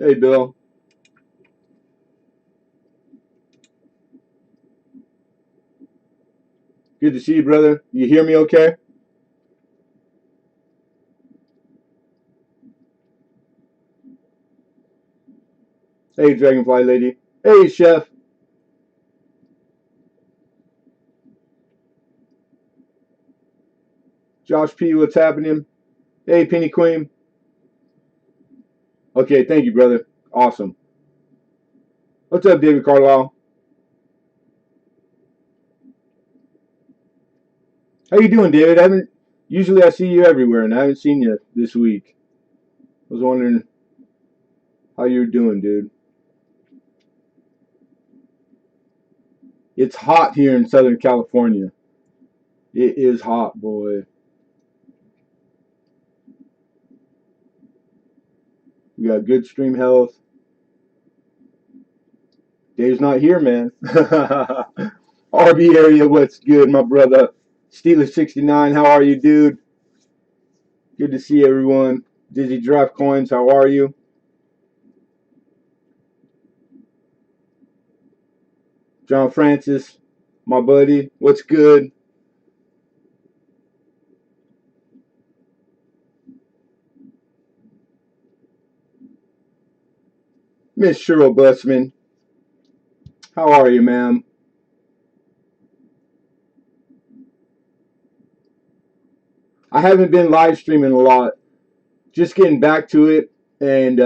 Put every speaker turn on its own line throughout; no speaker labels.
Hey, Bill. Good to see you, brother. You hear me okay? Hey, Dragonfly lady. Hey, Chef. Josh P, what's happening? Hey, Penny Queen. Okay, thank you, brother. Awesome. What's up, David Carlisle? How you doing, David? I haven't. Usually, I see you everywhere, and I haven't seen you this week. I was wondering how you're doing, dude. It's hot here in Southern California. It is hot, boy. We got good stream health. Dave's not here, man. RB area, what's good, my brother? Steeler69, how are you, dude? Good to see everyone. Dizzy Draft Coins, how are you? John Francis, my buddy, what's good? Miss Cheryl Busman, how are you, ma'am? I haven't been live streaming a lot, just getting back to it, and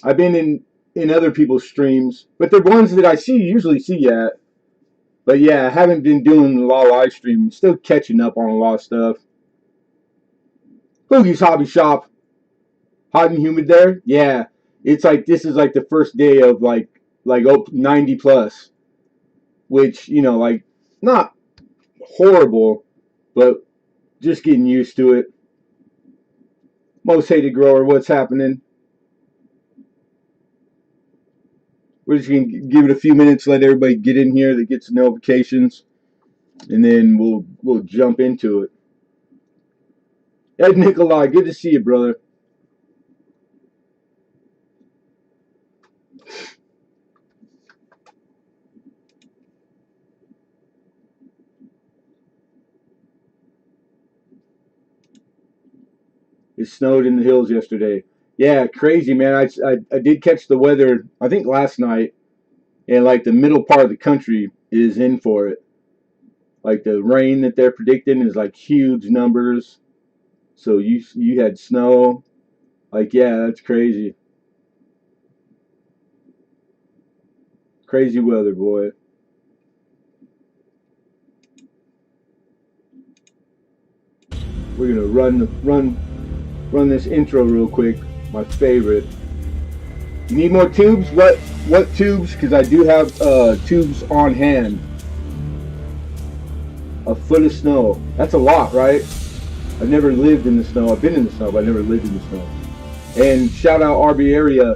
I've been in other people's streams, but they're ones that I usually see at. But yeah, I haven't been doing a lot of live streaming. Still catching up on a lot of stuff. Hoogie's Hobby Shop, hot and humid there. Yeah, it's like this is like the first day of like 90 plus, which like not horrible, but just getting used to it. Most hated grower, what's happening? We're just gonna give it a few minutes, let everybody get in here that gets the notifications, and then we'll jump into it. Ed Nikolai, good to see you, brother. It snowed in the hills yesterday. Yeah, crazy, man. I did catch the weather, I think last night, and like the middle part of the country is in for it. Like the rain that they're predicting is like huge numbers. So you had snow. Like yeah, that's crazy. Crazy weather, boy. We're gonna run this intro real quick. My favorite. You need more tubes? What tubes? Because I do have tubes on hand. A foot of snow. That's a lot, right? I've never lived in the snow. I've been in the snow, but I never lived in the snow. And shout out RB area.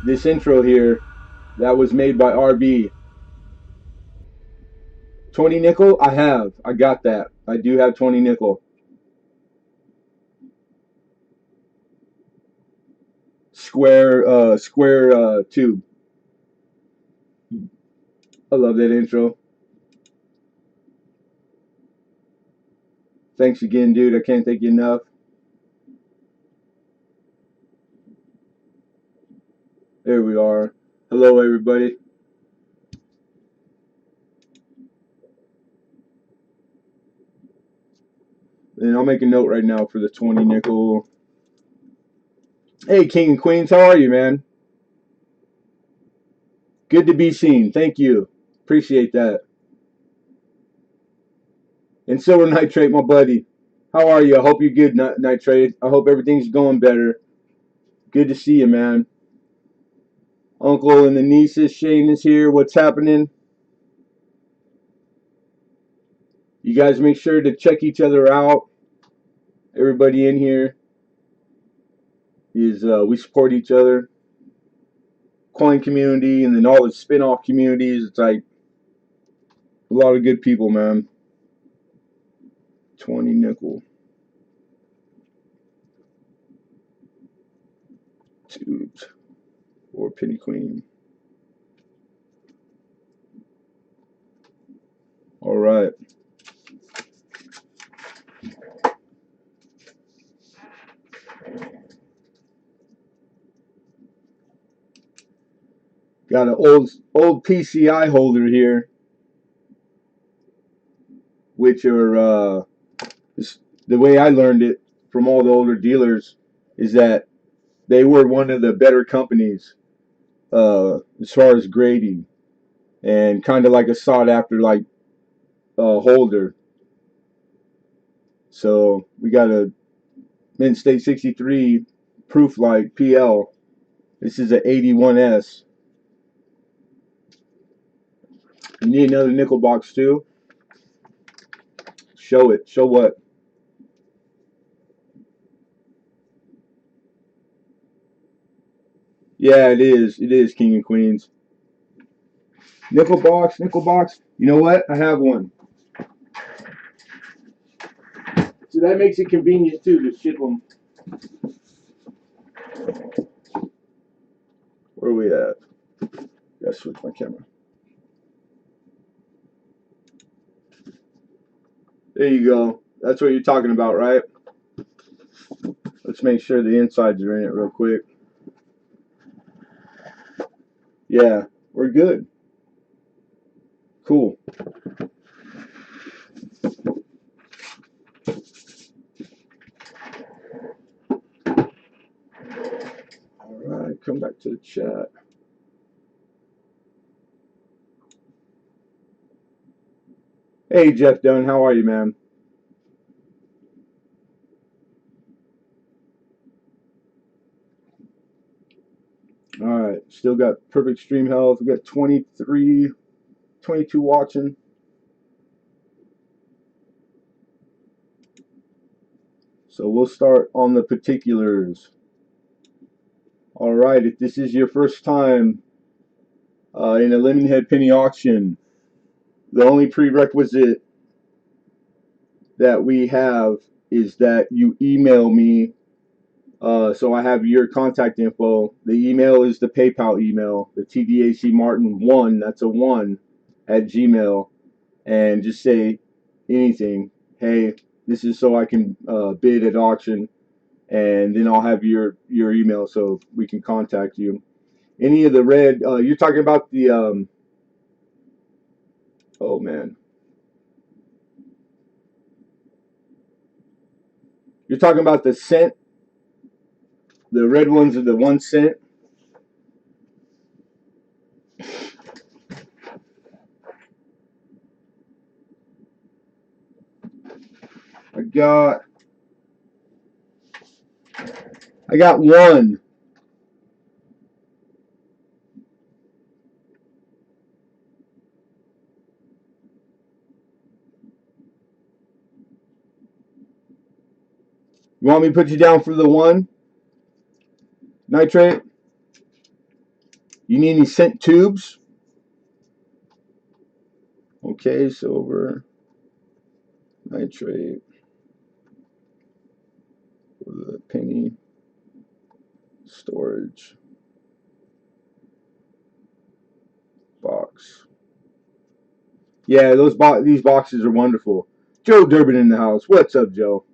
This intro here, that was made by RB. 20 nickel? I have. I got that. I do have 20 nickel. Square tube. I love that intro. Thanks again, dude. I can't thank you enough. There we are. Hello, everybody. And I'll make a note right now for the 20 nickel. Hey, King and Queens, how are you, man? Good to be seen. Thank you. Appreciate that. And Silver Nitrate, my buddy. How are you? I hope you're good, Nitrate. I hope everything's going better. Good to see you, man. Uncle and the nieces, Shane is here. What's happening? You guys make sure to check each other out. Everybody in here is we support each other. Coin community and then all the spin-off communities. It's like a lot of good people, man. 20 nickel. tubes or penny queen. All right. Got an old PCI holder here, which are the way I learned it from all the older dealers is that they were one of the better companies as far as grading and kind of like a sought after like holder. So we got a Mint State 63 Proof Light PL. This is an 81S. You need another nickel box too. Show it. Show what? Yeah, it is. It is King and Queens. Nickel box, nickel box. You know what? I have one. So that makes it convenient too to ship them. Where are we at? Gotta switch my camera. There you go. That's what you're talking about, right? Let's make sure the insides are in it real quick. Yeah, we're good. Cool. All right, come back to the chat. Hey, Jeff Dunn, how are you, man? All right, still got perfect stream health. We got 23, 22 watching. So we'll start on the particulars. All right, if this is your first time in a Lemonhead penny auction, the only prerequisite that we have is that you email me. So I have your contact info. The email is the PayPal email, the TDACMartin1, that's a 1, at Gmail. And just say anything. Hey, this is so I can bid at auction. And then I'll have your email so we can contact you. Any of the red, you're talking about the, oh man. You're talking about the cent. The red ones are the 1 cent. I got one. You want me to put you down for the 1 nitrate? You need any cent tubes? Okay, silver nitrate for the penny storage box. Yeah, these boxes are wonderful. Joe Durbin in the house. What's up, Joe?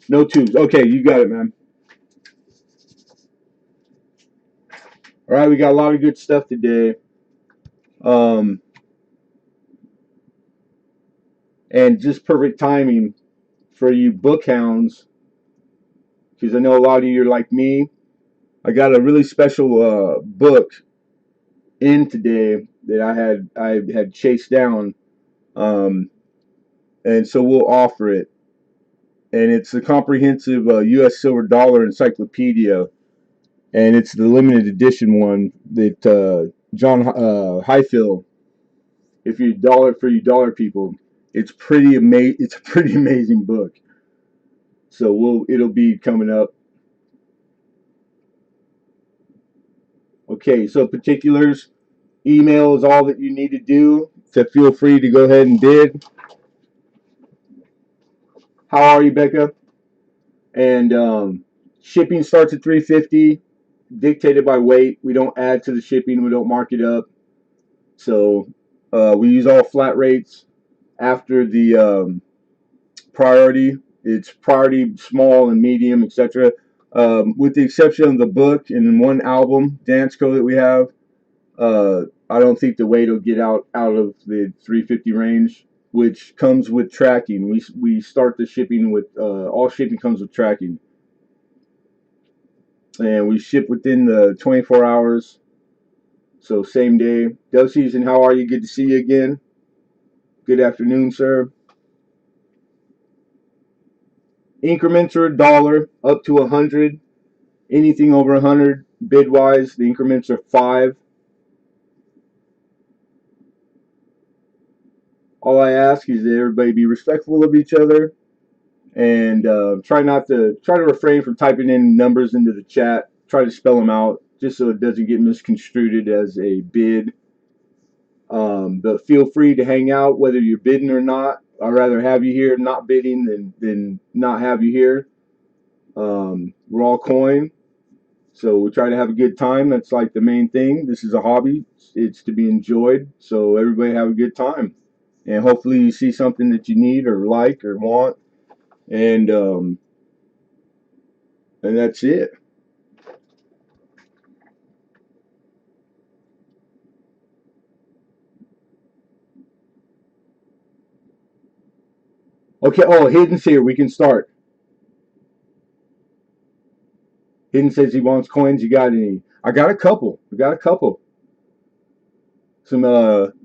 No tubes. Okay, you got it, man. All right, we got a lot of good stuff today. And just perfect timing for you book hounds, because I know a lot of you are like me. I got a really special book in today that I had chased down, and so we'll offer it. And it's a comprehensive U.S. silver dollar encyclopedia, and it's the limited edition one that John Highfield. If you dollar for you dollar people, it's pretty amazing. It's a pretty amazing book. So it'll be coming up. Okay, so particulars, email is all that you need to do. So feel free to go ahead and bid. How are you, Becca? And shipping starts at 350, dictated by weight. We don't add to the shipping. We don't mark it up. So we use all flat rates after the priority. It's priority, small and medium, etc. With the exception of the book and one album, Dance Co, that we have. I don't think the weight will get out of the 350 range, which comes with tracking. We start the shipping with all shipping comes with tracking, and we ship within the 24 hours. So same day. Dove season, how are you? Good to see you again. Good afternoon, sir. Increments are $1 up to 100. Anything over 100 bid wise, the increments are 5. All I ask is that everybody be respectful of each other and try to refrain from typing in numbers into the chat. Try to spell them out just so it doesn't get misconstrued as a bid. But feel free to hang out whether you're bidding or not. I'd rather have you here not bidding than not have you here. We're all coin, so we try to have a good time. That's like the main thing. This is a hobby. It's to be enjoyed. So everybody have a good time, and hopefully you see something that you need or like or want, and and that's it. Okay. Oh, Hidden's here. We can start. Hidden says he wants coins. You got any? I got a couple. We got a couple. Some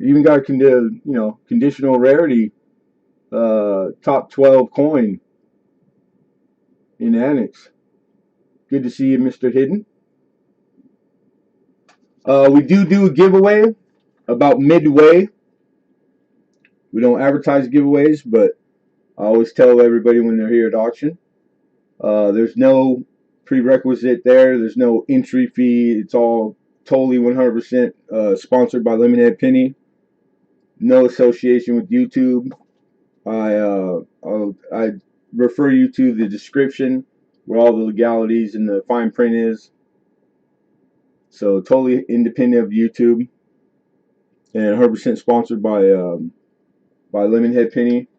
even got a conditional rarity top 12 coin in Annex. Good to see you, Mr. Hidden. We do a giveaway about midway. We don't advertise giveaways, but I always tell everybody when they're here at auction. There's no prerequisite there. There's no entry fee. It's all totally 100% sponsored by Lemonhead Penny. No association with YouTube. I refer you to the description where all the legalities and the fine print is. So totally independent of YouTube and 100% sponsored by Lemonhead Penny.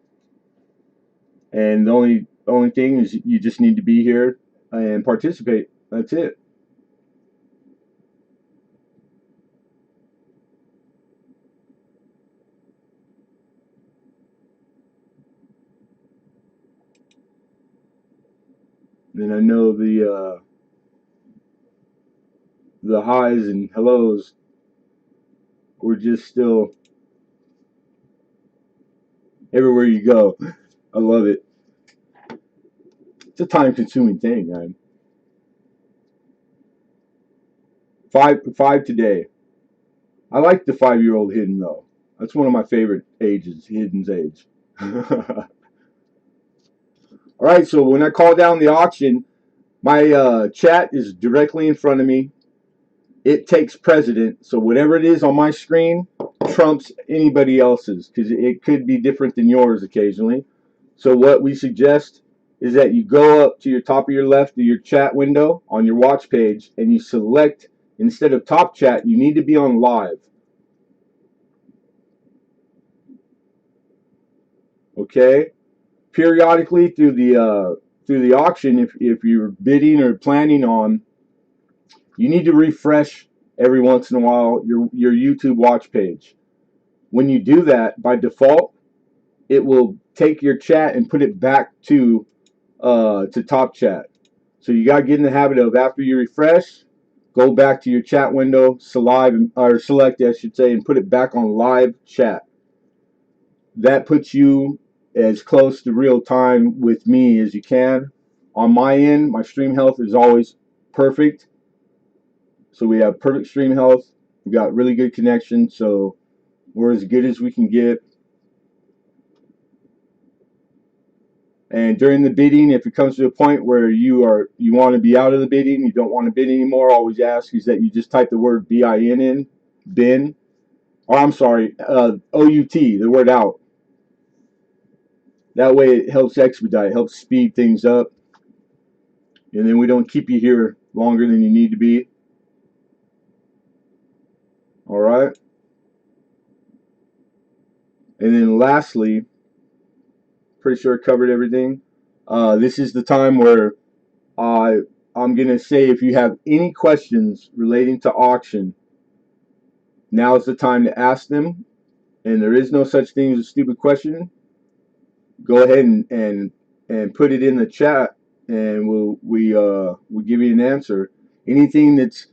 And the only thing is you just need to be here and participate. That's it. And I know the highs and hellos were just still everywhere you go. I love it. It's a time consuming thing, man. Five today. I like the 5-year-old Hidden though. That's one of my favorite ages, Hidden's age. All right, so when I call down the auction, my chat is directly in front of me. It takes precedent, so whatever it is on my screen trumps anybody else's because it could be different than yours occasionally. So what we suggest is that you go up to your top of your left of your chat window on your watch page and you select, instead of top chat, you need to be on live. Okay? Periodically through the auction, if you're bidding or planning on, you need to refresh every once in a while your YouTube watch page. When you do that, by default, it will take your chat and put it back to top chat. So you gotta get in the habit of, after you refresh, go back to your chat window, select, I should say, and put it back on live chat. That puts you as close to real time with me as you can. On my end, my stream health is always perfect. So we have perfect stream health. We got really good connection, so we're as good as we can get. And during the bidding, if it comes to a point where you want to be out of the bidding, you don't want to bid anymore, always ask is that you just type the word BIN in, bin, or I'm sorry, OUT, the word out. That way it helps expedite, helps speed things up, and then we don't keep you here longer than you need to be. All right. And then lastly, pretty sure I covered everything. This is the time where uh, I'm going to say if you have any questions relating to auction, now is the time to ask them. And there is no such thing as a stupid question. Go ahead and put it in the chat, and we'll give you an answer. Anything that's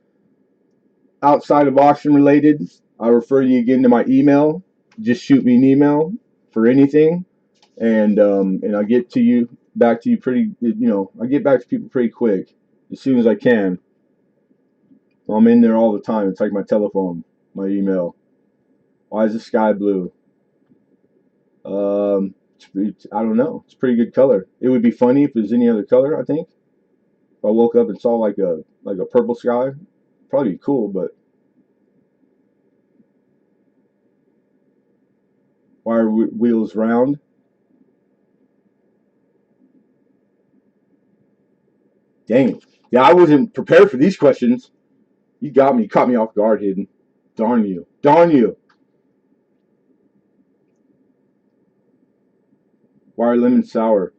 outside of auction related, I refer you again to my email. Just shoot me an email for anything, and I'll get to you back to you pretty. I get back to people pretty quick as soon as I can. I'm in there all the time. It's like my telephone, my email. Why is the sky blue? I don't know. It's a pretty good color. It would be funny if it was any other color. I think if I woke up and saw like a purple sky, probably be cool. But why are wheels round? Dang it! Yeah, I wasn't prepared for these questions. You got me. You caught me off guard, Hidden. Darn you! Darn you! Why are lemons sour?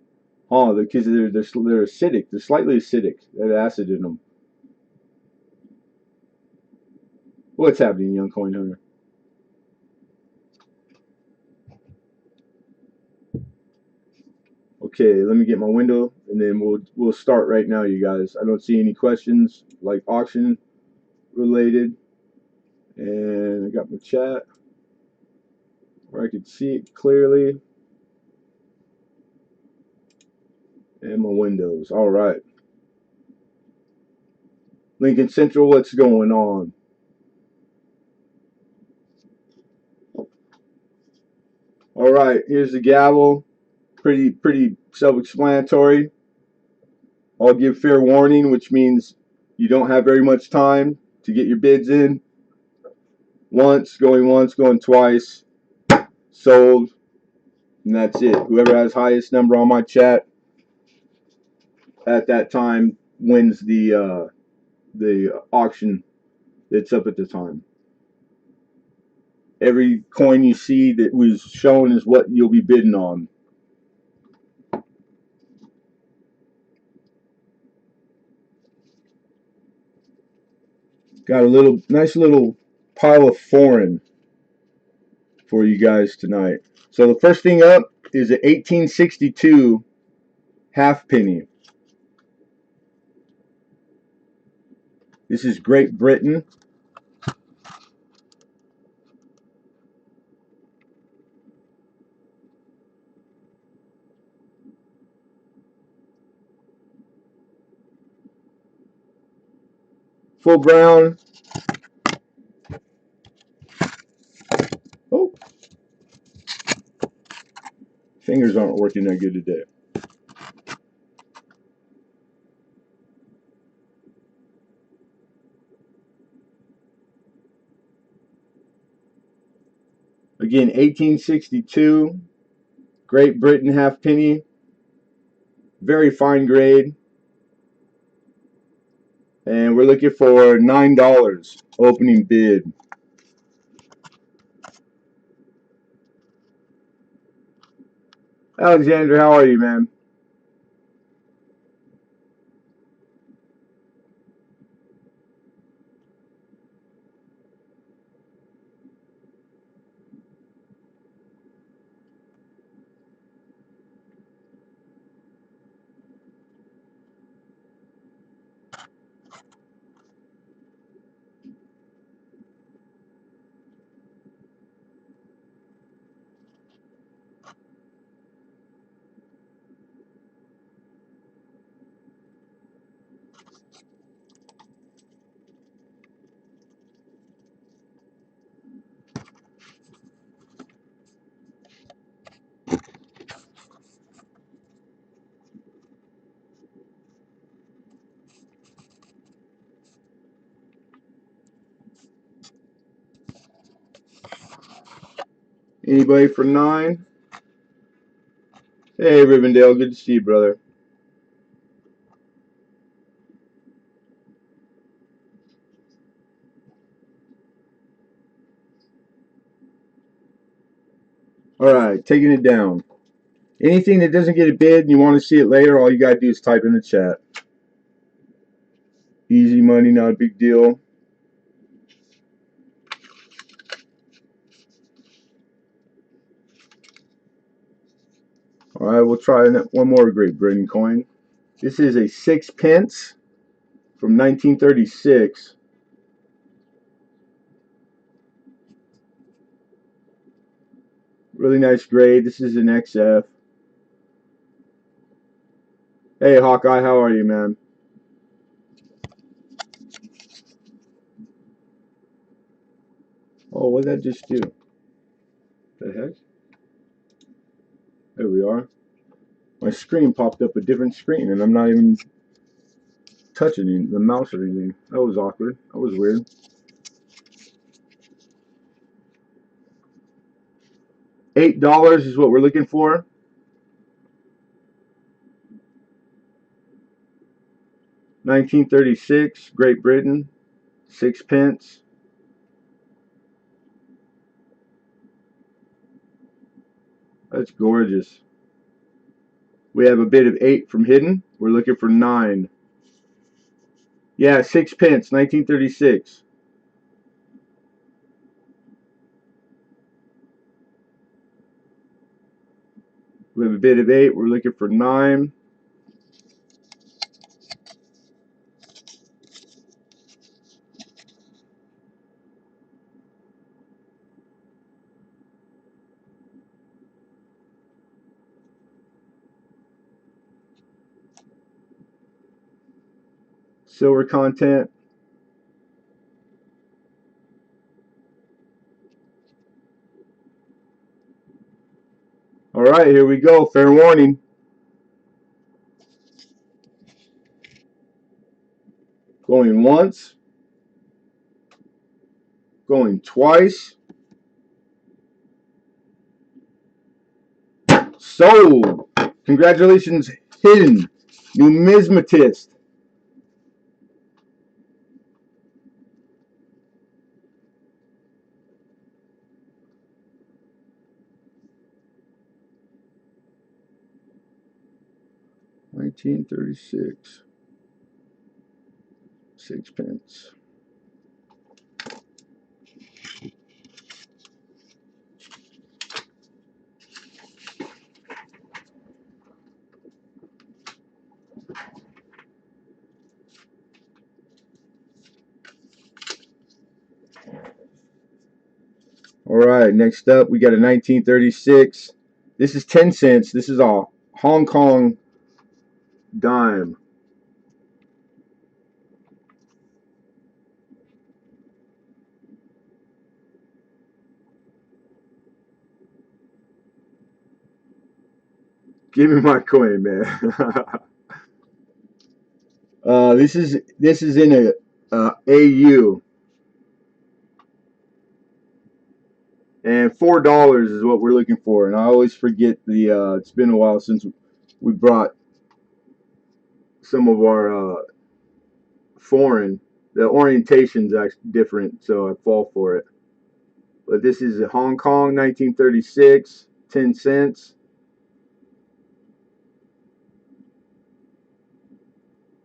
Oh, because they're acidic. They're slightly acidic. They have acid in them. What's happening, young coin hunter? Okay, let me get my window, and then we'll start right now, you guys. I don't see any questions like auction related, and I got my chat where I can see it clearly, and my windows. All right, Lincoln Central, what's going on? All right, here's the gavel. Pretty self-explanatory. I'll give fair warning, which means you don't have very much time to get your bids in. Once, going twice, sold, and that's it. Whoever has highest number on my chat at that time wins the auction that's up at the time. Every coin you see that was shown is what you'll be bidding on. Got a nice little pile of foreign for you guys tonight. So the first thing up is an 1862 half penny. This is Great Britain. Full brown. Oh, fingers aren't working that good today. Again, 1862 Great Britain half penny. Very fine grade. And we're looking for $9 opening bid. Alexander, how are you, man? Anybody for 9? Hey, Rivendell, good to see you, brother. All right, taking it down. Anything that doesn't get a bid and you want to see it later, all you got to do is type in the chat. Easy money, not a big deal. All right, we'll try one more Great Britain coin. This is a 6 pence from 1936. Really nice grade. This is an XF. Hey, Hawkeye, how are you, man? Oh, what did that just do? The heck? There we are. My screen popped up a different screen, and I'm not even touching the mouse or anything. That was awkward. That was weird. $8 is what we're looking for. 1936, Great Britain, 6 pence. That's gorgeous. We have a bid of 8 from Hidden. We're looking for 9. Yeah, 6 pence, 1936. We have a bid of 8. We're looking for 9. Silver content. All right, here we go. Fair warning. Going once. Going twice. Sold. Congratulations, Hidden. Numismatist. $19.36. 6 pence. All right, next up we got a 1936. This is 10 cents. This is a Hong Kong dime. Give me my coin, man. This is in a AU, and $4 is what we're looking for. And I always forget the. It's been a while since we brought some of our foreign. The orientation's actually different, so I fall for it. But this is a Hong Kong 1936, 10 cents.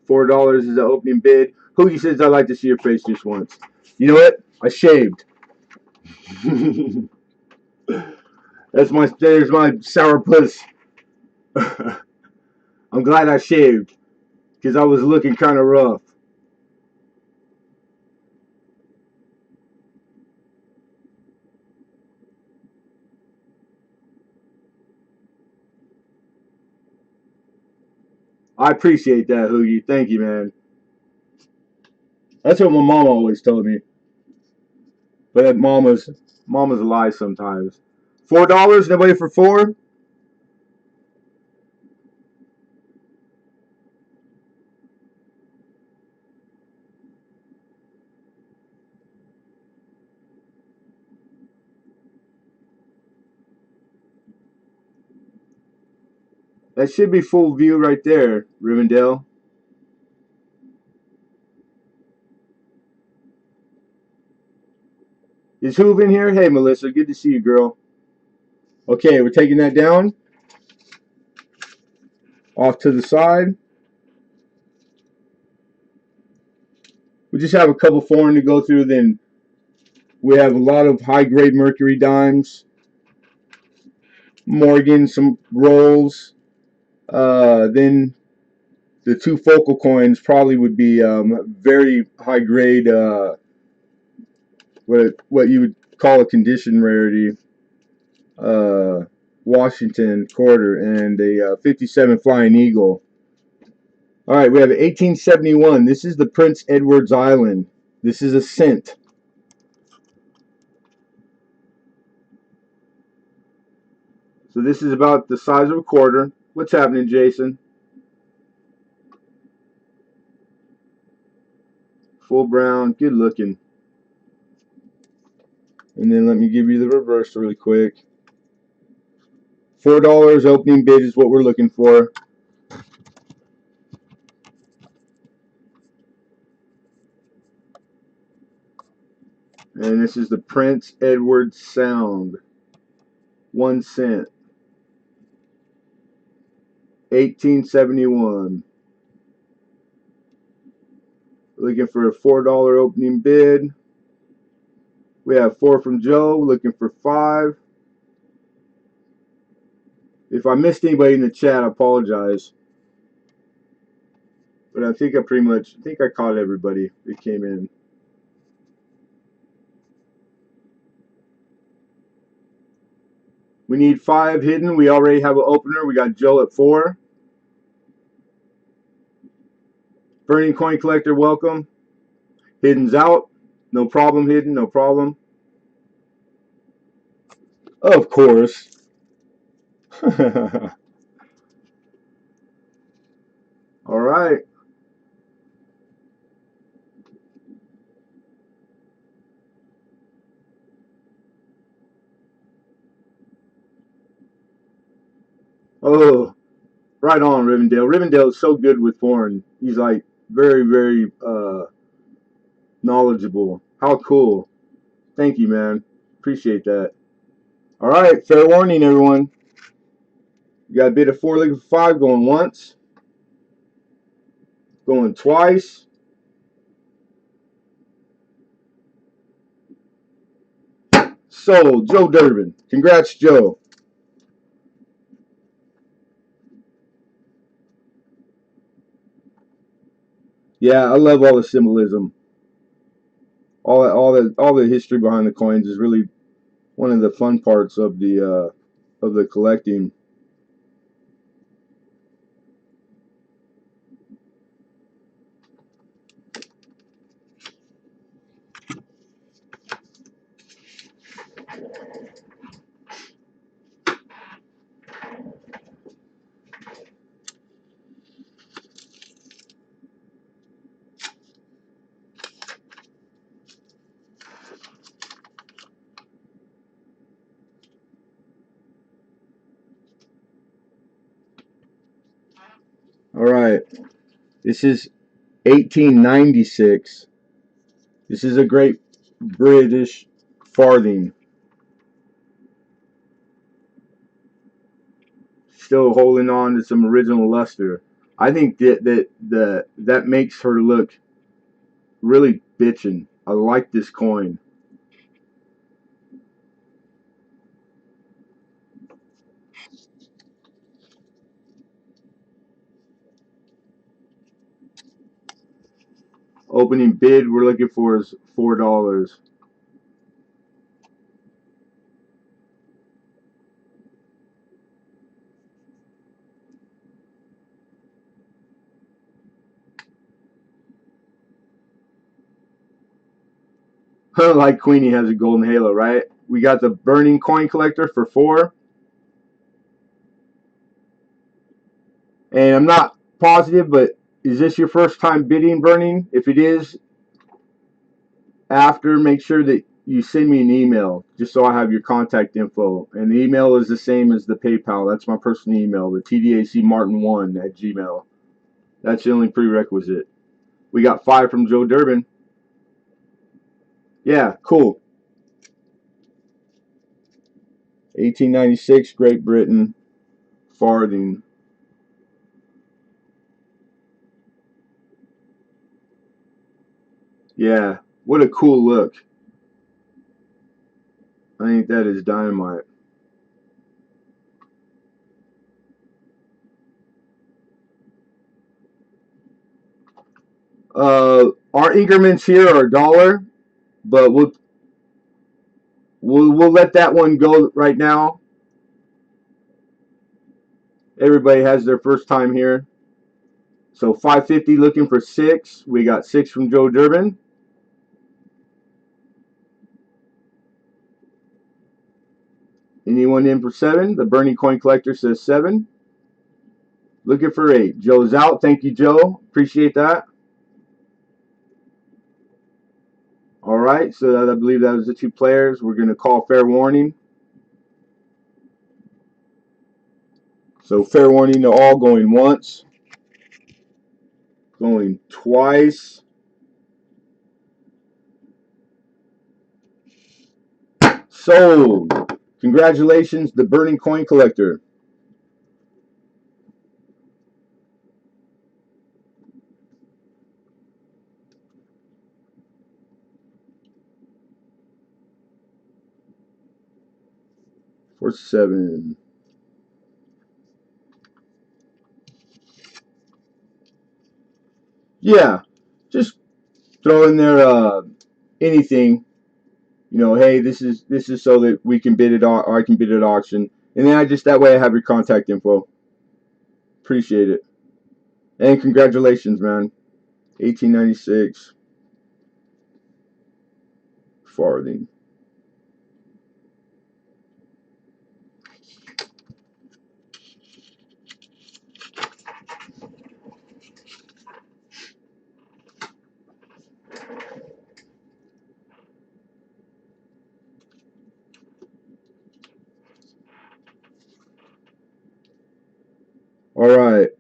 $4 is the opening bid. Hoogie says, I'd like to see your face just once. You know what? I shaved. There's my sourpuss. I'm glad I shaved because I was looking kind of rough. I appreciate that, Hoogie. Thank you, man. That's what my mom always told me. But mama's a lie sometimes. $4? Nobody for 4? That should be full view right there, Rivendell. Is Hoove in here? Hey, Melissa, good to see you, girl. Okay, we're taking that down. Off to the side. We just have a couple foreign to go through. Then we have a lot of high-grade Mercury dimes. Morgan, some rolls. Then the two focal coins probably would be very high-grade, what you would call a condition rarity. Washington quarter and a 57 Flying Eagle. All right, we have 1871. This is the Prince Edward's Island. This is a cent. So this is about the size of a quarter. What's happening, Jason? Full brown, good looking. And then let me give you the reverse really quick. $4 opening bid is what we're looking for. And this is the Prince Edward Sound. 1 cent. 1871. Looking for a $4 opening bid. We have 4 from Joe, looking for 5. If I missed anybody in the chat, I apologize. But I think I caught everybody that came in. We need 5 hidden. We already have an opener. We got Joe at 4. Burning Coin Collector, welcome. Hidden's out. No problem, Hidden. No problem. Of course. All right. Oh, right on, Rivendell. Rivendell is so good with foreign. He's like very, very knowledgeable. How cool. Thank you, man. Appreciate that. All right. Fair warning, everyone. You got a bid of 4, looking for 5, going once. Going twice. Sold. Joe Durbin. Congrats, Joe. Yeah, I love all the symbolism. All the history behind the coins is really one of the fun parts of the collecting. All right, this is 1896. This is a great British farthing. Still holding on to some original luster. I think that makes her look really bitchin'. I like this coin. Opening bid we're looking for is $4. Like Queenie has a golden halo, right? We got the Burning Coin Collector for 4. And I'm not positive, but is this your first time bidding Burning? If it is, after, make sure that you send me an email just so I have your contact info. And the email is the same as the PayPal. That's my personal email, the tdacmartin1@gmail. That's the only prerequisite. We got 5 from Joe Durbin. Yeah, cool. 1896, Great Britain, farthing. Yeah, what a cool look. I think that is dynamite. Our increments here are $1, but we'll let that one go right now. Everybody has their first time here. So 550 looking for 6. We got 6 from Joe Durbin. Anyone in for 7? The Burning Coin Collector says 7. Looking for 8. Joe's out. Thank you, Joe. Appreciate that. All right, so I believe that was the 2 players. We're going to call fair warning. So fair warning to all, going once, going twice. Sold. Congratulations, the Burning Coin Collector. For 7. Yeah, just throw in there anything. You know, hey, this is so that we can bid it, or I can bid at auction, and then that way I have your contact info. Appreciate it, and congratulations, man. 1896 farthing. All right,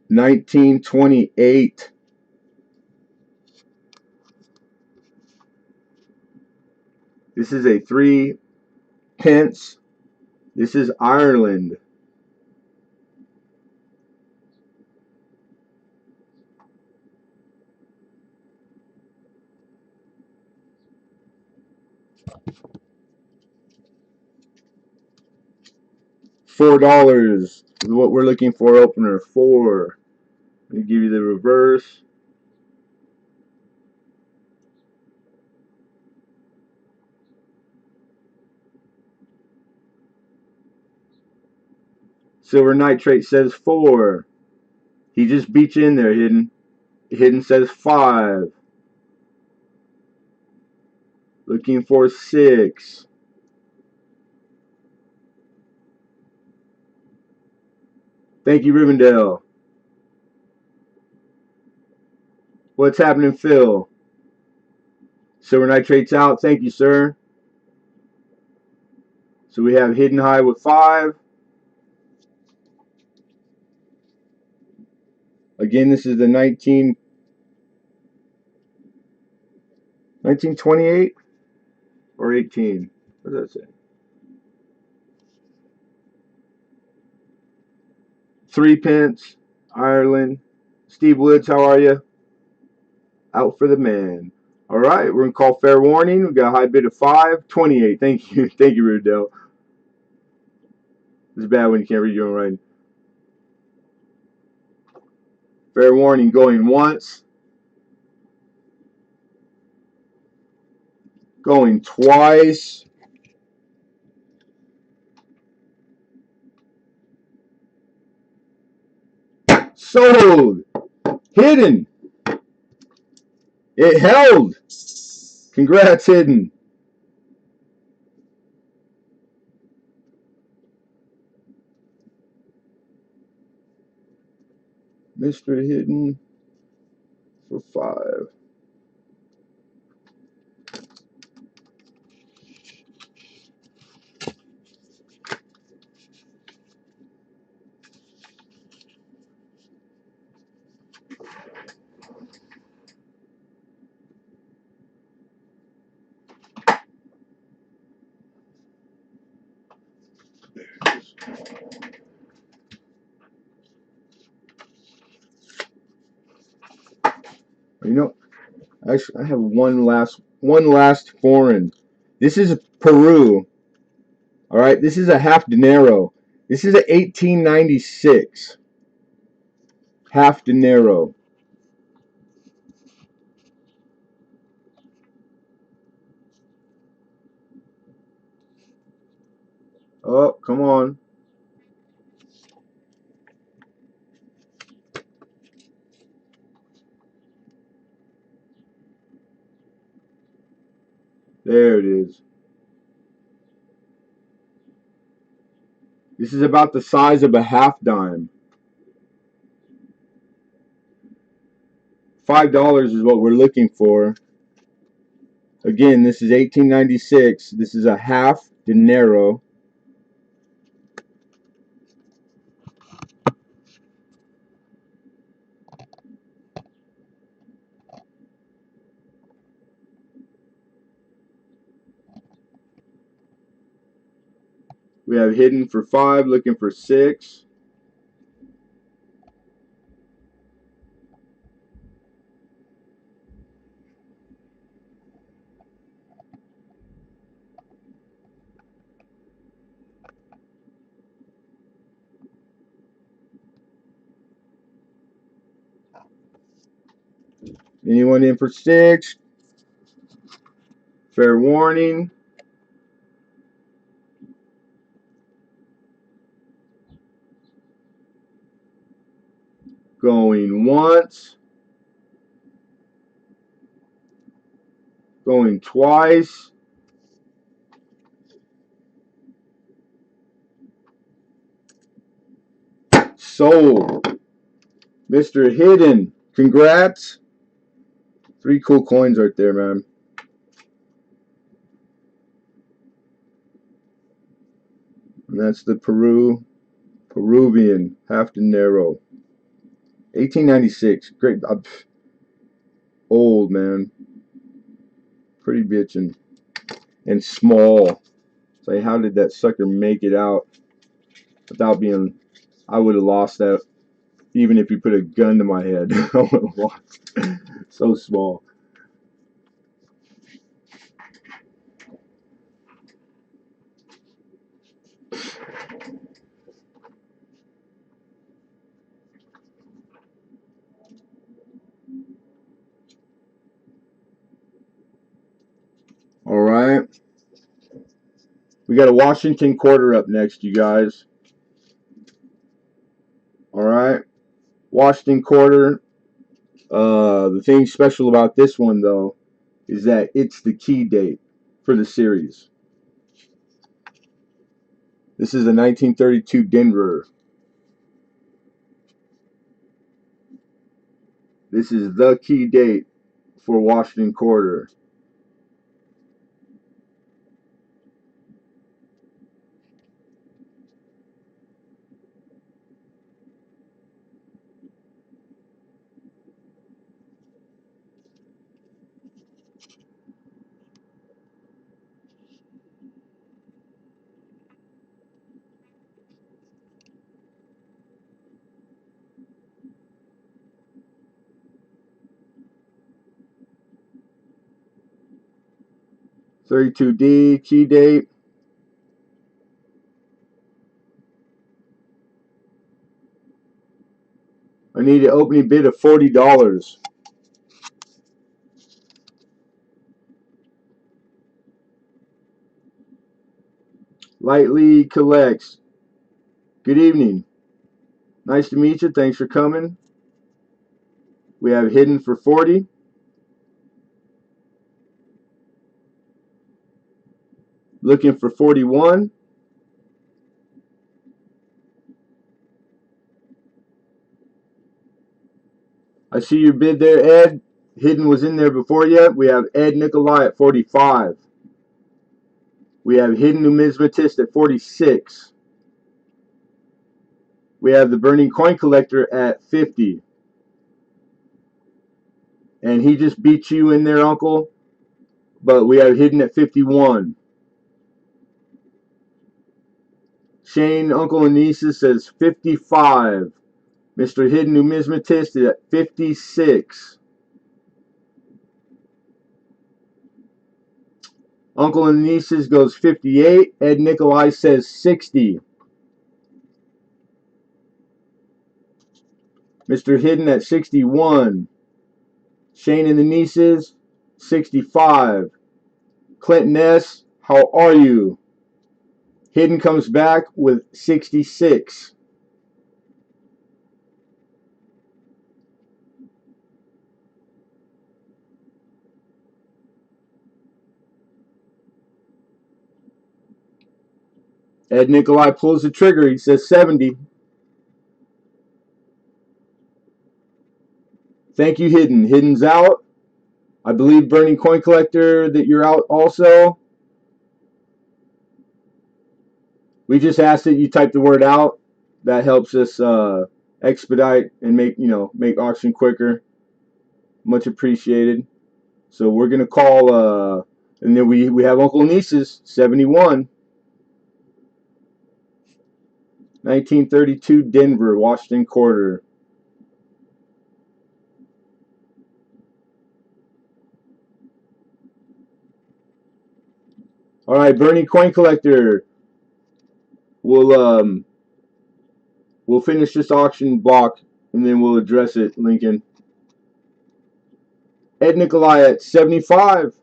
1928. This is a 3 pence. This is Ireland. $4 is what we're looking for. Opener 4. Let me give you the reverse. Silver nitrate says 4. He just beat you in there, Hidden. Hidden says 5. Looking for 6. Thank you, Rivendell. What's happening, Phil? Silver nitrate's out. Thank you, sir. So we have Hidden High with 5. Again, this is the 1928 or 18. What does that say? 3 pence, Ireland. Steve Woods, how are you? Out for the man. All right, we're going to call fair warning. We got a high bid of 5. 28. Thank you. Thank you, Rivendell. It's bad when you can't read your own writing. Fair warning going once. Going twice. Sold. Hidden. It held. Congrats, Hidden. Mr. Hidden for 5. You know, actually, I have one last foreign. This is Peru. All right, this is a half dinero. This is a 1896 half dinero. Oh, come on. There it is. This is about the size of a half dime. $5 is what we're looking for. Again, this is 1896. This is a half dinero. We have hidden for 5, looking for 6. Anyone in for 6? Fair warning. Going once. Going twice. Sold. Mr. Hidden. Congrats. 3 cool coins right there, man. And that's the Peruvian half dinero. 1896. Great. Old, man. Pretty bitchin'. And small. Say, how did that sucker make it out without being... I would have lost that even if you put a gun to my head. I would have lost. So small. All right. We got a Washington quarter up next, you guys. All right. Washington quarter. The thing special about this one, though, is that it's the key date for the series. This is a 1932 Denver. This is the key date for Washington quarter. $32D key date. I need an opening bid of $40. Lightly collects. Good evening. Nice to meet you. Thanks for coming. We have hidden for 40. Looking for 41. I see your bid there, Ed. Hidden was in there before you. We have Ed Nikolai at 45. We have Hidden Numismatist at 46. We have the Burning Coin Collector at 50. And he just beat you in there, Uncle. But we have Hidden at 51. Shane, uncle and nieces, says 55. Mr. Hidden Numismatist is at 56. Uncle and nieces goes 58. Ed Nikolai says 60. Mr. Hidden at 61. Shane and the nieces, 65. Clinton S., how are you? Hidden comes back with 66. Ed Nikolai pulls the trigger. He says 70. Thank you, Hidden. Hidden's out. I believe Burning Coin Collector that you're out also. We just asked that you type the word out. That helps us expedite and make auction quicker. Much appreciated. So we're gonna call and then we have Uncle Nieces 71. 1932 Denver, Washington Quarter. All right, Burning Coin Collector. We'll finish this auction block and then we'll address it, Lincoln. Ed Nikolai at 75.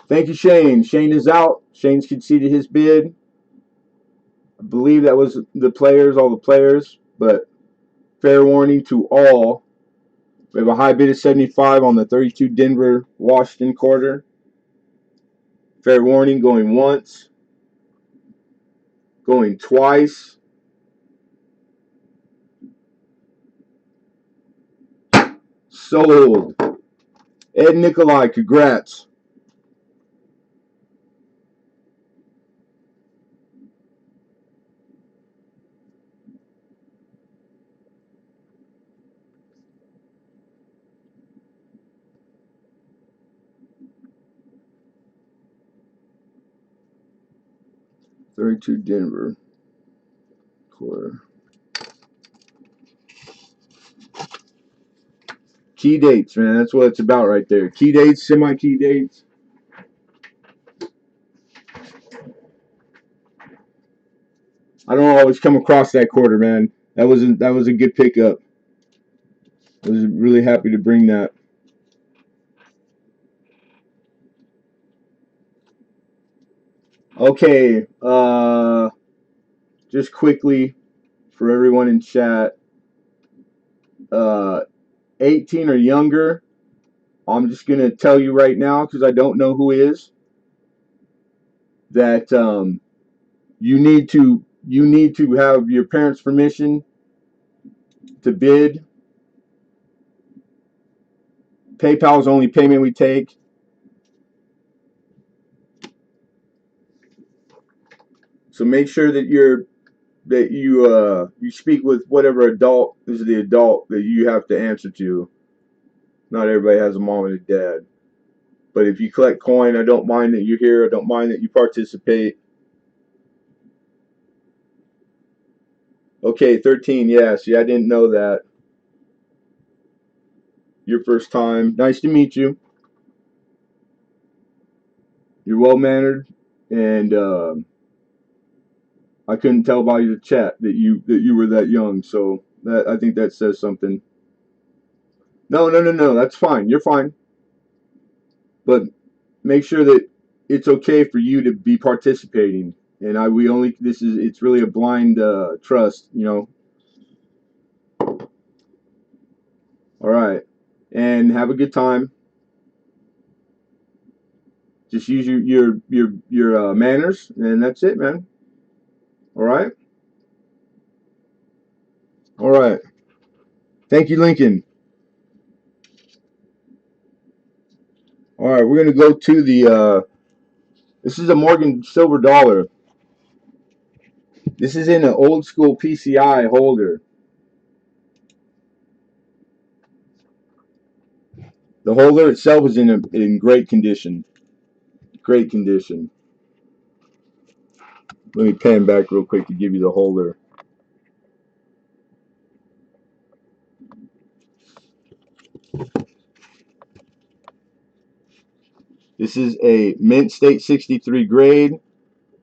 Thank you, Shane. Shane is out. Shane's conceded his bid. I believe that was the players, all the players, but fair warning to all. We have a high bid of 75 on the 32 Denver, Washington quarter. Fair warning, going once, going twice. Sold. Ed Nikolai, congrats. '32 Denver quarter. Key dates, man. That's what it's about right there. Key dates, semi-key dates. I don't always come across that quarter, man. That was a good pickup. I was really happy to bring that. Okay, just quickly for everyone in chat, 18 or younger. I'm just gonna tell you right now because I don't know who is that you need to have your parents' permission to bid. PayPal is the only payment we take. So make sure that you speak with whatever adult is the adult that you have to answer to. Not everybody has a mom and a dad. But if you collect coin, I don't mind that you're here. I don't mind that you participate. Okay, 13. Yeah, see, I didn't know that. Your first time. Nice to meet you. You're well mannered, and I couldn't tell by your chat that you were that young. So I think that says something. No, no, no, no. That's fine. You're fine. But make sure that it's okay for you to be participating. And it's really a blind trust, All right, and have a good time. Just use your manners, and that's it, man. All right, all right. Thank you, Lincoln. All right, we're gonna go to the. This is a Morgan silver dollar. This is in an old school PCI holder. The holder itself is in great condition. Great condition. Let me pan back real quick to give you the holder. This is a Mint State 63 grade,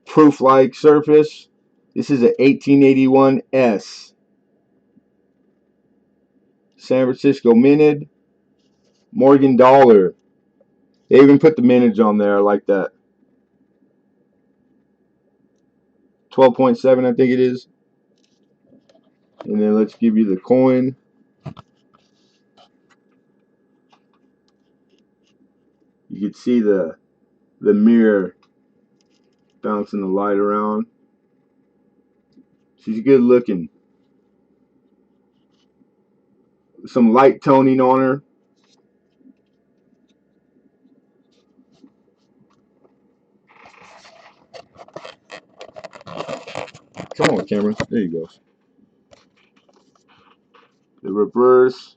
proof-like surface. This is a 1881 S. San Francisco minted. Morgan dollar. They even put the mintage on there. I like that. 12.7, I think it is. And then let's give you the coin. You can see the mirror bouncing the light around. She's good looking. Some light toning on her. Come on, camera. There you go. The reverse.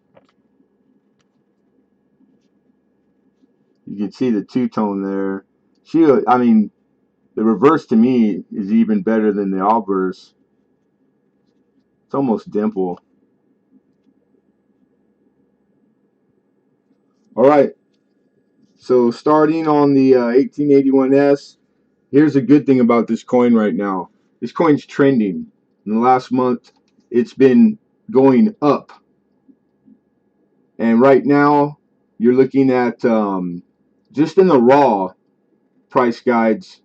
You can see the two-tone there. I mean, the reverse to me is even better than the obverse. It's almost dimple. All right. So starting on the 1881S, here's a good thing about this coin right now. This coin's trending. In the last month, it's been going up. And right now, you're looking at, just in the raw price guides,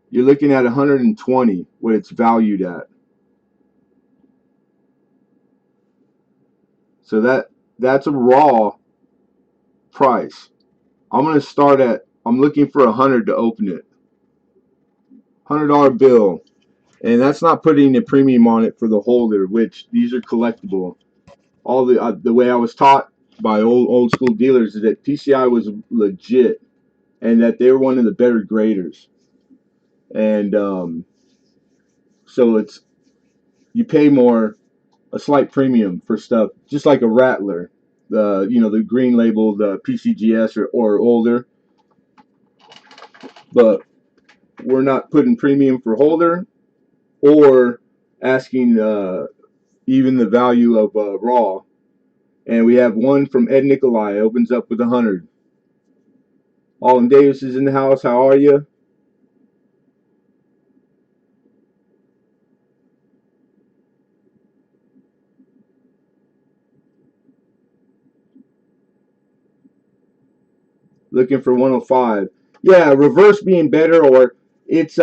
you're looking at 120, what it's valued at. So that's a raw price. I'm going to start at, I'm looking for 100 to open it. $100 bill. And that's not putting a premium on it for the holder, which these are collectible. All the way I was taught by old school dealers is that PCI was legit and that they were one of the better graders. And so it's, you pay more, a slight premium for stuff, just like a Rattler, the green label, the PCGS or older. But we're not putting premium for holder or asking even the value of raw. And we have one from Ed Nikolai, opens up with 100. Alden Davis is in the house. How are you? Looking for 105. Yeah, reverse being better, or it's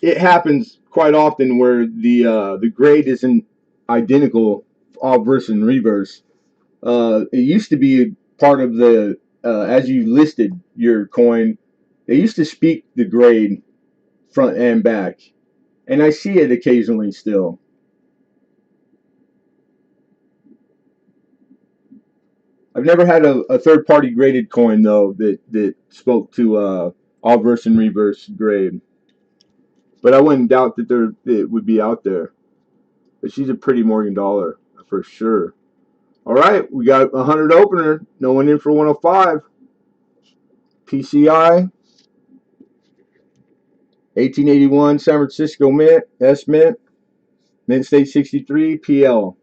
it happens quite often where the grade isn't identical, obverse and reverse. It used to be part of the as you listed your coin, they used to speak the grade front and back, and I see it occasionally still. I've never had a third party graded coin though that spoke to obverse and reverse grade, but I wouldn't doubt that it would be out there. But she's a pretty Morgan dollar for sure. All right, we got 100 opener. No one in for 105. PCI 1881 San Francisco Mint S Mint Mint State 63 PL.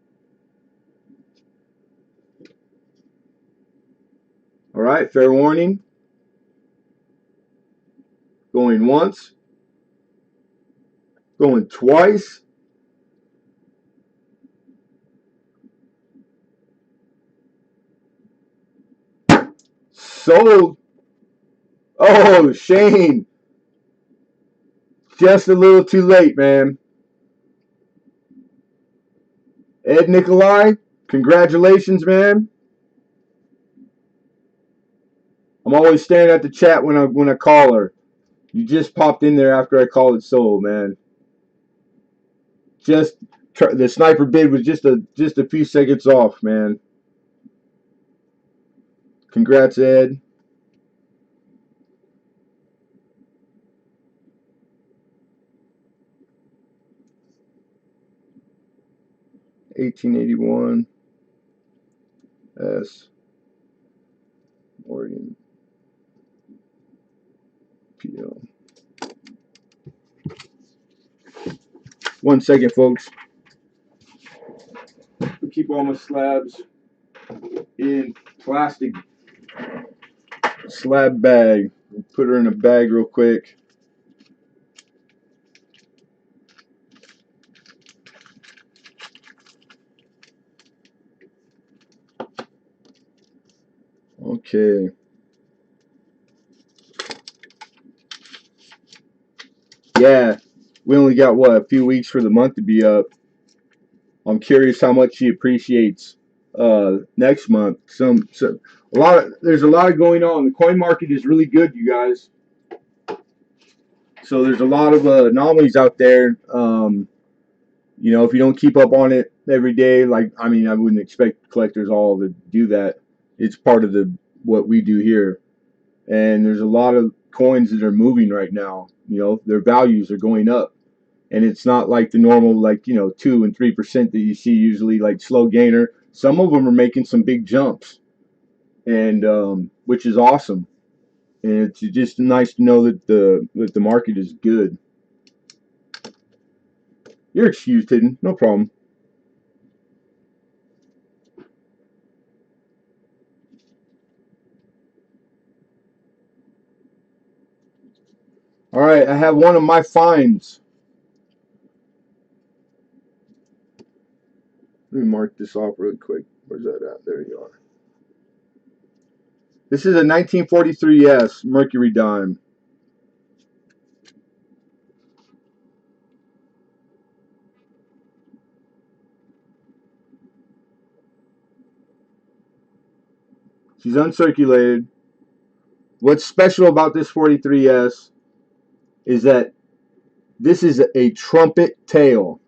All right, fair warning. Going once. Going twice. Sold. Oh, Shane. Just a little too late, man. Ed Nikolai, congratulations, man. I'm always staring at the chat when I call her. You just popped in there after I called it sold, man. Just the sniper bid was just a few seconds off, man. Congrats, Ed. $18.81 US Oregon PL. 1 second, folks. I'll keep all my slabs in plastic slab bag. Put her in a bag real quick. Okay. Yeah, we only got what, a few weeks for the month to be up. I'm curious how much she appreciates next month. There's a lot going on. The coin market is really good, you guys. So there's a lot of anomalies out there. You know, if you don't keep up on it every day, like, I mean, I wouldn't expect collectors all to do that. It's part of what we do here. And there's a lot of coins that are moving right now. You know, their values are going up. And it's not like the normal, like, you know, 2 and 3% that you see usually, like slow gainer. Some of them are making some big jumps, and which is awesome. And it's just nice to know that the market is good. You're excused, Hidden. No problem. All right, I have one of my finds. Let me mark this off real quick. Where's that at? There you are. This is a 1943 Mercury dime. She's uncirculated. What's special about this 43S is that this is a trumpet tail.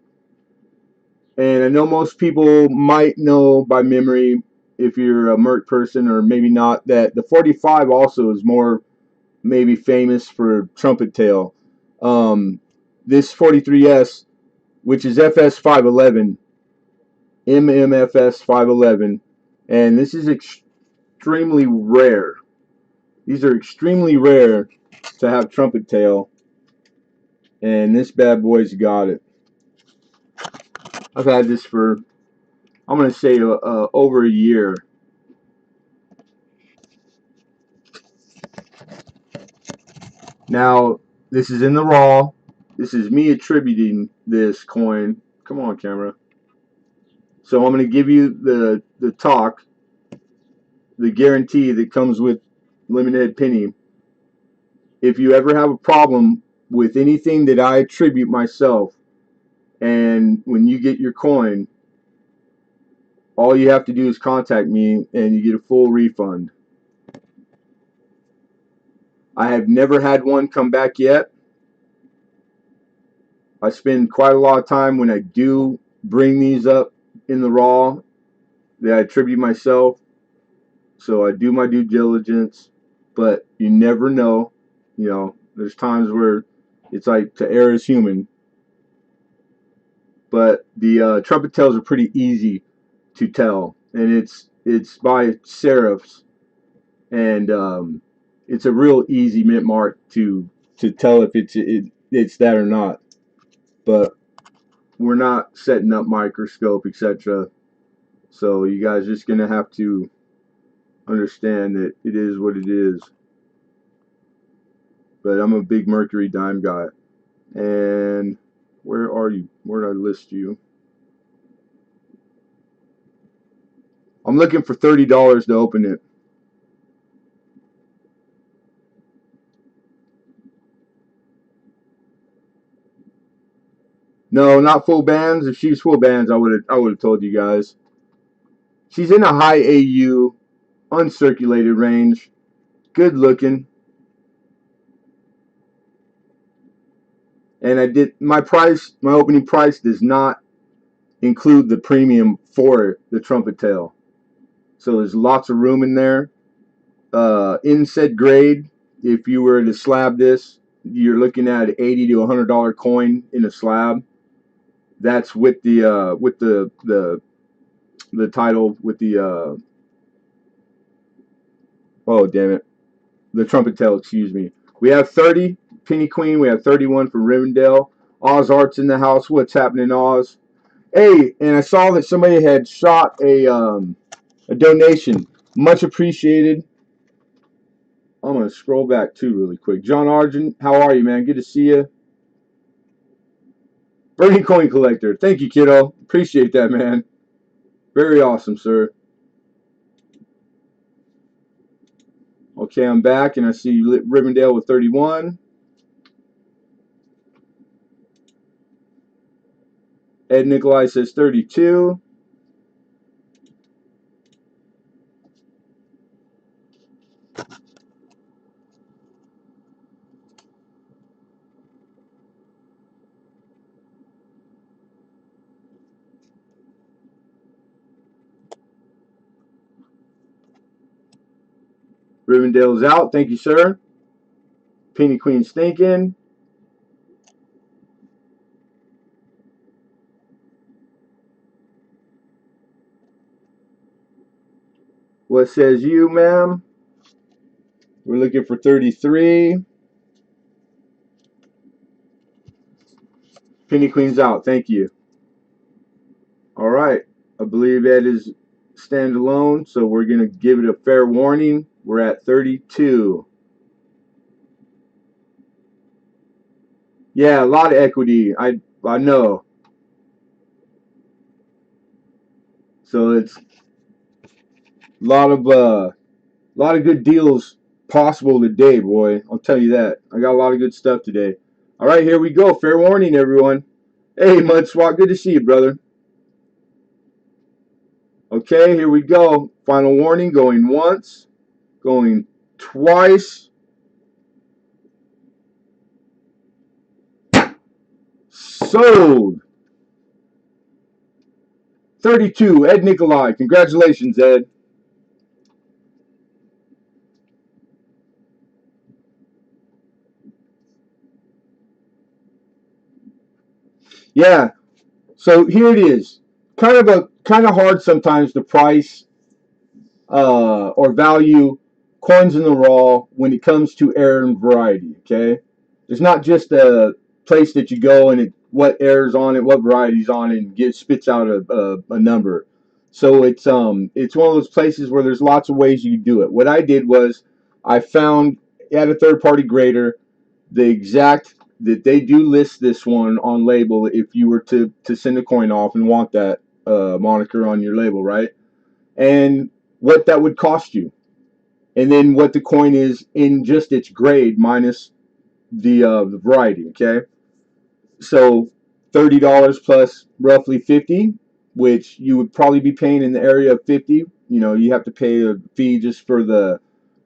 And I know most people might know by memory, if you're a Merc person or maybe not, that the 45 also is more maybe famous for trumpet tail. This 43S, which is FS 511, MMFS 511, and this is extremely rare. These are extremely rare to have trumpet tail, and this bad boy's got it. I've had this for, I'm going to say, over a year. Now, this is in the raw. This is me attributing this coin. Come on, camera. So I'm going to give you the talk, the guarantee that comes with Lemonhead Penny. If you ever have a problem with anything that I attribute myself, and when you get your coin, all you have to do is contact me and you get a full refund. I have never had one come back yet. I spend quite a lot of time when I do bring these up in the raw that I attribute myself. So I do my due diligence, but you never know. You know, there's times where it's like to err is human. But the trumpet tails are pretty easy to tell, and it's by serifs, and it's a real easy mint mark to tell if it's that or not. But we're not setting up microscope, etc. So you guys are just gonna have to understand that it is what it is. But I'm a big Mercury dime guy. And where are you? Where did I list you? I'm looking for $30 to open it. No, not full bands. If she was full bands, I would have told you guys. She's in a high AU, uncirculated range, good looking. And I did my price. My opening price does not include the premium for the trumpet tail. So there's lots of room in there. In said grade, if you were to slab this, you're looking at an $80 to $100 coin in a slab. That's with the title, with the Oh, damn it. The trumpet tail, excuse me. We have 30, Penny Queen. We have 31 from Rivendell. Oz Art's in the house. What's happening, Oz? Hey, and I saw that somebody had shot a donation. Much appreciated. I'm going to scroll back too really quick. John Argent, how are you, man? Good to see you. Burning Coin Collector. Thank you, kiddo. Appreciate that, man. Very awesome, sir. Okay, I'm back, and I see Rivendell with 31. Ed Nikolai says 32. Rivendell's out. Thank you, sir. Penny Queen stinking. What says you, ma'am? We're looking for 33. Penny Queen's out. Thank you. All right. I believe Ed is standalone, so we're going to give it a fair warning. We're at 32. Yeah, a lot of equity. I know. So it's a lot of good deals possible today, boy. I'll tell you that. I got a lot of good stuff today. All right, here we go. Fair warning, everyone. Hey, Mudswat, good to see you, brother. Okay, here we go. Final warning, going once, going twice. Sold. 32, Ed Nikolai. Congratulations, Ed. Yeah, so here it is. Kind of hard sometimes to price or value coins in the raw when it comes to error and variety. Okay, there's not just a place that you go and what errors on it, what varieties on it, and spits out a number. So it's one of those places where there's lots of ways you can do it. What I did was I found at a third party grader the exact that they do list this one on label if you were to send a coin off and want that moniker on your label, right? And what that would cost you, and then what the coin is in just its grade minus the variety. Okay, so $30 plus roughly 50, which you would probably be paying in the area of 50. You know, you have to pay a fee just for the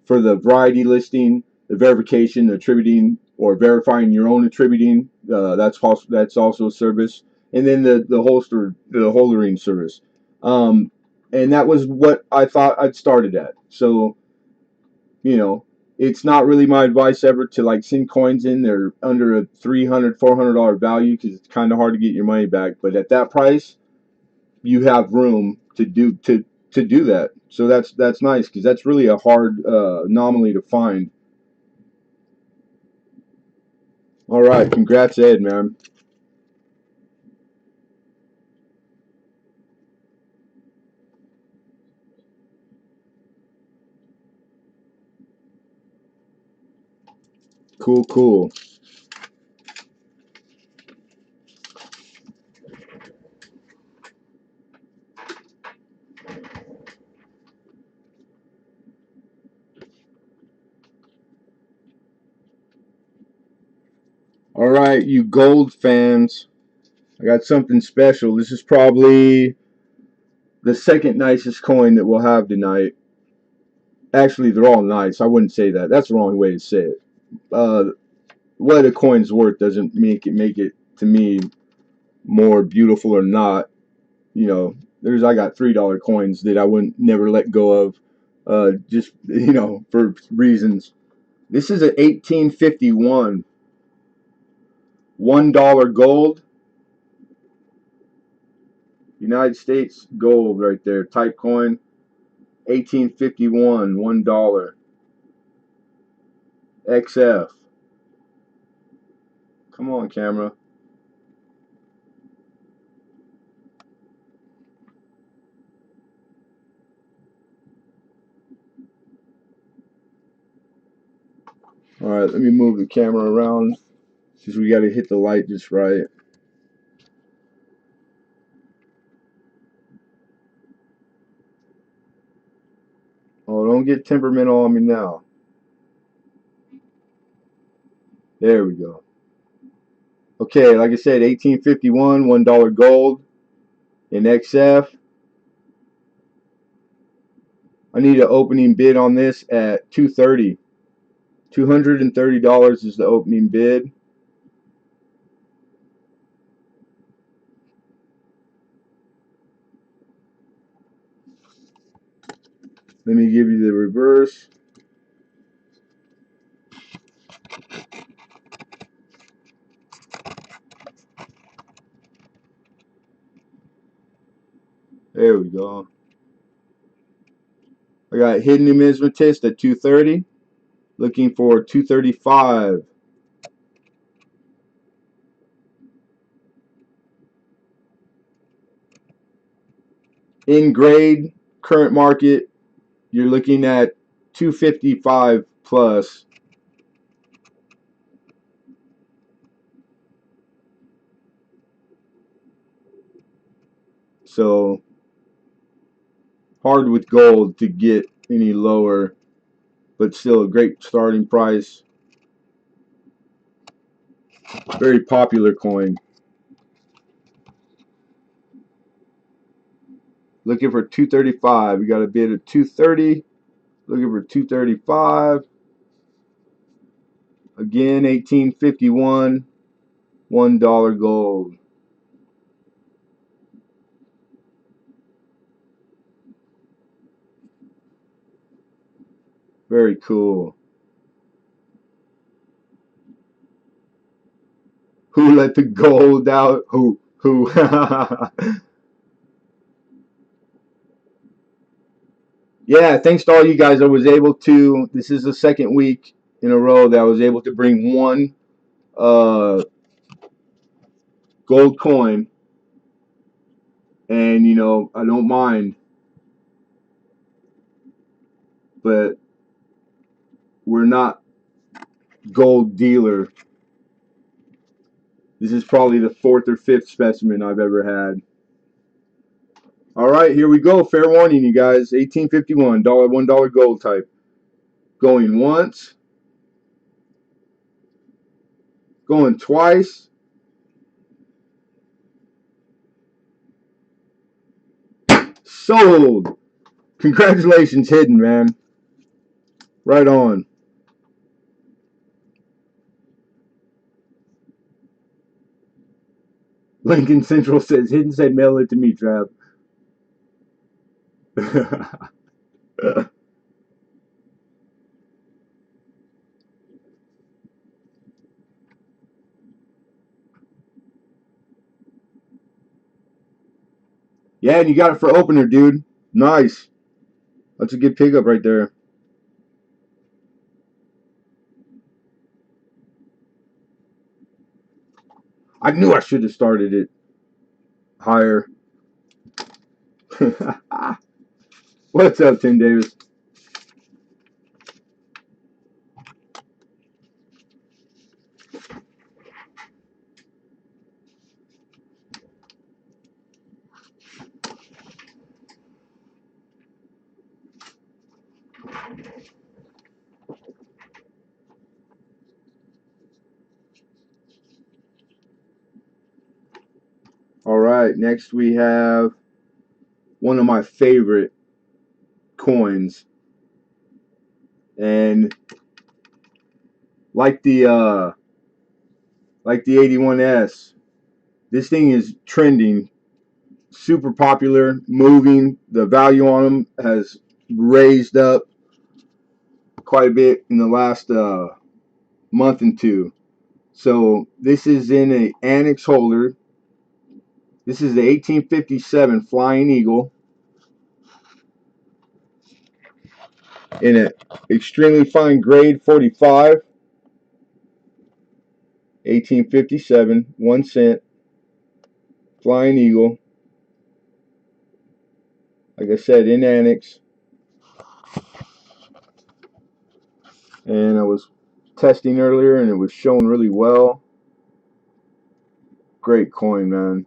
variety listing, the verification, the attributing or verifying your own attributing. That's also a service, and then the holdering service. Um, and that was what I thought I'd started at. So you know, it's not really my advice ever to like send coins in. They're under a $300, $400 value because it's kind of hard to get your money back. But at that price, you have room to do that. So that's nice because that's really a hard anomaly to find. All right, congrats, Ed, man. Cool, cool. All right, you gold fans, I got something special. This is probably the second nicest coin that we'll have tonight. Actually, they're all nice. I wouldn't say that. That's the wrong way to say it. Uh, what a coin's worth doesn't make it to me more beautiful or not. You know, I got $3 coins that I wouldn't never let go of, just for reasons. This is an 1851 $1 gold, United States gold right there, type coin, 1851 $1. XF. Come on, camera. Alright, let me move the camera around because we got to hit the light just right. Oh, don't get temperamental on me now. There we go. Okay, like I said, 1851, $1 gold in XF. I need an opening bid on this at $230. $230 is the opening bid. Let me give you the reverse. There we go. I got hidden numismatist at 230. Looking for 235. In grade, current market, you're looking at 255 plus. So hard with gold to get any lower, but still a great starting price. Very popular coin. Looking for 235. We got a bid of 230. Looking for 235. Again, 1851. $1 gold. Very cool. Who let the gold out? Who? Yeah, thanks to all you guys. I was able to. This is the second week in a row that I was able to bring one gold coin, and you know I don't mind, but we're not gold dealer. This is probably the fourth or fifth specimen I've ever had. All right, here we go. Fair warning, you guys. 1851, $1 gold type. Going once. Going twice. Sold. Congratulations, Hidden, man. Right on. Lincoln Central says, Hidden said mail it to me, Trav. Yeah, and you got it for opener, dude. Nice. That's a good pickup right there. I knew I should have started it higher. What's up, Tim Davis? All right, next we have one of my favorite coins, and like the 81S, this thing is trending, super popular, moving. The value on them has raised up quite a bit in the last month and two. So this is in a annex holder. This is the 1857 Flying Eagle in an extremely fine grade 45. 1857, 1 cent, Flying Eagle. Like I said, in Annex. And I was testing earlier and it was showing really well. Great coin, man.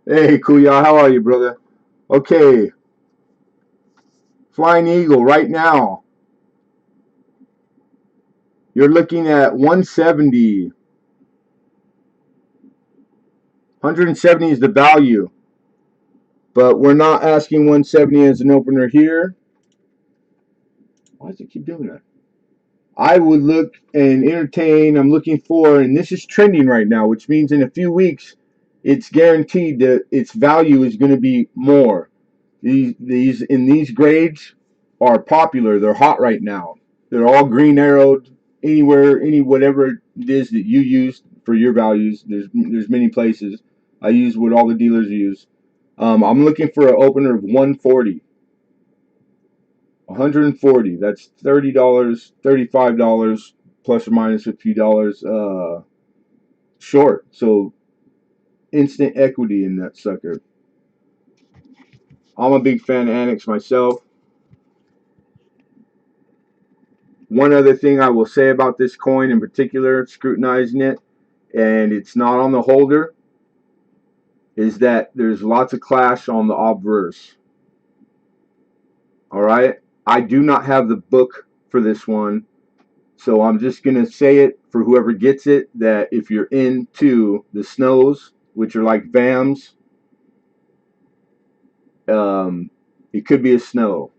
Hey, Kuya, how are you, brother? Okay, Flying Eagle right now. You're looking at 170. 170 is the value. But we're not asking 170 as an opener here. Why does it keep doing that? I would look and entertain. I'm looking for, and this is trending right now, which means in a few weeks, it's guaranteed that its value is going to be more. These grades are popular. They're hot right now. They're all green arrowed. Anywhere, whatever it is that you use for your values. There's many places. I use what all the dealers use. I'm looking for an opener of 140. 140. That's $30, $35 plus or minus a few dollars short. So instant equity in that sucker. I'm a big fan of Annex myself. One other thing I will say about this coin in particular, scrutinizing it, and it's not on the holder, is that there's lots of clash on the obverse. All right? I do not have the book for this one. So I'm just going to say it for whoever gets it, that if you're into the snows, which are like VAMs, it could be a snow.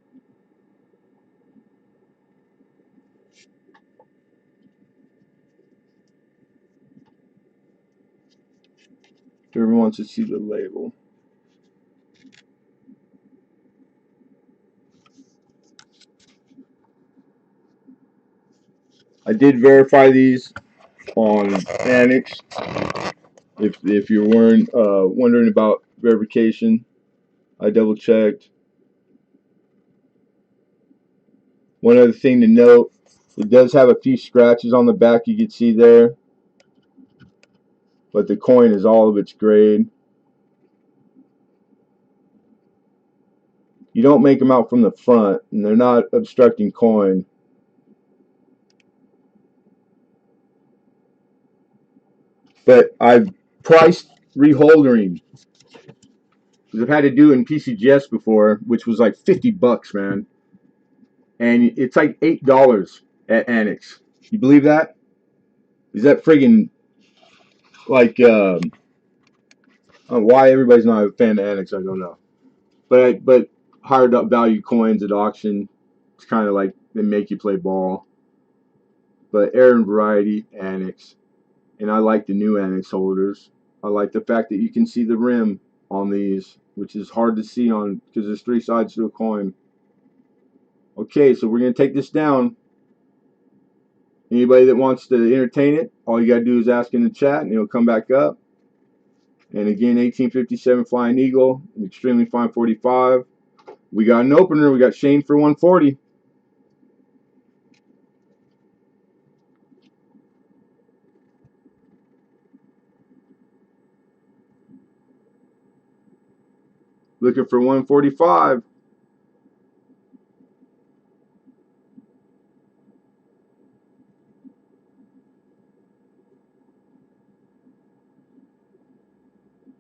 Whoever wants to see the label. I did verify these on Annex. If you weren't wondering about verification, I double checked. One other thing to note, it does have a few scratches on the back you can see there, but the coin is all of its grade. You don't make them out from the front, and they're not obstructing coin. But I've priced reholdering because I've had to do it in PCGS before, which was like $50, man, and it's like $8 at Annex. You believe that? Is that friggin' like why everybody's not a fan of Annex? I don't know, but higher up value coins at auction, it's kind of like they make you play ball. But Air and Variety Annex, and I like the new Annex holders. I like the fact that you can see the rim on these, which is hard to see on because there's three sides to a coin. Okay, so we're going to take this down. Anybody that wants to entertain it, all you got to do is ask in the chat and it'll come back up. And again, 1857 Flying Eagle, an extremely fine 45. We got an opener. We got Shane for 140. Looking for 145.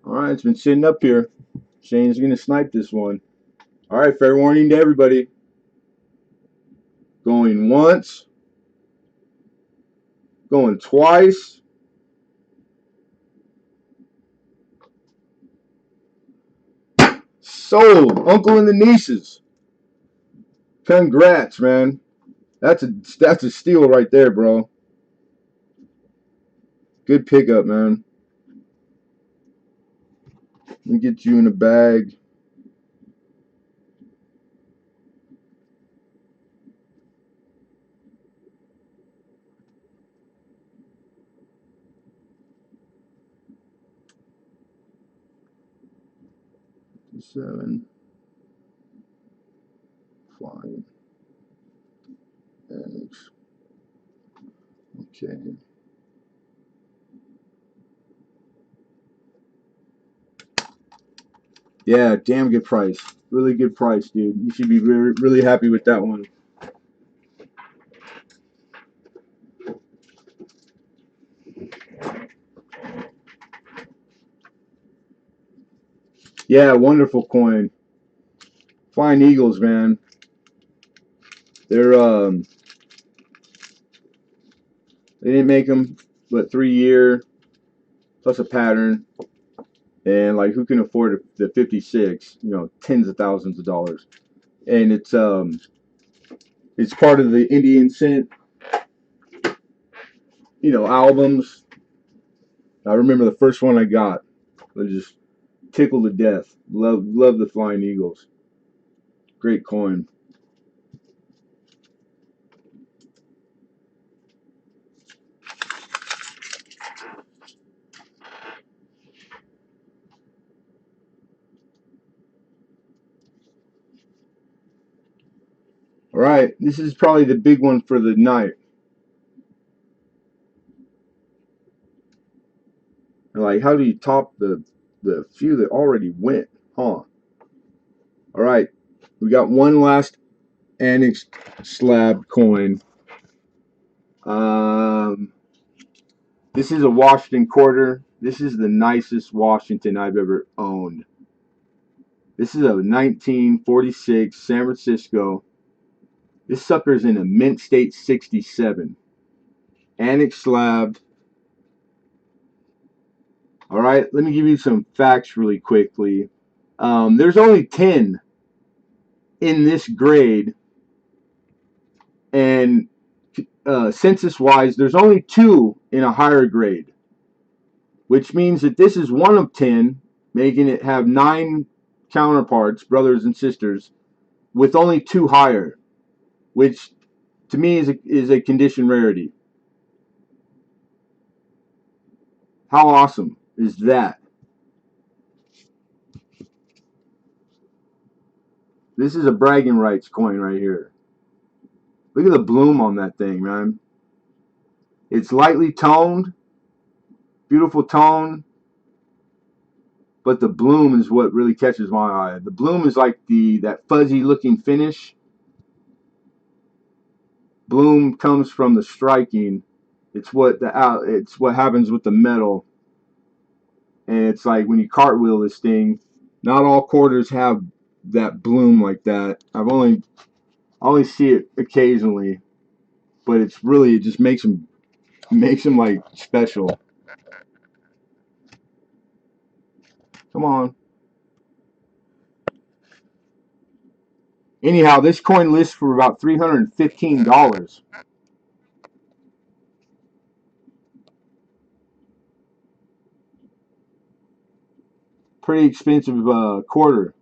All right, it's been sitting up here. Shane's going to snipe this one. All right, fair warning to everybody. Going once. Going twice. Sold. Uncle and the nieces. Congrats, man. That's a steal right there, bro. Good pickup, man. Let me get you in a bag. Seven. Flying. Okay. Yeah, damn good price. Really good price, dude. You should be really, really happy with that one. Yeah, wonderful coin. Flying Eagles, man. They're they didn't make them, but 3 year plus a pattern, and like who can afford the 56? You know, tens of thousands of dollars, and it's part of the Indian Cent, albums. I remember the first one I got. I just tickled to death. Love the Flying Eagles. Great coin. All right, this is probably the big one for the night. Like, how do you top the few that already went? Huh? All right, we got one last annex slab coin. Um, this is a Washington quarter. This is the nicest Washington I've ever owned. This is a 1946 San Francisco. This sucker's in a mint state 67. Annex slab. All right, let me give you some facts really quickly. There's only 10 in this grade, and census wise, there's only 2 in a higher grade, which means that this is one of 10, making it have 9 counterparts, brothers and sisters, with only 2 higher, which to me is a condition rarity. How awesome is that? This is a bragging rights coin right here. Look at the bloom on that thing, man. It's lightly toned, beautiful tone, but the bloom is what really catches my eye. The bloom is like that fuzzy looking finish. Bloom comes from the striking. It's what happens with the metal, and it's like when you cartwheel this thing. Not all quarters have that bloom like that. I only see it occasionally, but it just makes them like special. Come on. Anyhow, this coin lists for about $315. Pretty expensive quarter.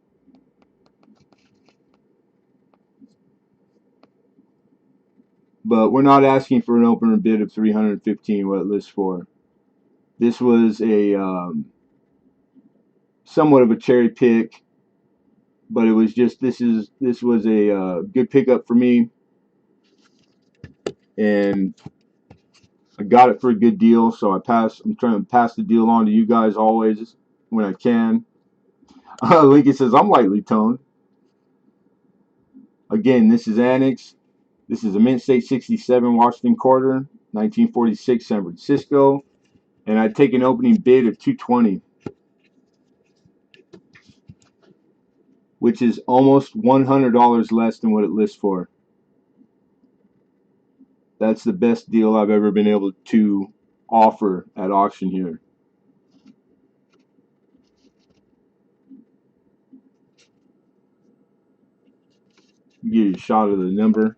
But we're not asking for an opener bid of 315. What it lists for. This was a somewhat of a cherry pick, but it was just this was a good pickup for me, and I got it for a good deal. So I'm trying to pass the deal on to you guys always when I can. Lincoln says I'm lightly toned. Again, this is Annex. This is a Mint State 67 Washington quarter, 1946 San Francisco, and I'd take an opening bid of 220, which is almost $100 less than what it lists for. That's the best deal I've ever been able to offer at auction here. Give you a shot of the number.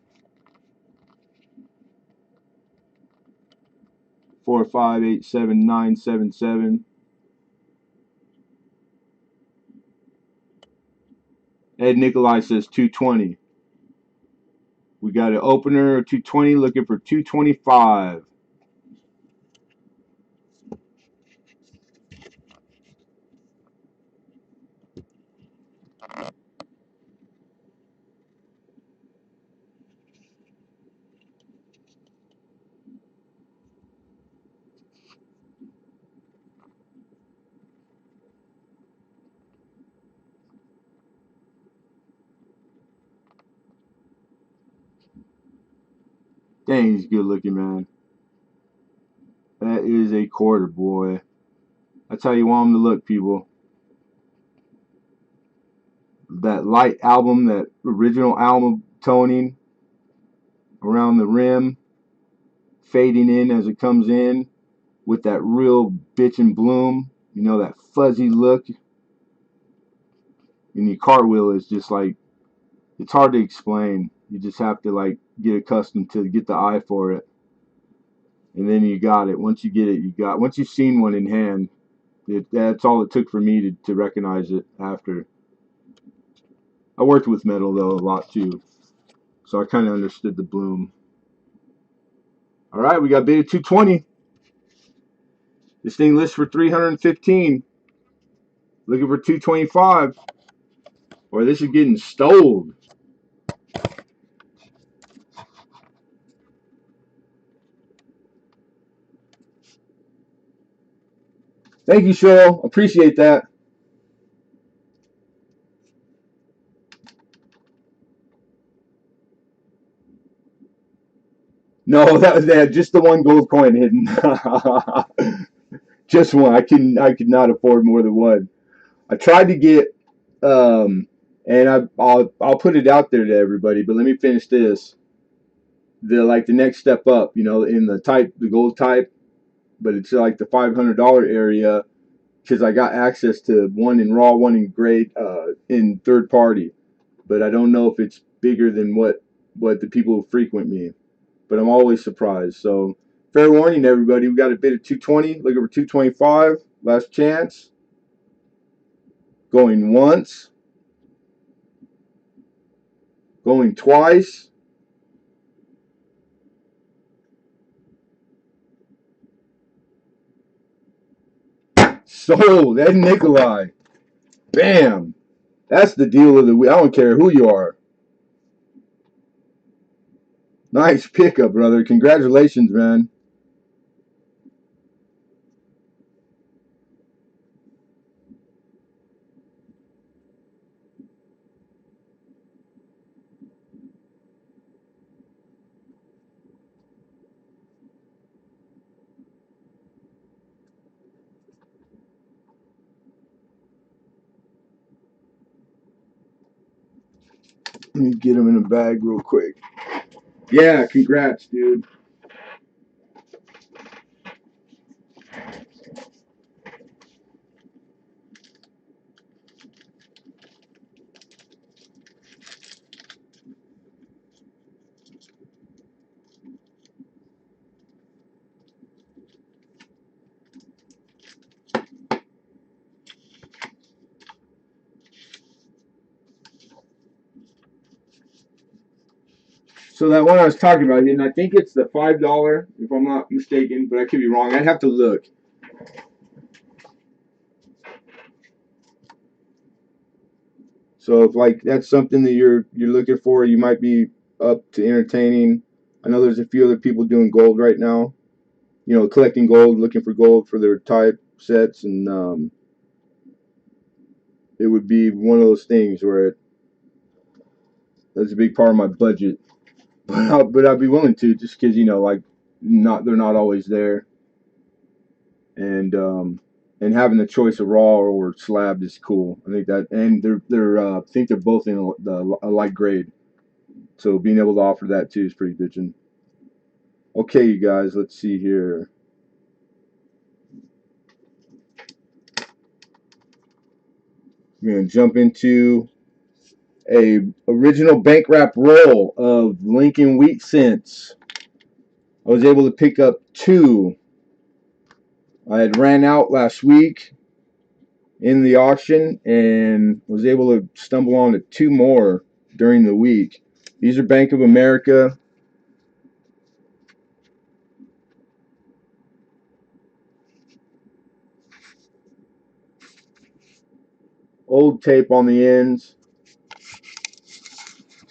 4587977. Ed Nikolai says 220. We got an opener of 220 looking for 225. Dang, he's good looking, man. That is a quarter, boy. That's how you want him to look, people. That light album, that original album toning around the rim, fading in as it comes in with that real bitch and bloom. You know, that fuzzy look. And your cartwheel is just like, it's hard to explain. You just have to like get accustomed to get the eye for it. And then you got it. Once you get it, you got. Once you've seen one in hand, that's all it took for me to recognize it after. I worked with metal though a lot too, so I kind of understood the bloom. All right, we got beta 220. This thing lists for 315. Looking for 225. Boy, this is getting stoled. Thank you, Cheryl. Appreciate that. No, that was that. Just the one gold coin hidden. Just one. I could not afford more than one. I tried to get and I'll put it out there to everybody. But let me finish this. The next step up, in the gold type, but it's like the $500 area because I got access to one in raw, one in grade, in third party. But I don't know if it's bigger than what the people who frequent me. But I'm always surprised. So fair warning, everybody. We got a bid of 220. Looking for 225. Last chance. Going once. Going twice. Sold. Ed Nikolai. Bam. That's the deal of the week. I don't care who you are. Nice pickup, brother. Congratulations, man. Let me get him in a bag real quick. Yeah, congrats, dude. So that one I was talking about, and I think it's the $5, if I'm not mistaken, but I could be wrong. I'd have to look. So if like that's something that you're looking for, you might be up to entertaining. I know there's a few other people doing gold right now. Collecting gold, looking for gold for their type sets, and it would be one of those things where that's a big part of my budget. But I'd be willing to just because like they're not always there, and and having the choice of raw or slab is cool. I think that, and they're I think they're both in a light grade, so being able to offer that too is pretty bitchin'. Okay, you guys, let's see here. We're gonna jump into a original bank wrap roll of Lincoln Wheat Cents. I was able to pick up two. I had ran out last week in the auction and was able to stumble on to two more during the week. These are Bank of America. Old tape on the ends.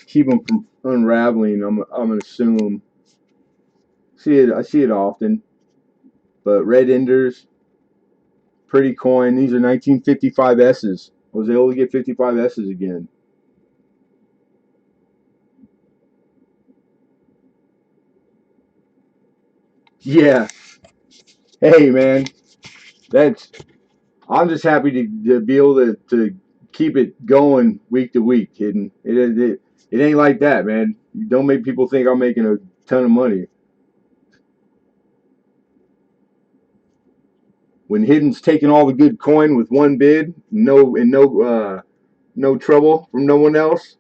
Keep them from unraveling. I'm gonna assume. I see it often. But red enders, pretty coin. These are 1955 S's. I was able to get 55 S's again. Yeah. Hey, man. That's. I'm just happy to be able to keep it going week to week. Hidden. It ain't like that, man. You don't make people think I'm making a ton of money. When Hidden's taking all the good coin with one bid, no trouble from no one else.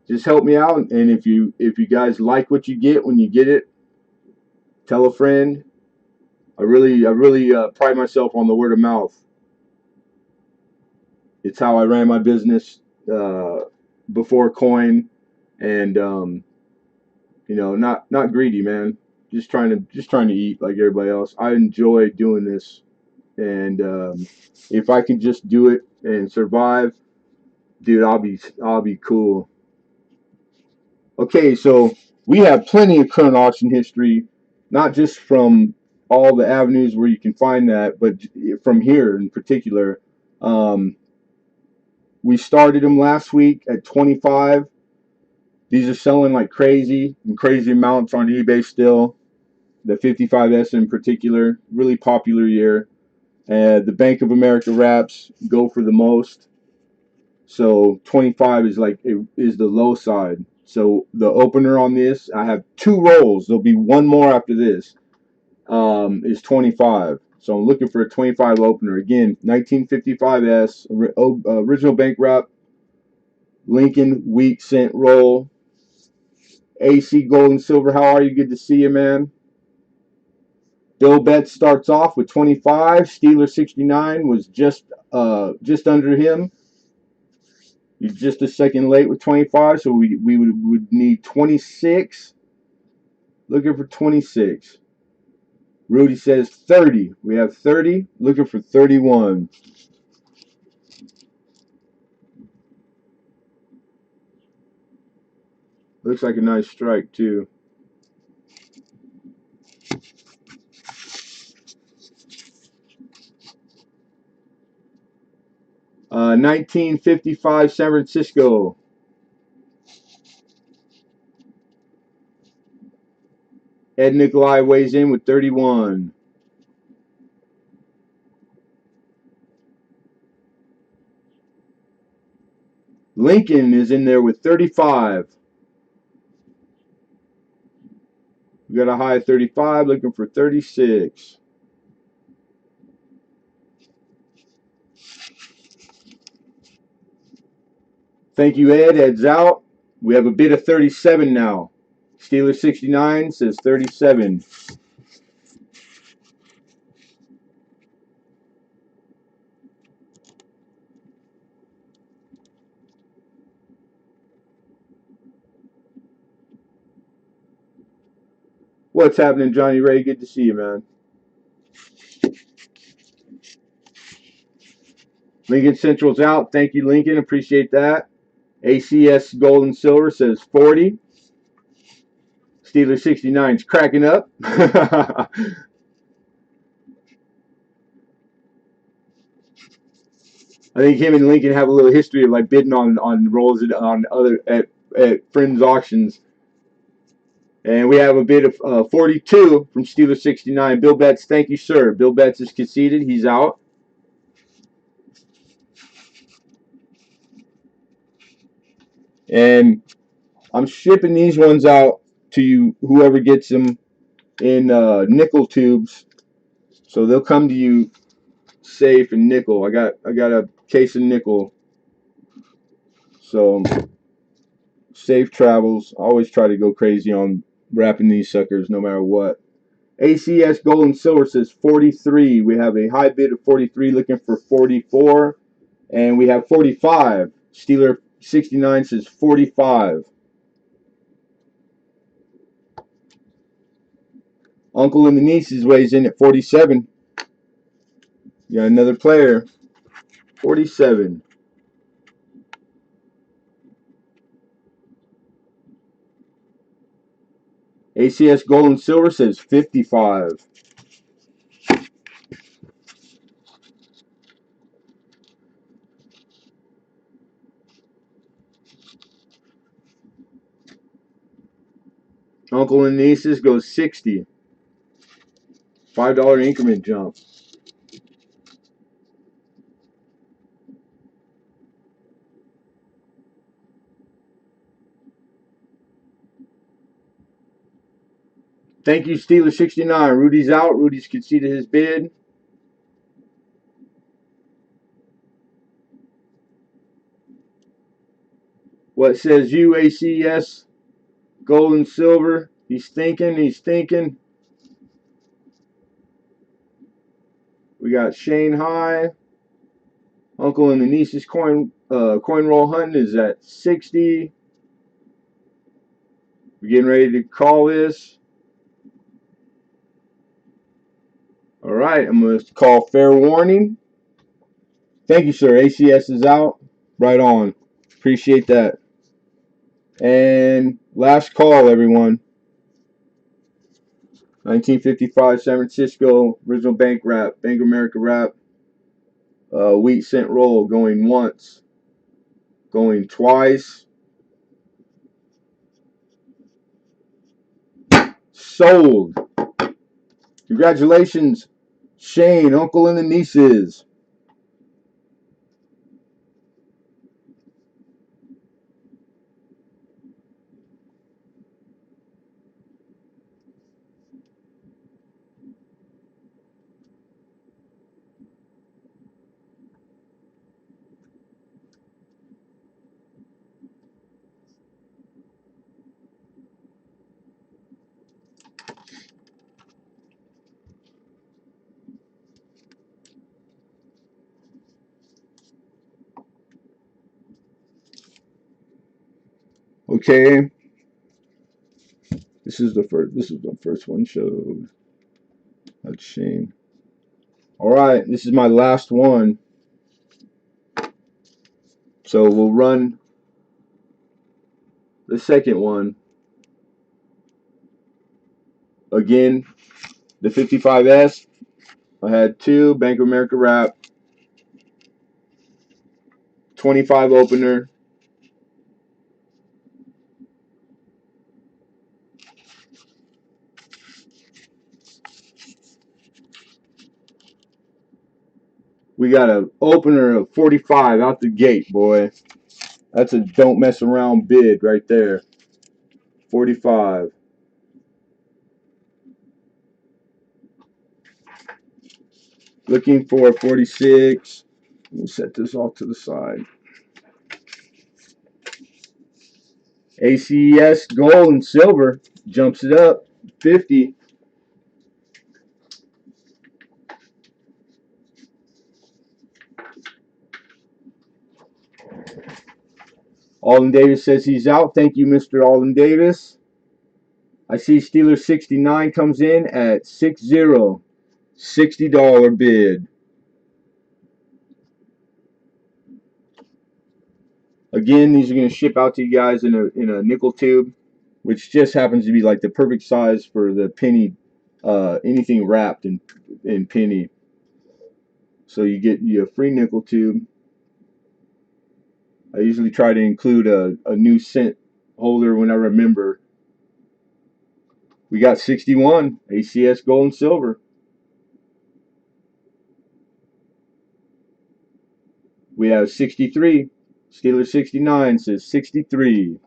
Just help me out, and if you guys like what you get when you get it, tell a friend. I really pride myself on the word of mouth. It's how I ran my business uh, before coin, and not greedy, man. Just trying to eat like everybody else. I enjoy doing this, and if I can just do it and survive, dude, I'll be cool. Okay, so we have plenty of current auction history, not just from all the avenues where you can find that, but from here in particular. Um, we started them last week at 25. These are selling like crazy in crazy amounts on eBay still. The 55S in particular, really popular year. The Bank of America wraps go for the most. So 25 is the low side. So the opener on this, I have two rolls. There'll be one more after this. Is 25. So I'm looking for a 25 opener. Again, 1955S, original bank wrap, Lincoln wheat cent roll. AC Gold and Silver, how are you? Good to see you, man. Bill Betts starts off with 25. Steeler 69 was just under him. He's just a second late with 25, so we would need 26. Looking for 26. Rudy says 30. We have 30. Looking for 31. Looks like a nice strike, too. 1955 San Francisco. Ed Nikolai weighs in with 31. Lincoln is in there with 35. We got a high of 35, looking for 36. Thank you, Ed. Ed's out. We have a bid of 37 now. Steeler 69 says 37. What's happening, Johnny Ray? Good to see you, man. Lincoln Central's out. Thank you, Lincoln. Appreciate that. ACS Gold and Silver says 40. Steeler 69's cracking up. I think him and Lincoln have a little history of like bidding on rolls on other at friends auctions. And we have a bid of 42 from Steeler 69. Bill Betts, thank you, sir. Bill Betts is conceded. He's out. And I'm shipping these ones out to you, whoever gets them in nickel tubes. So they'll come to you safe and nickel. I got a case of nickel. So safe travels. I always try to go crazy on wrapping these suckers no matter what. ACS Gold and Silver says 43. We have a high bid of 43 looking for 44. And we have 45. Steeler 69 says 45. Uncle and the nieces weighs in at 47. You got another player. 47. ACS Gold and Silver says 55. Uncle and Nieces goes 60. $5 increment jump. Thank you, Steeler 69. Rudy's out. Rudy's conceded his bid. What says UACS? Gold and silver. He's thinking. He's thinking. We got Shanghai. Uncle and the Niece's coin roll hunting is at 60. We're getting ready to call this. All right, I'm going to call fair warning. Thank you, sir. ACS is out. Right on. Appreciate that. And last call, everyone. 1955 San Francisco original bank wrap, Bank of America wrap. Wheat cent roll going once, going twice. Sold. Congratulations, Shane, Uncle and the Nieces. Okay. This is the first one showed. That's Shane. All right, this is my last one. So we'll run the second one. Again, the 55S. I had two Bank of America wrap, 25 opener. We got an opener of 45 out the gate, boy. That's a don't mess around bid right there. 45. Looking for 46. Let me set this off to the side. ACS gold and silver jumps it up 50. Alden Davis says he's out. Thank you, Mr. Alden Davis. I see Steeler 69 comes in at 60. $60 bid. Again, these are going to ship out to you guys in a nickel tube, which just happens to be like the perfect size for the penny, anything wrapped in penny. So you get a free nickel tube. I usually try to include a new cent holder when I remember. We got 61, ACS gold and silver. We have 63. Steeler 69 says 63.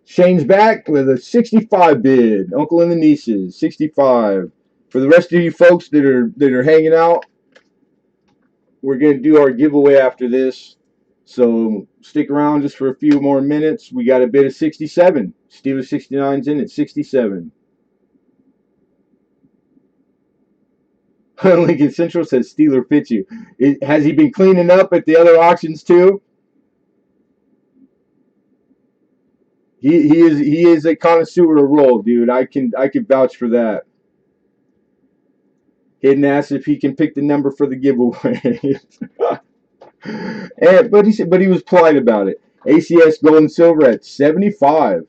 Shane's back with a 65 bid. Uncle and the Nieces, 65. For the rest of you folks that are hanging out, we're going to do our giveaway after this. So stick around just for a few more minutes. We got a bid of 67. Steeler 69's in at 67. Lincoln Central says Steeler fits you. Has he been cleaning up at the other auctions too? He is a connoisseur of roll, dude. I can vouch for that. Hidden asked if he can pick the number for the giveaway. But he was polite about it. ACS gold and silver at 75.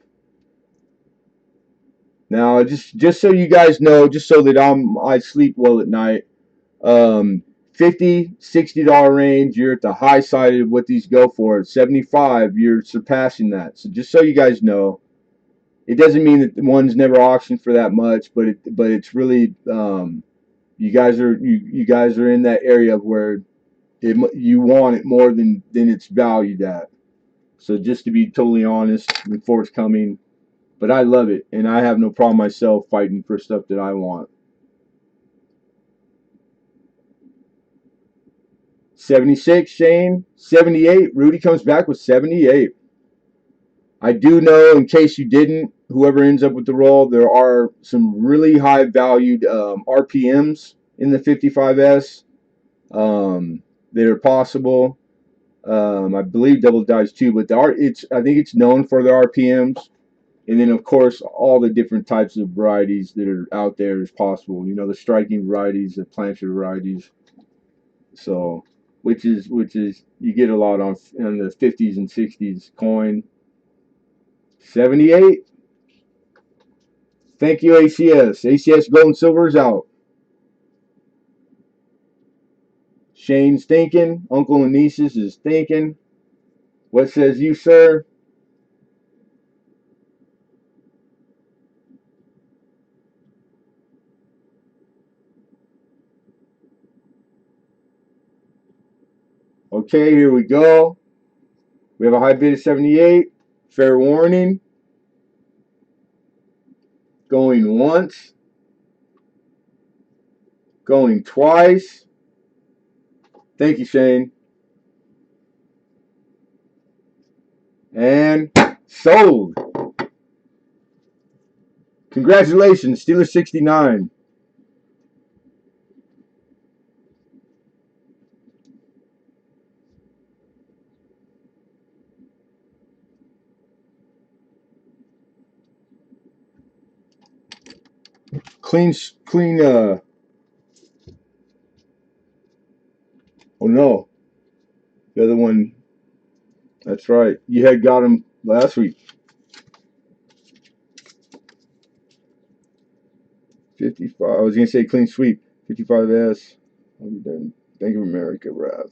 Now, just so you guys know, just so that I sleep well at night, $50, $60 range, you're at the high side of what these go for. At 75, you're surpassing that. So just so you guys know, it doesn't mean that the one's never auctioned for that much, but it's really you guys are in that area of where you want it more than it's valued at. So just to be totally honest and forthcoming, but I love it, and I have no problem myself fighting for stuff that I want. 76, Shane. 78. Rudy comes back with 78. I do know, in case you didn't, whoever ends up with the roll, there are some really high valued RPMs in the 55S that are possible. I believe double dice too, but I think it's known for the RPMs. And then, of course, all the different types of varieties that are out there is possible. You know, the striking varieties, the planter varieties. So, which is you get a lot on the 50s and 60s coin. 78. Thank you, ACS. ACS Gold and Silver is out. Shane's thinking. Uncle and nieces is thinking. What says you, sir? Okay, here we go. We have a high bid of 78. Fair warning. Going once. Going twice. Thank you, Shane. And sold. Congratulations, Steeler 69. Clean, oh no. The other one, that's right. You had got him last week. 55, I was going to say clean sweep. 55S. Bank of America, Rav.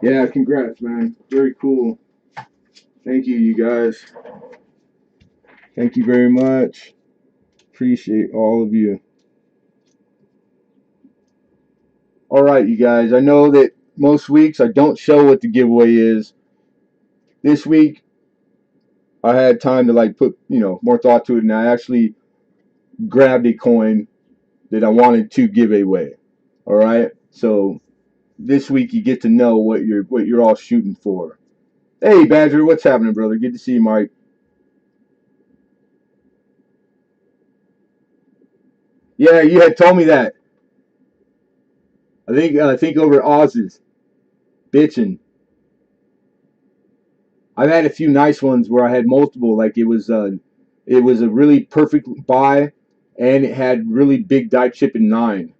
Yeah, congrats, man. Very cool. Thank you, you guys. Thank you very much. Appreciate all of you. All right, you guys. I know that most weeks I don't show what the giveaway is. This week I had time to put more thought to it, and I actually grabbed a coin that I wanted to give away. All right. So this week you get to know what you're all shooting for. Hey, Badger, what's happening, brother? Good to see you, Mike. Yeah, you had told me that. I think over at Oz's, bitching. I've had a few nice ones where I had multiple. It was a really perfect buy, and it had really big die chip in 9.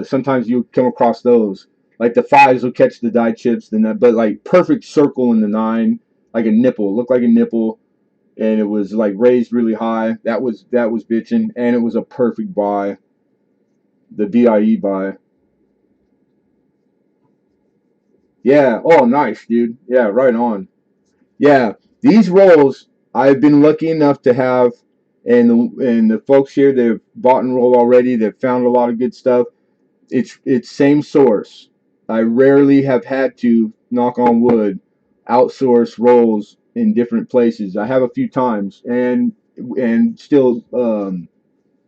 Sometimes you come across those. Like the 5s will catch the die chips, but like perfect circle in the 9, like a nipple. It looked like a nipple, and it was like raised really high. That was bitching, and it was a perfect buy. The DIE buy. Yeah. Oh, nice, dude. Yeah, right on. Yeah, these rolls I've been lucky enough to have, and the folks here that have bought and rolled already, they've found a lot of good stuff. It's same source. I rarely have had to, knock on wood, outsource rolls in different places. I have a few times, and still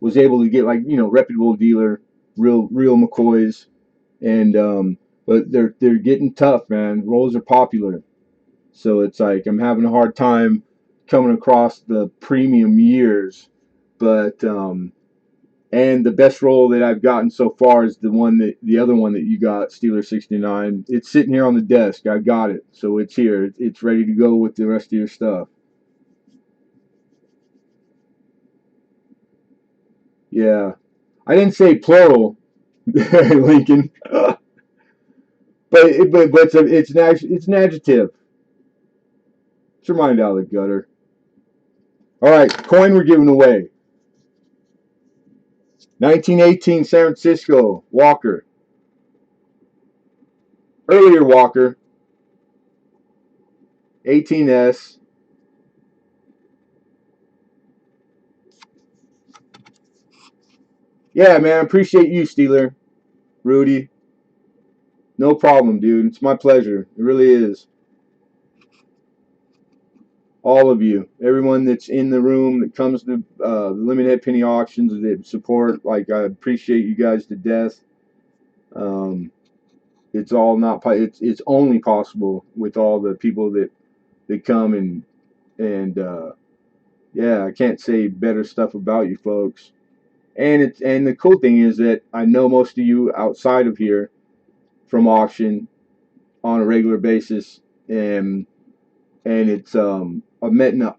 was able to get reputable dealer, real McCoys, and but they're getting tough, man. Rolls are popular. So it's like I'm having a hard time coming across the premium years, but and the best roll that I've gotten so far is the other one that you got, Steeler 69. It's sitting here on the desk. I got it, so it's here. It's ready to go with the rest of your stuff. Yeah, I didn't say plural, Lincoln, but it's an adjective. your mind out of the gutter. All right, coin we're giving away. 1918 San Francisco Walker. Earlier Walker. 18S. Yeah, man. Appreciate you, Steeler. Rudy. No problem, dude. It's my pleasure. It really is. All of you. Everyone that's in the room that comes to the Lemonhead Penny Auctions that support. Like, I appreciate you guys to death. It's all not. It's only possible with all the people that come and yeah, I can't say better stuff about you folks. And the cool thing is that I know most of you outside of here from auction on a regular basis, and it's I've met a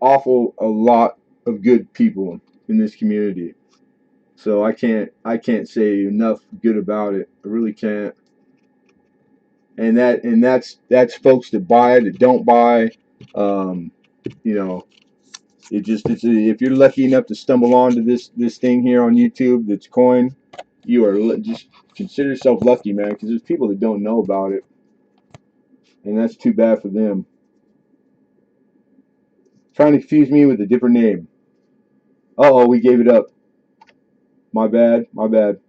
lot of good people in this community. So I can't say enough good about it. I really can't. And that's folks that buy, that don't buy. You know, if you're lucky enough to stumble onto this thing here on YouTube that's coin, you are just consider yourself lucky, man, because there's people that don't know about it, and that's too bad for them. Trying to confuse me with a different name. Uh-oh, we gave it up. My bad, my bad.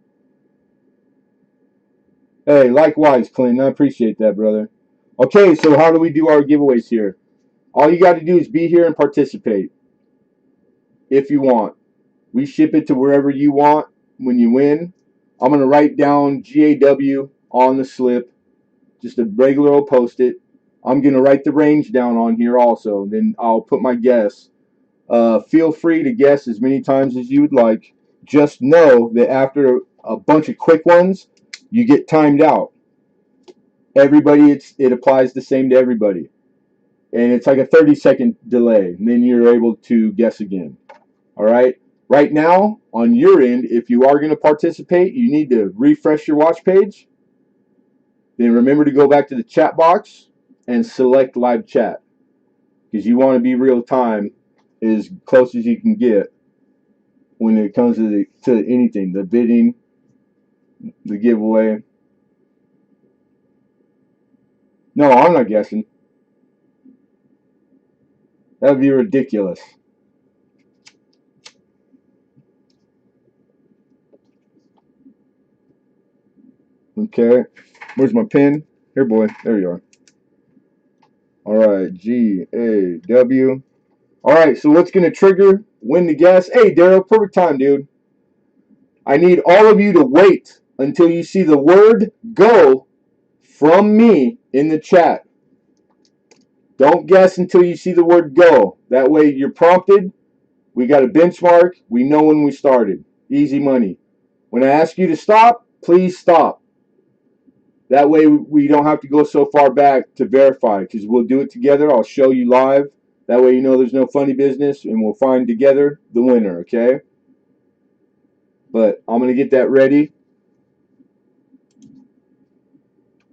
Hey, likewise, Clinton. I appreciate that, brother. Okay, so how do we do our giveaways here? All you got to do is be here and participate if you want. We ship it to wherever you want when you win. I'm going to write down GAW on the slip, just a regular old post-it. I'm going to write the range down on here also. Then I'll put my guess. Feel free to guess as many times as you would like. Just know that after a bunch of quick ones, you get timed out. Everybody, it applies the same to everybody. And it's like a 30-second delay. And then you're able to guess again. All right? Right now, on your end, if you are going to participate, you need to refresh your watch page. Then remember to go back to the chat box and select live chat, because you want to be real time as close as you can get when it comes to anything, the bidding, the giveaway. No, I'm not guessing. That would be ridiculous. Okay, where's my pen? Here, boy. There you are. All right, GAW. All right, so what's going to trigger win the guess? Hey, Daryl, perfect time, dude. I need all of you to wait until you see the word go from me in the chat. Don't guess until you see the word go. That way you're prompted. We got a benchmark. We know when we started. Easy money. When I ask you to stop, please stop. That way we don't have to go so far back to verify, because we'll do it together. I'll show you live. That way you know there's no funny business, and we'll find together the winner, okay? But I'm going to get that ready.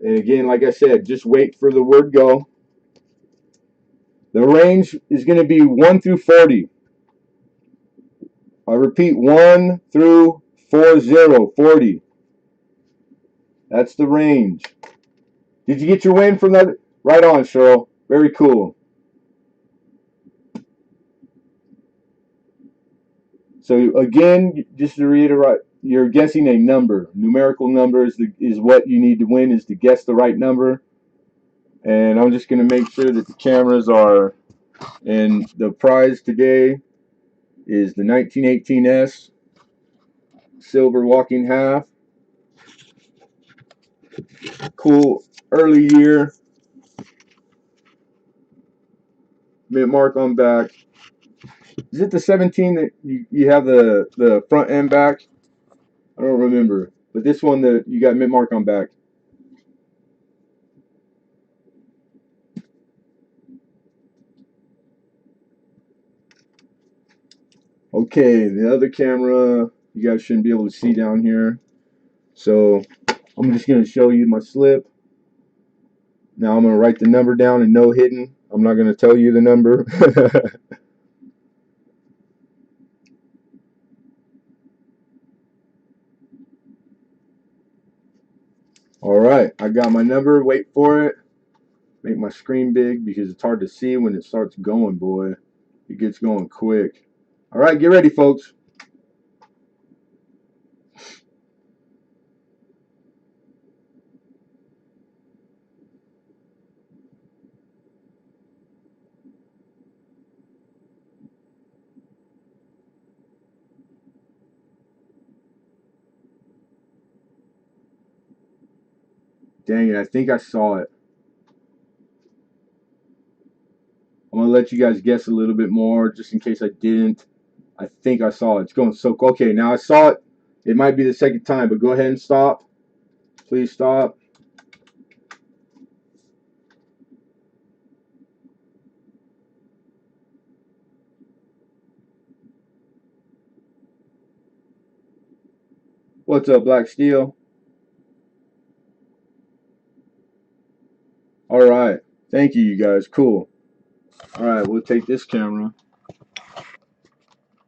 And again, like I said, just wait for the word go. The range is going to be 1 through 40. I repeat, 1 through 40. That's the range. Did you get your win from that? Right on, Cheryl. Very cool. So again, just to reiterate, you're guessing a number. Numerical number is what you need to win, is to guess the right number. And I'm just going to make sure that the cameras are. And the prize today is the 1918S silver walking half. Cool early year. Mint mark on back. Is it the 17 that you have the front and back? I don't remember. But this one, you got mint mark on back. Okay, the other camera, you guys shouldn't be able to see down here. So I'm just going to show you my slip. Now I'm going to write the number down in no hidden. I'm not going to tell you the number. All right, I got my number. Wait for it. Make my screen big because it's hard to see when it starts going, boy. It gets going quick. All right, get ready, folks. Dang it, I think I saw it. I'm going to let you guys guess a little bit more just in case I didn't. I think I saw it. It's going so. Okay, now I saw it. It might be the second time, but go ahead and stop. Please stop. What's up, Black Steel? All right. Thank you, you guys. Cool. All right, we'll take this camera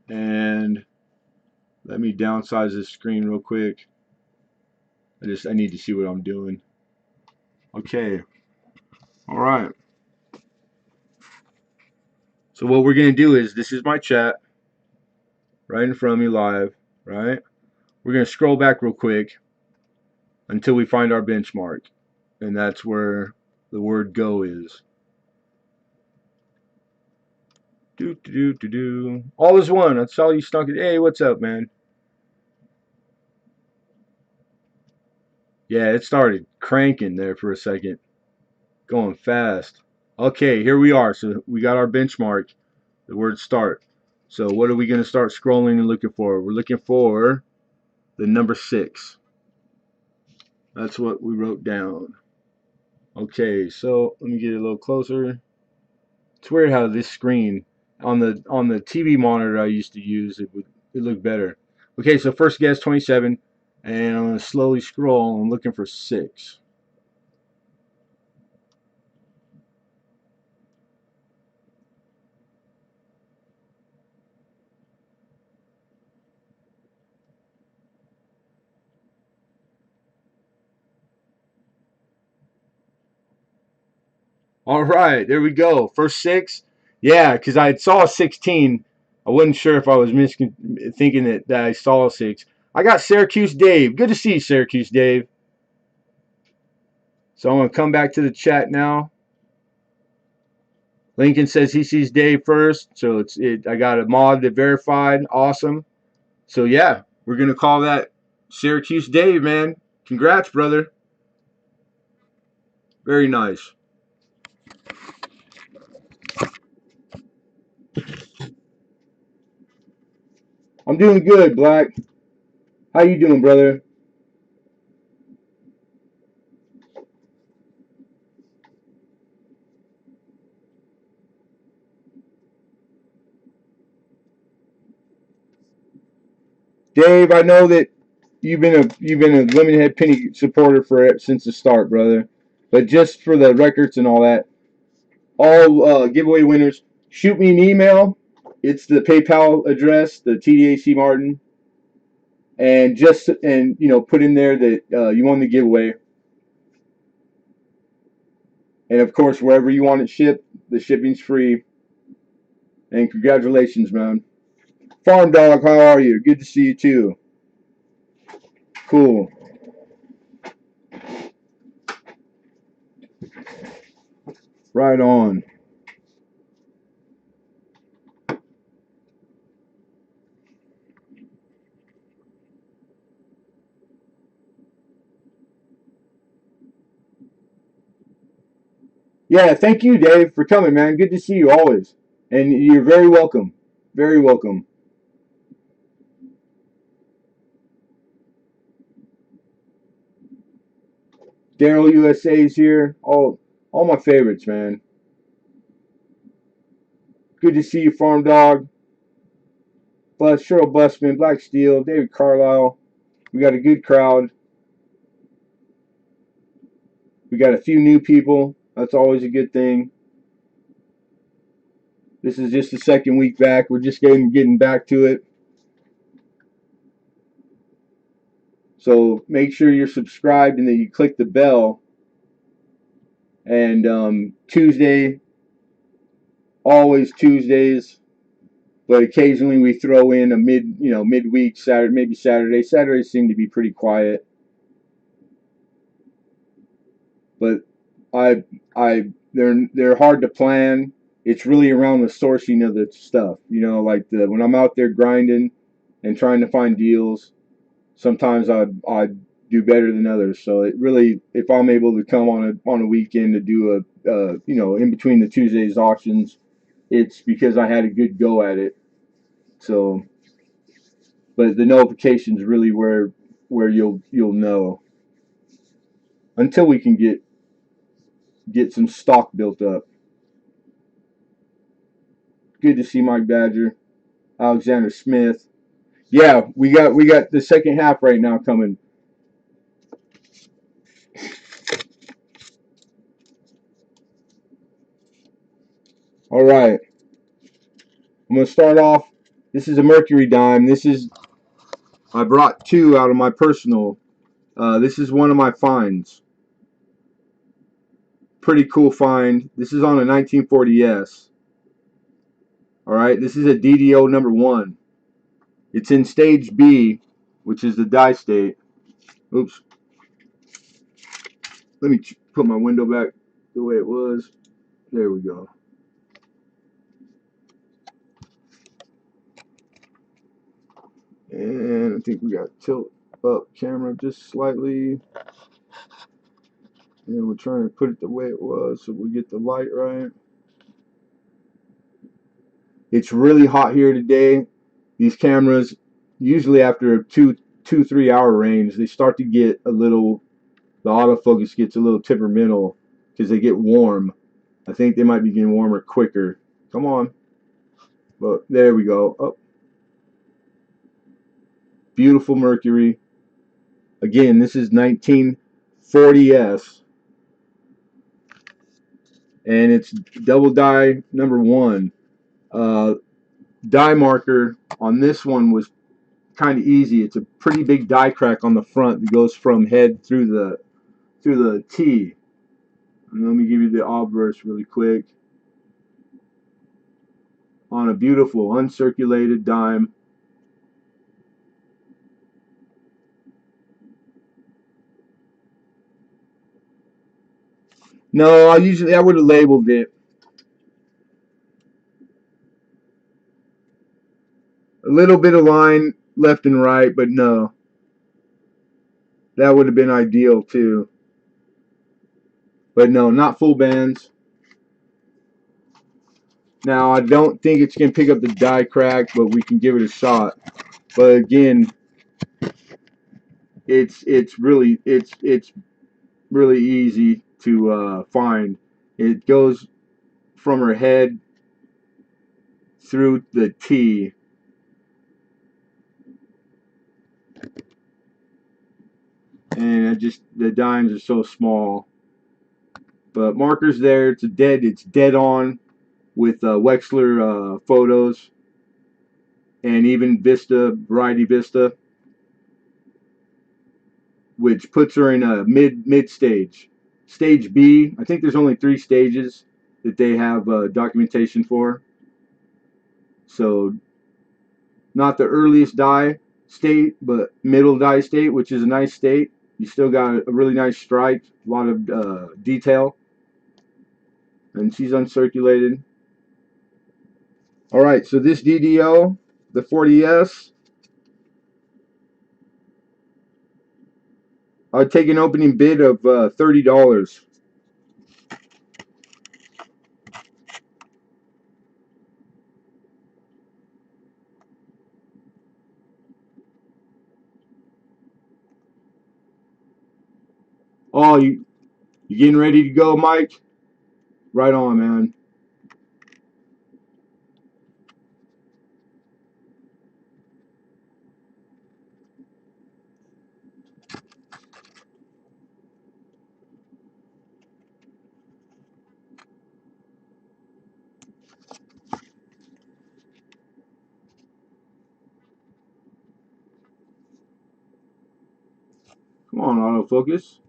and let me downsize this screen real quick. I need to see what I'm doing. Okay. All right. So what we're gonna do is this is my chat right in front of me live, right? We're gonna scroll back real quick until we find our benchmark, and that's where the word go is. Do do do do do. All is one. I saw you snuck it. Hey, what's up, man? Yeah, it started cranking there for a second, going fast. Okay, here we are. So we got our benchmark, the word start. So what are we going to start scrolling and looking for? We're looking for the number 6. That's what we wrote down. Okay, so let me get a little closer. It's weird how this screen on the TV monitor I used to use it looked better. Okay, so first guess 27, and I'm gonna slowly scroll. I'm looking for 6. All right, there we go. First 6. Yeah, because I saw a 16. I wasn't sure if I was thinking that I saw a 6. I got Syracuse Dave. Good to see you, Syracuse Dave. So I'm gonna come back to the chat now. Lincoln says he sees Dave first, so I got a mod that verified. Awesome. So yeah, we're gonna call that Syracuse Dave, man. Congrats, brother. Very nice. I'm doing good, Black. How you doing, brother? Dave, I know that you've been a Lemonhead Penny supporter since the start, brother. But just for the records and all that, all giveaway winners, shoot me an email. It's the PayPal address, the TDAC Martin, and put in there that you won the giveaway. And of course, wherever you want it shipped, the shipping's free. And congratulations, man. Farm Dog, how are you? Good to see you too. Cool. Right on. Yeah, thank you, Dave, for coming, man. Good to see you always. And you're very welcome. Very welcome. Daryl USA's here. All my favorites, man. Good to see you, Farm Dog. Cheryl Busman, Black Steel, David Carlisle. We got a good crowd. We got a few new people. That's always a good thing. This is just the second week back. We're just getting back to it. So make sure you're subscribed and that you click the bell. And Tuesday, always Tuesdays, but occasionally we throw in a midweek Saturday, maybe Saturday. Saturdays seem to be pretty quiet, but I they're hard to plan. It's really around the sourcing of the stuff, like when I'm out there grinding and trying to find deals. Sometimes I do better than others. So it really, if I'm able to come on a weekend to do in between the Tuesdays auctions, it's because I had a good go at it. So, but the notifications really where you'll know until we can get some stock built up. Good to see Mike Badger, Alexander Smith. Yeah, we got the second half right now coming. All right, I'm gonna start off. This is a Mercury dime. I brought two out of my personal. This is one of my finds. Pretty cool find. This is on a 1940S. All right, this is a DDO number 1. It's in stage B, which is the die state. Oops. Let me put my window back the way it was. There we go. And I think we got tilt up camera just slightly. And we're trying to put it the way it was so we get the light right. It's really hot here today. These cameras, usually after a 3 hour range, they start to get a little, the autofocus gets a little temperamental because they get warm. I think they might be getting warmer quicker. Come on. But there we go. Oh, beautiful Mercury. Again, this is 1940S. And it's double die number 1. Uh, Die marker on this one was kind of easy. It's a pretty big die crack on the front that goes from head through the T. And let me give you the obverse really quick. On a beautiful uncirculated dime. No, I would have labeled it. A little bit of line left and right, but no. That would have been ideal too. But no, not full bands. Now I don't think it's gonna pick up the die crack, but we can give it a shot. But again, it's really easy to find. It goes from her head through the T. And the dimes are so small. But markers there. It's dead on with Wexler photos and even Vista, Variety Vista, which puts her in a mid stage. Stage B, I think there's only 3 stages that they have documentation for. So not the earliest die state, but middle die state, which is a nice state. You still got a really nice strike, a lot of detail, and she's uncirculated. All right, so this DDO, the 40S, I'd take an opening bid of $30. Oh, you getting ready to go, Mike? Right on, man. Come on, autofocus.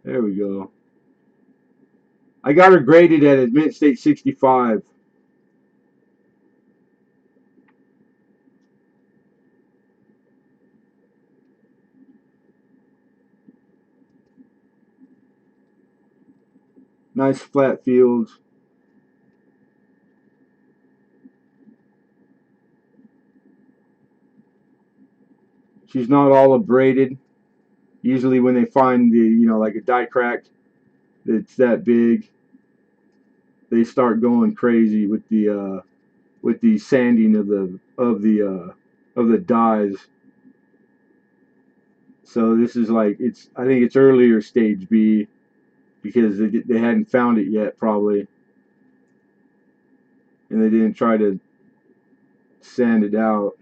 There we go. I got her graded at a mint state 65. Nice flat fields. She's not all abraded. Usually when they find the, like a die crack that's that big, they start going crazy with the sanding of the dies. So this is like I think it's earlier stage B because they hadn't found it yet probably, and they didn't try to sand it out.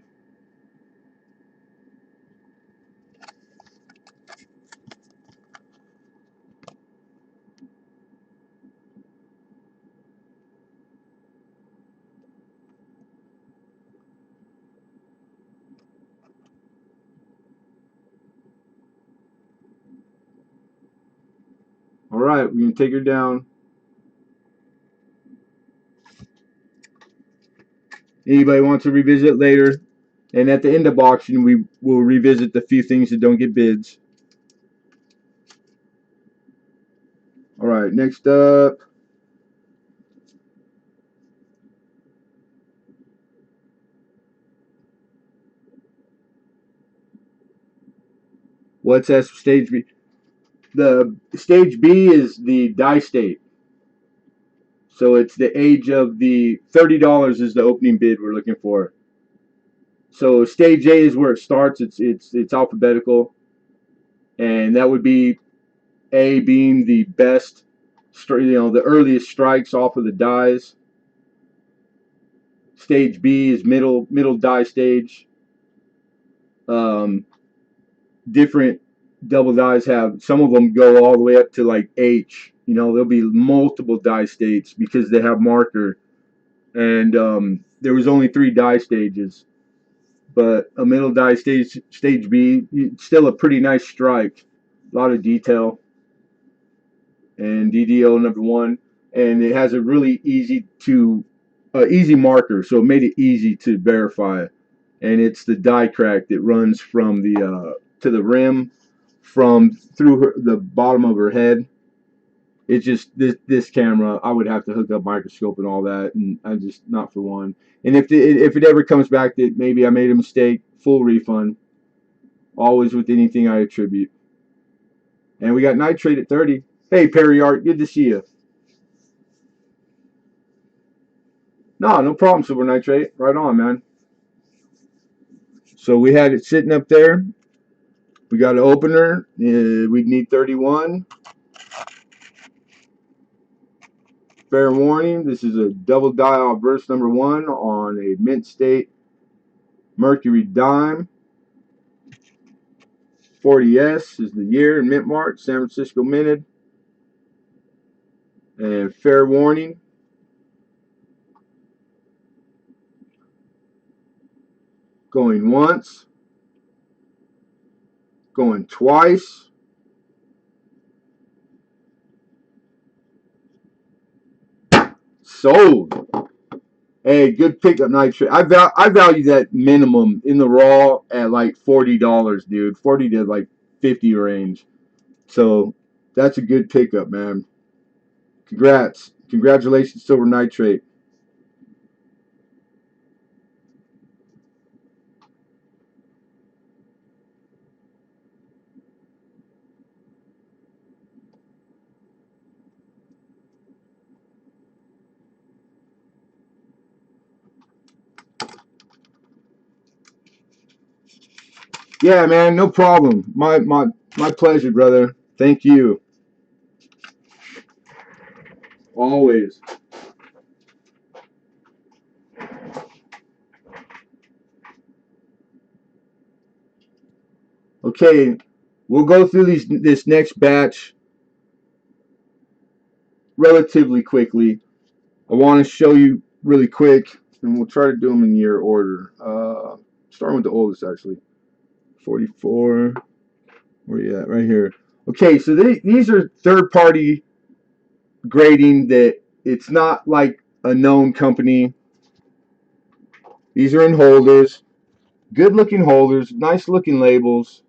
All right, we're gonna take her down. Anybody wants to revisit later? And at the end of auction, we will revisit the few things that don't get bids. All right, next up. What's that stage B? The stage B is the die state. So it's the age of the $30 is the opening bid we're looking for. So stage A is where it starts. It's alphabetical, and that would be A being the best, the earliest strikes off of the dies. Stage B is middle die stage. Um, Different double dies have, some of them go all the way up to like H. There'll be multiple die states because they have marker, and there was only 3 die stages. But a middle die stage B, still a pretty nice strike, a lot of detail, and DDO number 1, and it has a really easy marker, so it made it easy to verify. And it's the die crack that runs from the to the rim, from through the bottom of her head. It's just this camera, I would have to hook up microscope and all that, and I just not for one. And if it ever comes back that maybe I made a mistake, full refund. Always with anything I attribute. And we got nitrate at 30. Hey Perry Art, good to see you. No problem, Super Nitrate. Right on, man. So we had it sitting up there. We got an opener. We'd need 31. Fair warning, this is a double dial verse number 1 on a mint state Mercury dime. 40S is the year and mint mark, San Francisco minted. And fair warning, going once, going twice. Sold. Hey, good pickup nitrate. I value that minimum in the raw at like $40, dude. 40 to like 50 range. So that's a good pickup, man. Congrats. Congratulations, Silver Nitrate. Yeah, man, no problem. My pleasure, brother. Thank you. Always. Okay, we'll go through this next batch relatively quickly. I want to show you really quick and we'll try to do them in year order. Starting with the oldest, actually. 44. Where you at? Right here. Okay, so these are third-party grading that it's not like a known company. These are in holders. Good-looking holders. Nice-looking labels.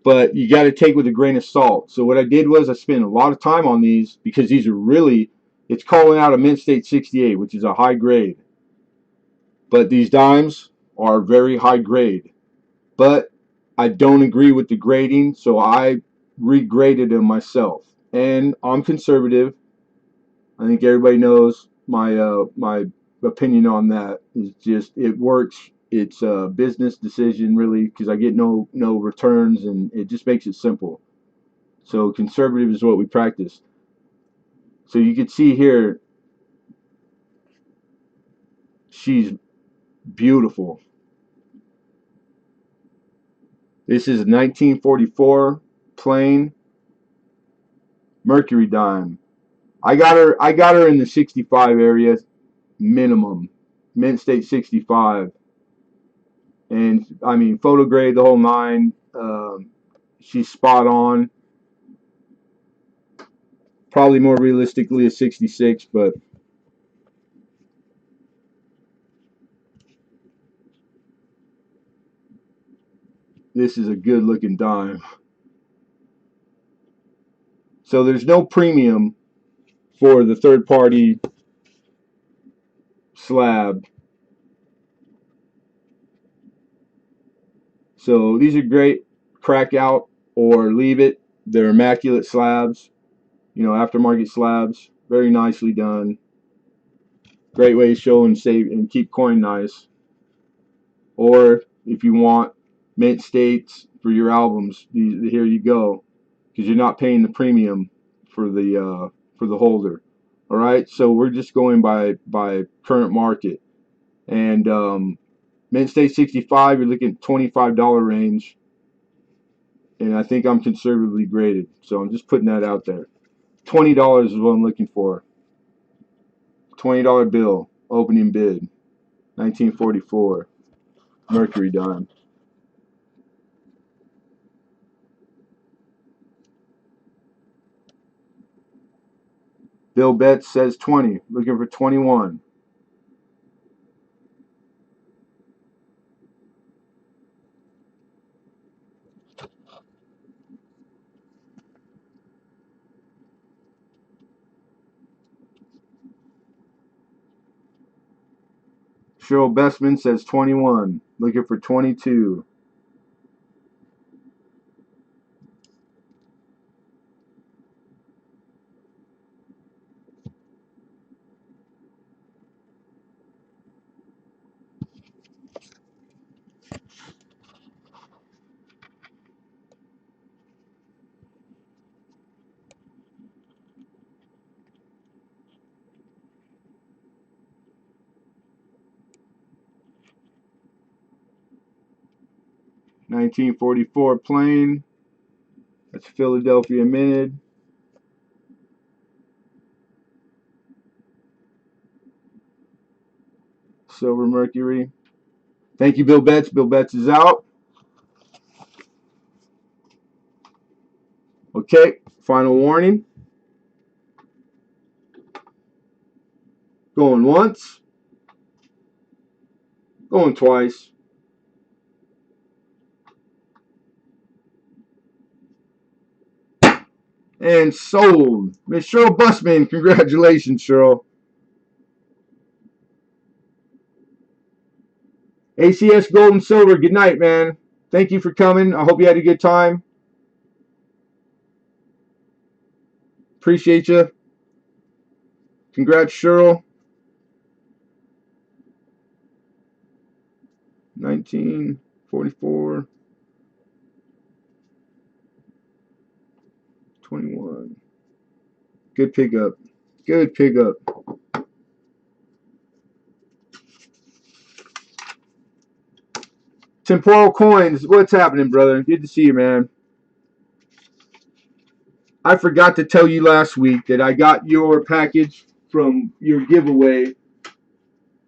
But you got to take with a grain of salt. So what I did was I spent a lot of time on these because these are really, it's calling out a Mint State 68, which is a high grade. But these dimes are very high grade. But I don't agree with the grading, so I regraded them myself. And I'm conservative. I think everybody knows my opinion on that. Is just it works. It's a business decision really because I get no returns and it just makes it simple. So conservative is what we practice. So you can see here, she's beautiful. This is a 1944 plain Mercury dime. I got her in the 65 area minimum. Mint State 65. And I mean photo grade the whole nine. She's spot on. Probably more realistically a 66, but this is a good looking dime. So there's no premium for the third party slab. So these are great. Crack out or leave it. They're immaculate slabs. You know, aftermarket slabs. Very nicely done. Great way to show and save and keep coin nice. Or if you want mint states for your albums, here you go, because you're not paying the premium for the holder. All right, so we're just going by current market, and mint state 65, you're looking at $25 range, and I think I'm conservatively graded, so I'm just putting that out there. $20 is what I'm looking for. $20 bill, opening bid, 1944, Mercury dime. Bill Betts says 20, looking for 21. Cheryl Bestman says 21, looking for 22. $19.44 plain. That's Philadelphia minted. Silver Mercury. Thank you, Bill Betts. Bill Betts is out. Okay, final warning. Going once. Going twice. And sold. Miss Cheryl Busman. Congratulations, Cheryl. ACS Gold and Silver. Good night, man. Thank you for coming. I hope you had a good time. Appreciate you. Congrats, Cheryl. 1944. 21. Good pickup. Good pickup. Temporal Coins, what's happening, brother? Good to see you, man. I forgot to tell you last week that I got your package from your giveaway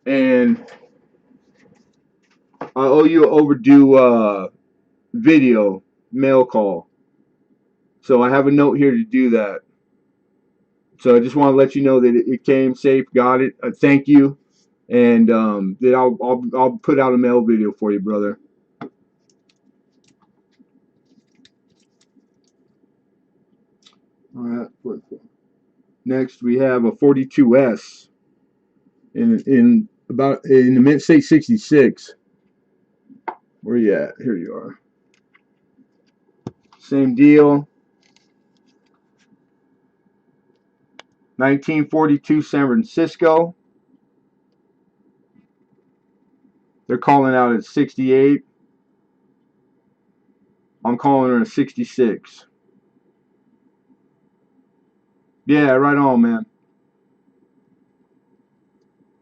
and I owe you an overdue video mail call. So I have a note here to do that. So I just want to let you know that it came safe, got it. Thank you, and that I'll put out a mail video for you, brother. All right. Next we have a 42S in the Mint State 66. Where you at? Here you are. Same deal. 1942 San Francisco. They're calling out at 68. I'm calling her a 66. Yeah, right on, man.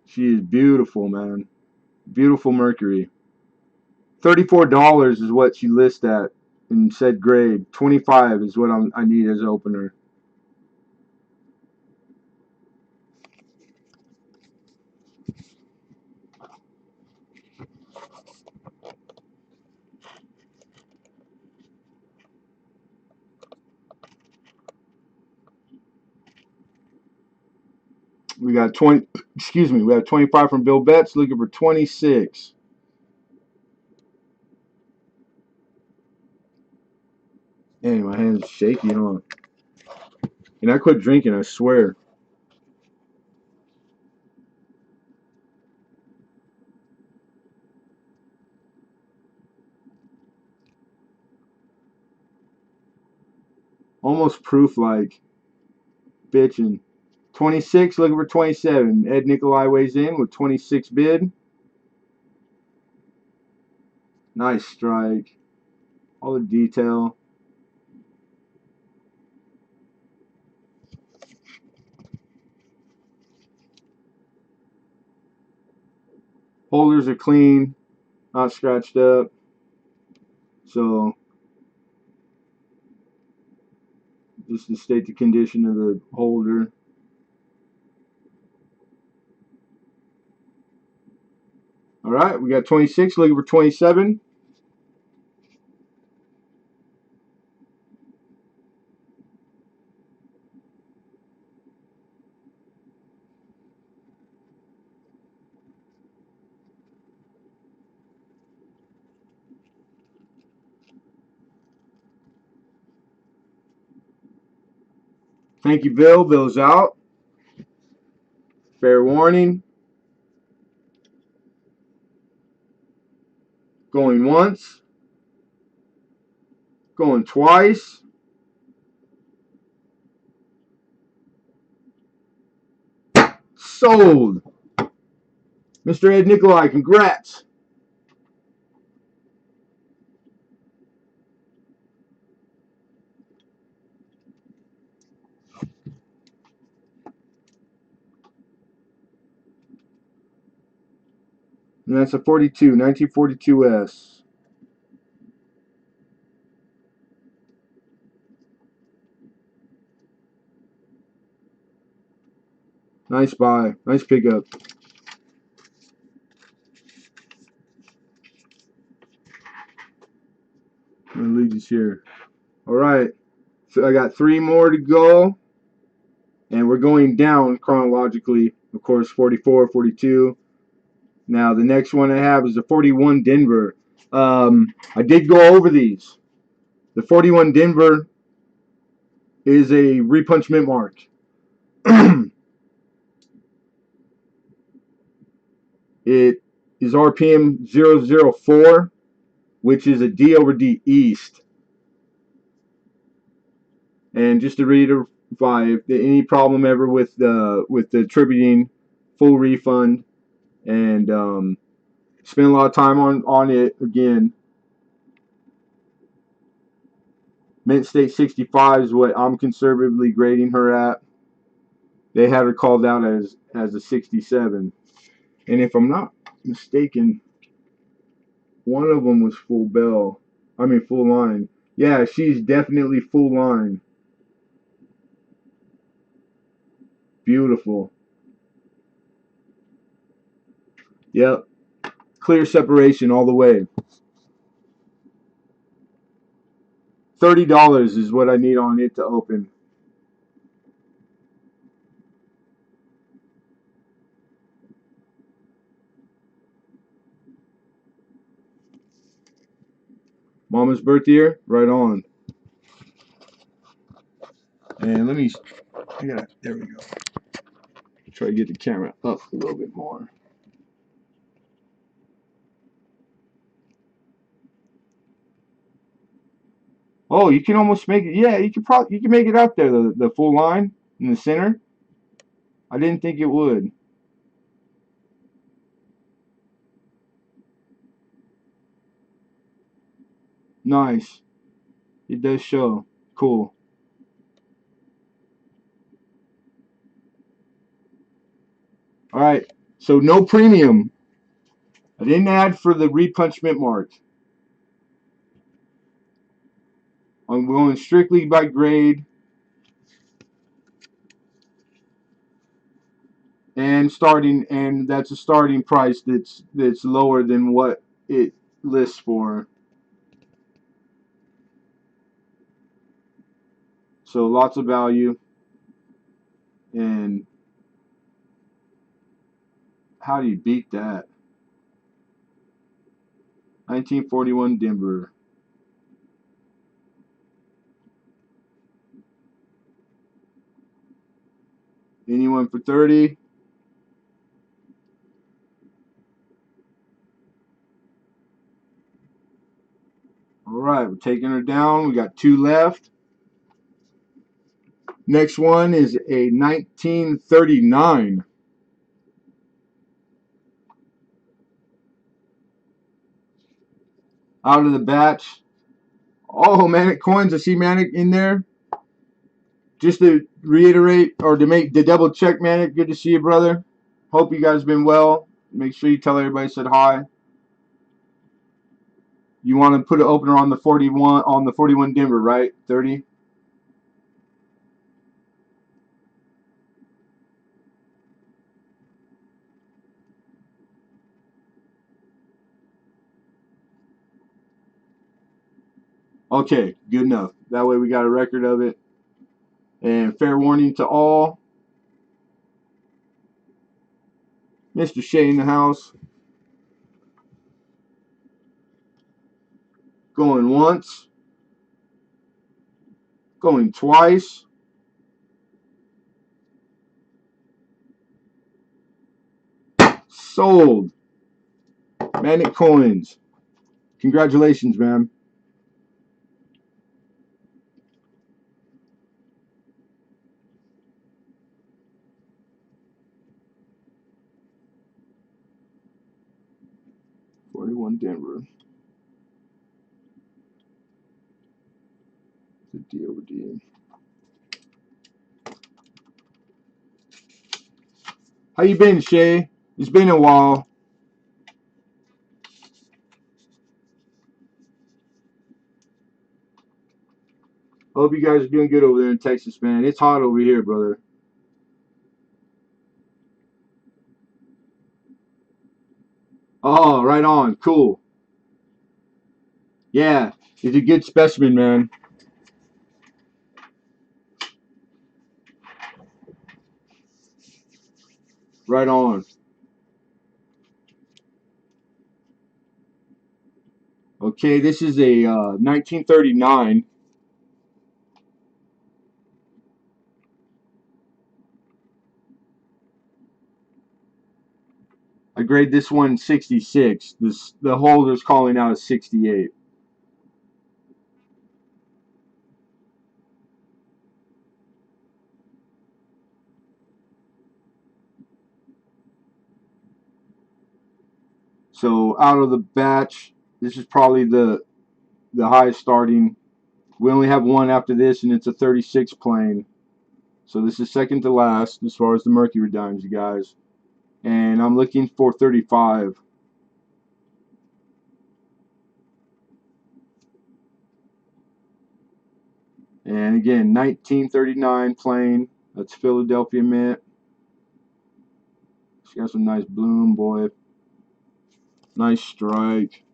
She is beautiful, man. Beautiful Mercury. $34 is what she lists at in said grade. 25 is what I need as opener. We got 20. Excuse me. We have 25 from Bill Betts. Looking for 26. Dang, my hands shaky, huh? And I quit drinking, I swear. Almost proof like bitching. 26, looking for 27. Ed Nikolai weighs in with 26 bid. Nice strike. All the detail. Holders are clean, not scratched up. So, just to state the condition of the holder. All right, we got 26, looking for 27. Thank you, Bill. Bill's out. Fair warning. Going once. Going twice. Sold. Mr. Ed Nikolai, congrats. And that's a 42, 1942S. Nice buy. Nice pickup. My lead is here. All right. So I got 3 more to go. And we're going down chronologically. Of course, 44, 42. Now, the next one I have is the 41 Denver. I did go over these. The 41 Denver is a repunch mint mark. It is RPM 004, which is a D over D East. And just to reiterate, if any problem ever with the attributing, full refund, and spend a lot of time on it again. Mint State 65 is what I'm conservatively grading her at. They had her called out as a 67, and if I'm not mistaken, one of them was full bell. I mean full line. Yeah, she's definitely full line. Beautiful. Yep. Clear separation all the way. $30 is what I need on it to open. Mama's birthday year? Right on. And let me, there we go. Try to get the camera up a little bit more. Oh, you can almost make it. Yeah, you can make it out there. The full line in the center. I didn't think it would. Nice. It does show. Cool. All right. So no premium. I didn't add for the repunchment mark. I'm going strictly by grade and starting, and that's a starting price that's lower than what it lists for. So lots of value. And how do you beat that? 1941 Denver. Anyone for 30? All right, we're taking her down. We got 2 left. Next one is a 1939. Out of the batch. Oh, Manic coins. I see Manic in there. Just to reiterate or to make the double check, Manic. Good to see you, brother. Hope you guys been well. Make sure you tell everybody I said hi. You want to put an opener on the 41 Denver, right? 30. Okay, good enough. That way we got a record of it. And fair warning to all. Mr. Shea in the house. Going once. Going twice. Sold. Manic coins. Congratulations, man. $41 Denver. The DOD. How you been, Shay? It's been a while. Hope you guys are doing good over there in Texas, man. It's hot over here, brother. Oh, right on. Cool. Yeah, he's a good specimen, man. Right on. Okay, this is a 1939. I grade this one 66. The holder's calling out a 68. So out of the batch, this is probably the highest starting. We only have one after this, and it's a 36 plane. So this is second to last as far as the Mercury dimes, you guys. And I'm looking for 35. And again, 1939 plane. That's Philadelphia Mint. She got some nice bloom, boy. Nice strike.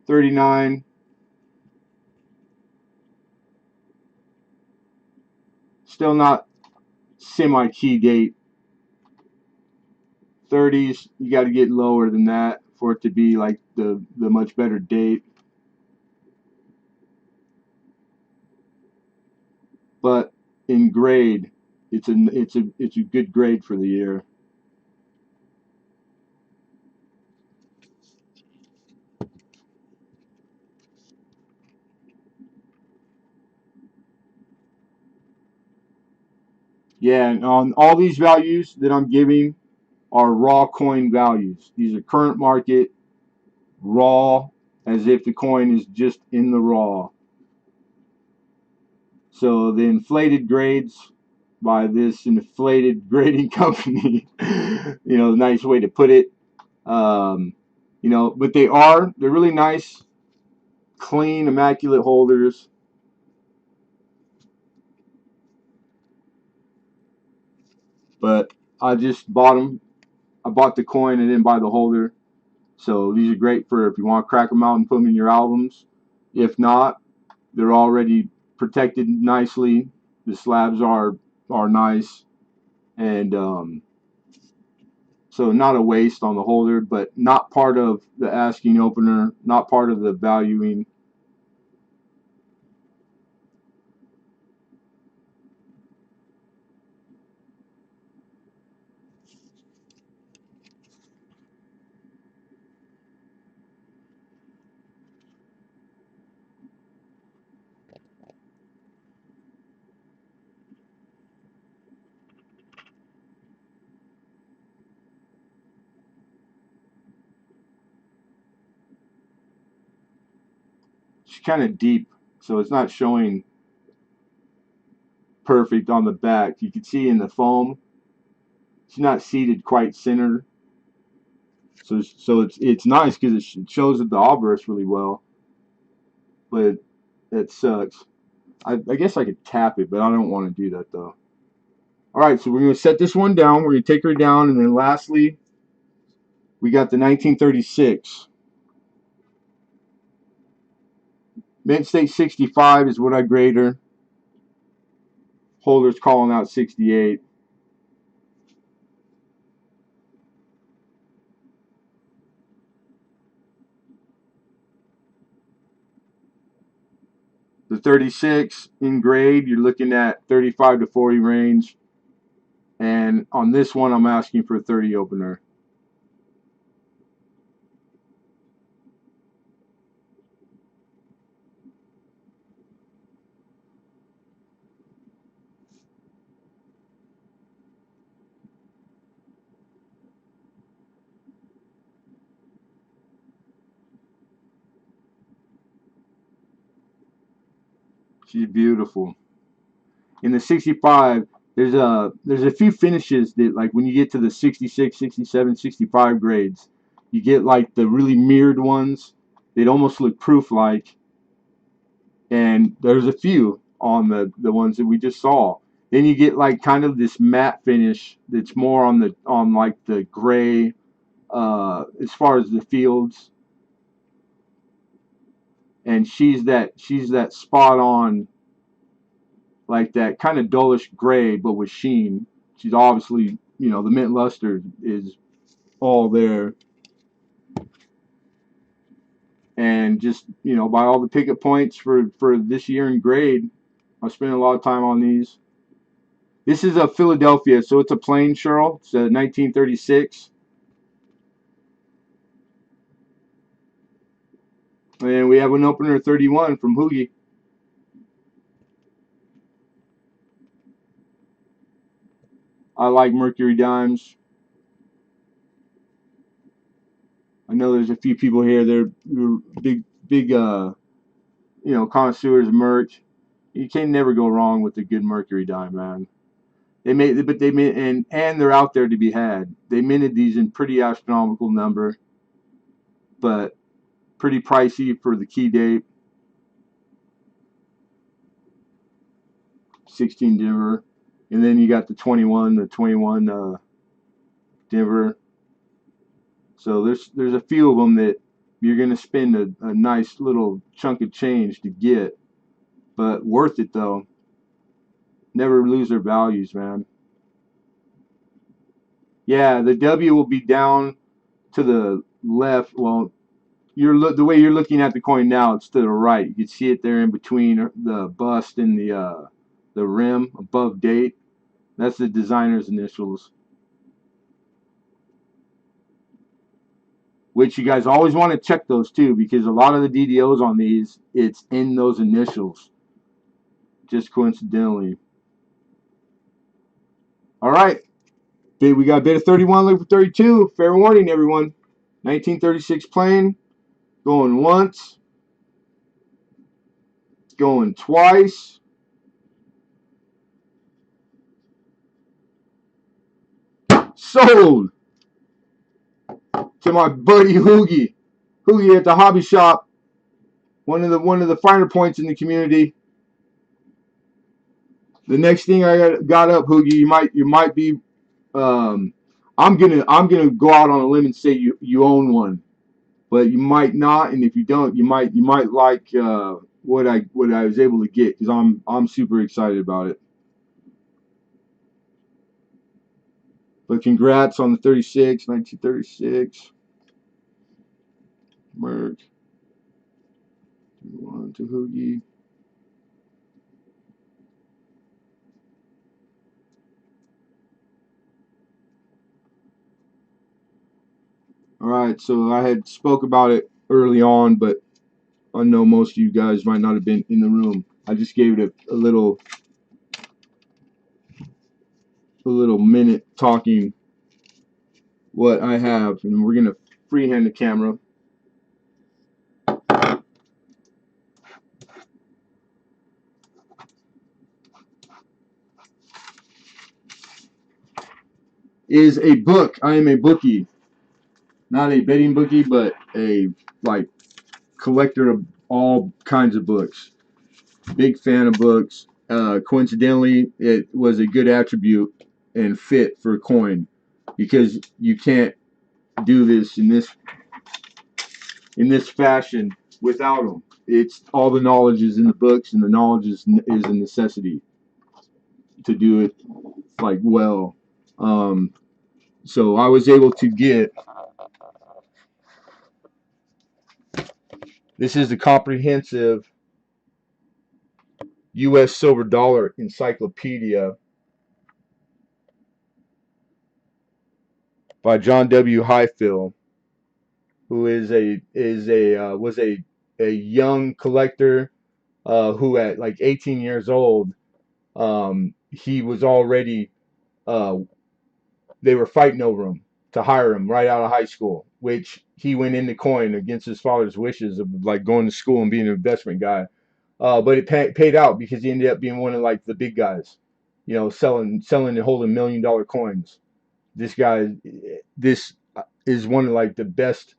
39. Still not semi-key date. 30s, you got to get lower than that for it to be like the much better date. But in grade, it's a good grade for the year. Yeah, and on all these values that I'm giving are raw coin values. These are current market, raw, as if the coin is just in the raw. So the inflated grades by this inflated grading company, nice way to put it. Um, but they're really nice, clean, immaculate holders. But I just bought them. I bought the coin and didn't buy the holder. So these are great for if you want to crack them out and put them in your albums. If not, they're already protected nicely. The slabs are nice, and so not a waste on the holder, but not part of the asking opener, not part of the valuing. It's kind of deep, so it's not showing perfect on the back. You can see in the foam, it's not seated quite center. So it's nice because it shows the obverse really well, but it sucks. I guess I could tap it, but I don't want to do that though. All right, so we're going to set this one down. We're going to take her down, and then lastly, we got the 1936. Mint State 65 is what I grade her. Holder's calling out 68. The 36 in grade, you're looking at 35 to 40 range. And on this one, I'm asking for a 30 opener. She's beautiful. In the 65, there's a few finishes that like when you get to the 66, 67, 65 grades, you get like the really mirrored ones. They'd almost look proof like, and there's a few on the ones that we just saw. Then you get like kind of this matte finish that's more on like the gray as far as the fields, and she's that spot on like that kind of dullish gray but with sheen. She's obviously the mint luster is all there, and just by all the picket points for this year in grade, I spent a lot of time on these. This is a Philadelphia, so it's a plain Cheryl. It's a 1936. And we have an opener 31 from Hoogie. I like Mercury dimes. I know there's a few people here. They're big connoisseurs of Merc. You can never go wrong with a good Mercury dime, man. And they're out there to be had. They minted these in pretty astronomical number, but pretty pricey for the key date. 16 dimmer, and then you got the 21 Denver. So there's a few of them that you're going to spend a nice little chunk of change to get, but worth it though. Never lose their values, man. Yeah, the W will be down to the left. Well, the way you're looking at the coin now, it's to the right. You can see it there in between the bust and the rim above date. That's the designer's initials, which you guys always want to check those too, because a lot of the DDOs on these, it's in those initials, just coincidentally. All right, we got a bid of 31, looking for 32. Fair warning, everyone. 1936 plane, going once, going twice. Sold to my buddy Hoogie. Hoogie at the hobby shop. One of the finer points in the community. The next thing I got up, Hoogie, you might be. I'm gonna go out on a limb and say you own one, but you might not, and if you don't, you might like what I was able to get, because I'm super excited about it. But congrats on the 1936 Merc. One to Hoogie. All right, so I had spoke about it early on, but I know most of you guys might not have been in the room. I just gave it a little minute talking what I have, and we're gonna freehand the camera. Is a book. I am a bookie, not a betting bookie, but a like collector of all kinds of books. Big fan of books. Coincidentally, it was a good attribute and fit for a coin, because you can't do this in this fashion without them. It's all the knowledge is in the books, and the knowledge is a necessity to do it like well. So I was able to get. This is the comprehensive U.S. silver dollar encyclopedia by John W. Highfill, who was a young collector who at like 18 years old, he was already they were fighting over him to hire him right out of high school, which he went into coin against his father's wishes of like going to school and being an investment guy. But it paid out, because he ended up being one of like the big guys, selling and holding $1 million coins. This is one of like the best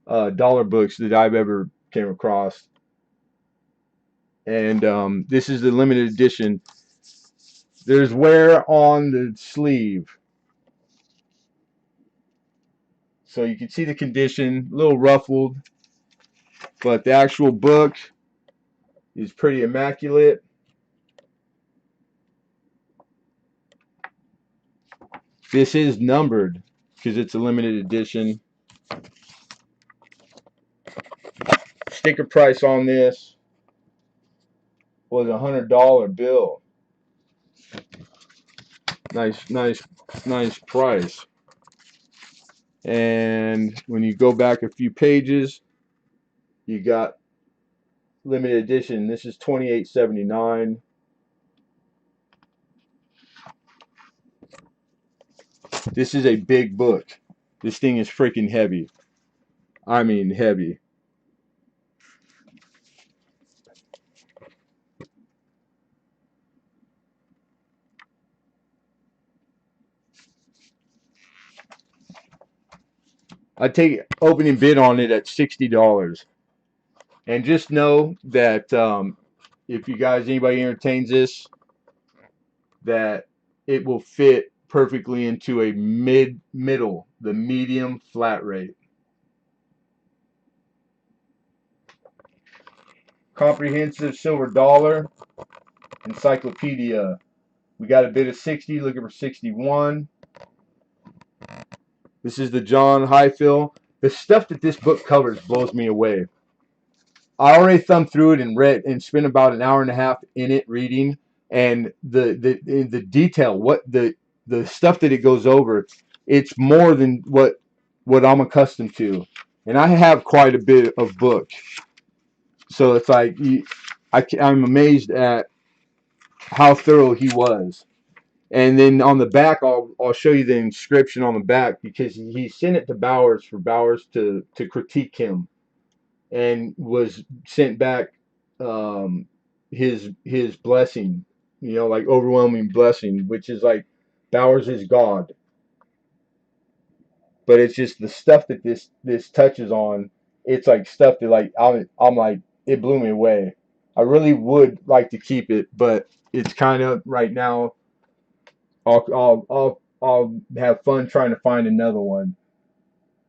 dollar books that I've ever came across. And this is the limited edition. There's wear on the sleeve, so you can see the condition, a little ruffled, but the actual book is pretty immaculate. This is numbered because it's a limited edition. Sticker price on this was $100 bill. Nice price. And when you go back a few pages, you got limited edition. This is $28.79. This is a big book. This thing is freaking heavy. I mean heavy. I take opening bid on it at $60. And just know that if you guys, anybody entertains this, that it will fit perfectly into a middle, the medium flat rate. Comprehensive silver dollar encyclopedia. We got a bid of 60, looking for 61. This is the John Highfill. The stuff that this book covers blows me away. I already thumbed through it and read and spent about an hour and a half in it reading, and the detail, what the stuff that it goes over, it's more than what I'm accustomed to, and I have quite a bit of book, so it's like I'm amazed at how thorough he was. And then on the back, I'll show you the inscription on the back, because he sent it to Bowers for Bowers to critique him, and was sent back his blessing, like overwhelming blessing, which is like Bowers is God. But it's just the stuff that this touches on. It's like stuff that like I'm like, it blew me away. I really would like to keep it, but it's kind of right now. I'll have fun trying to find another one.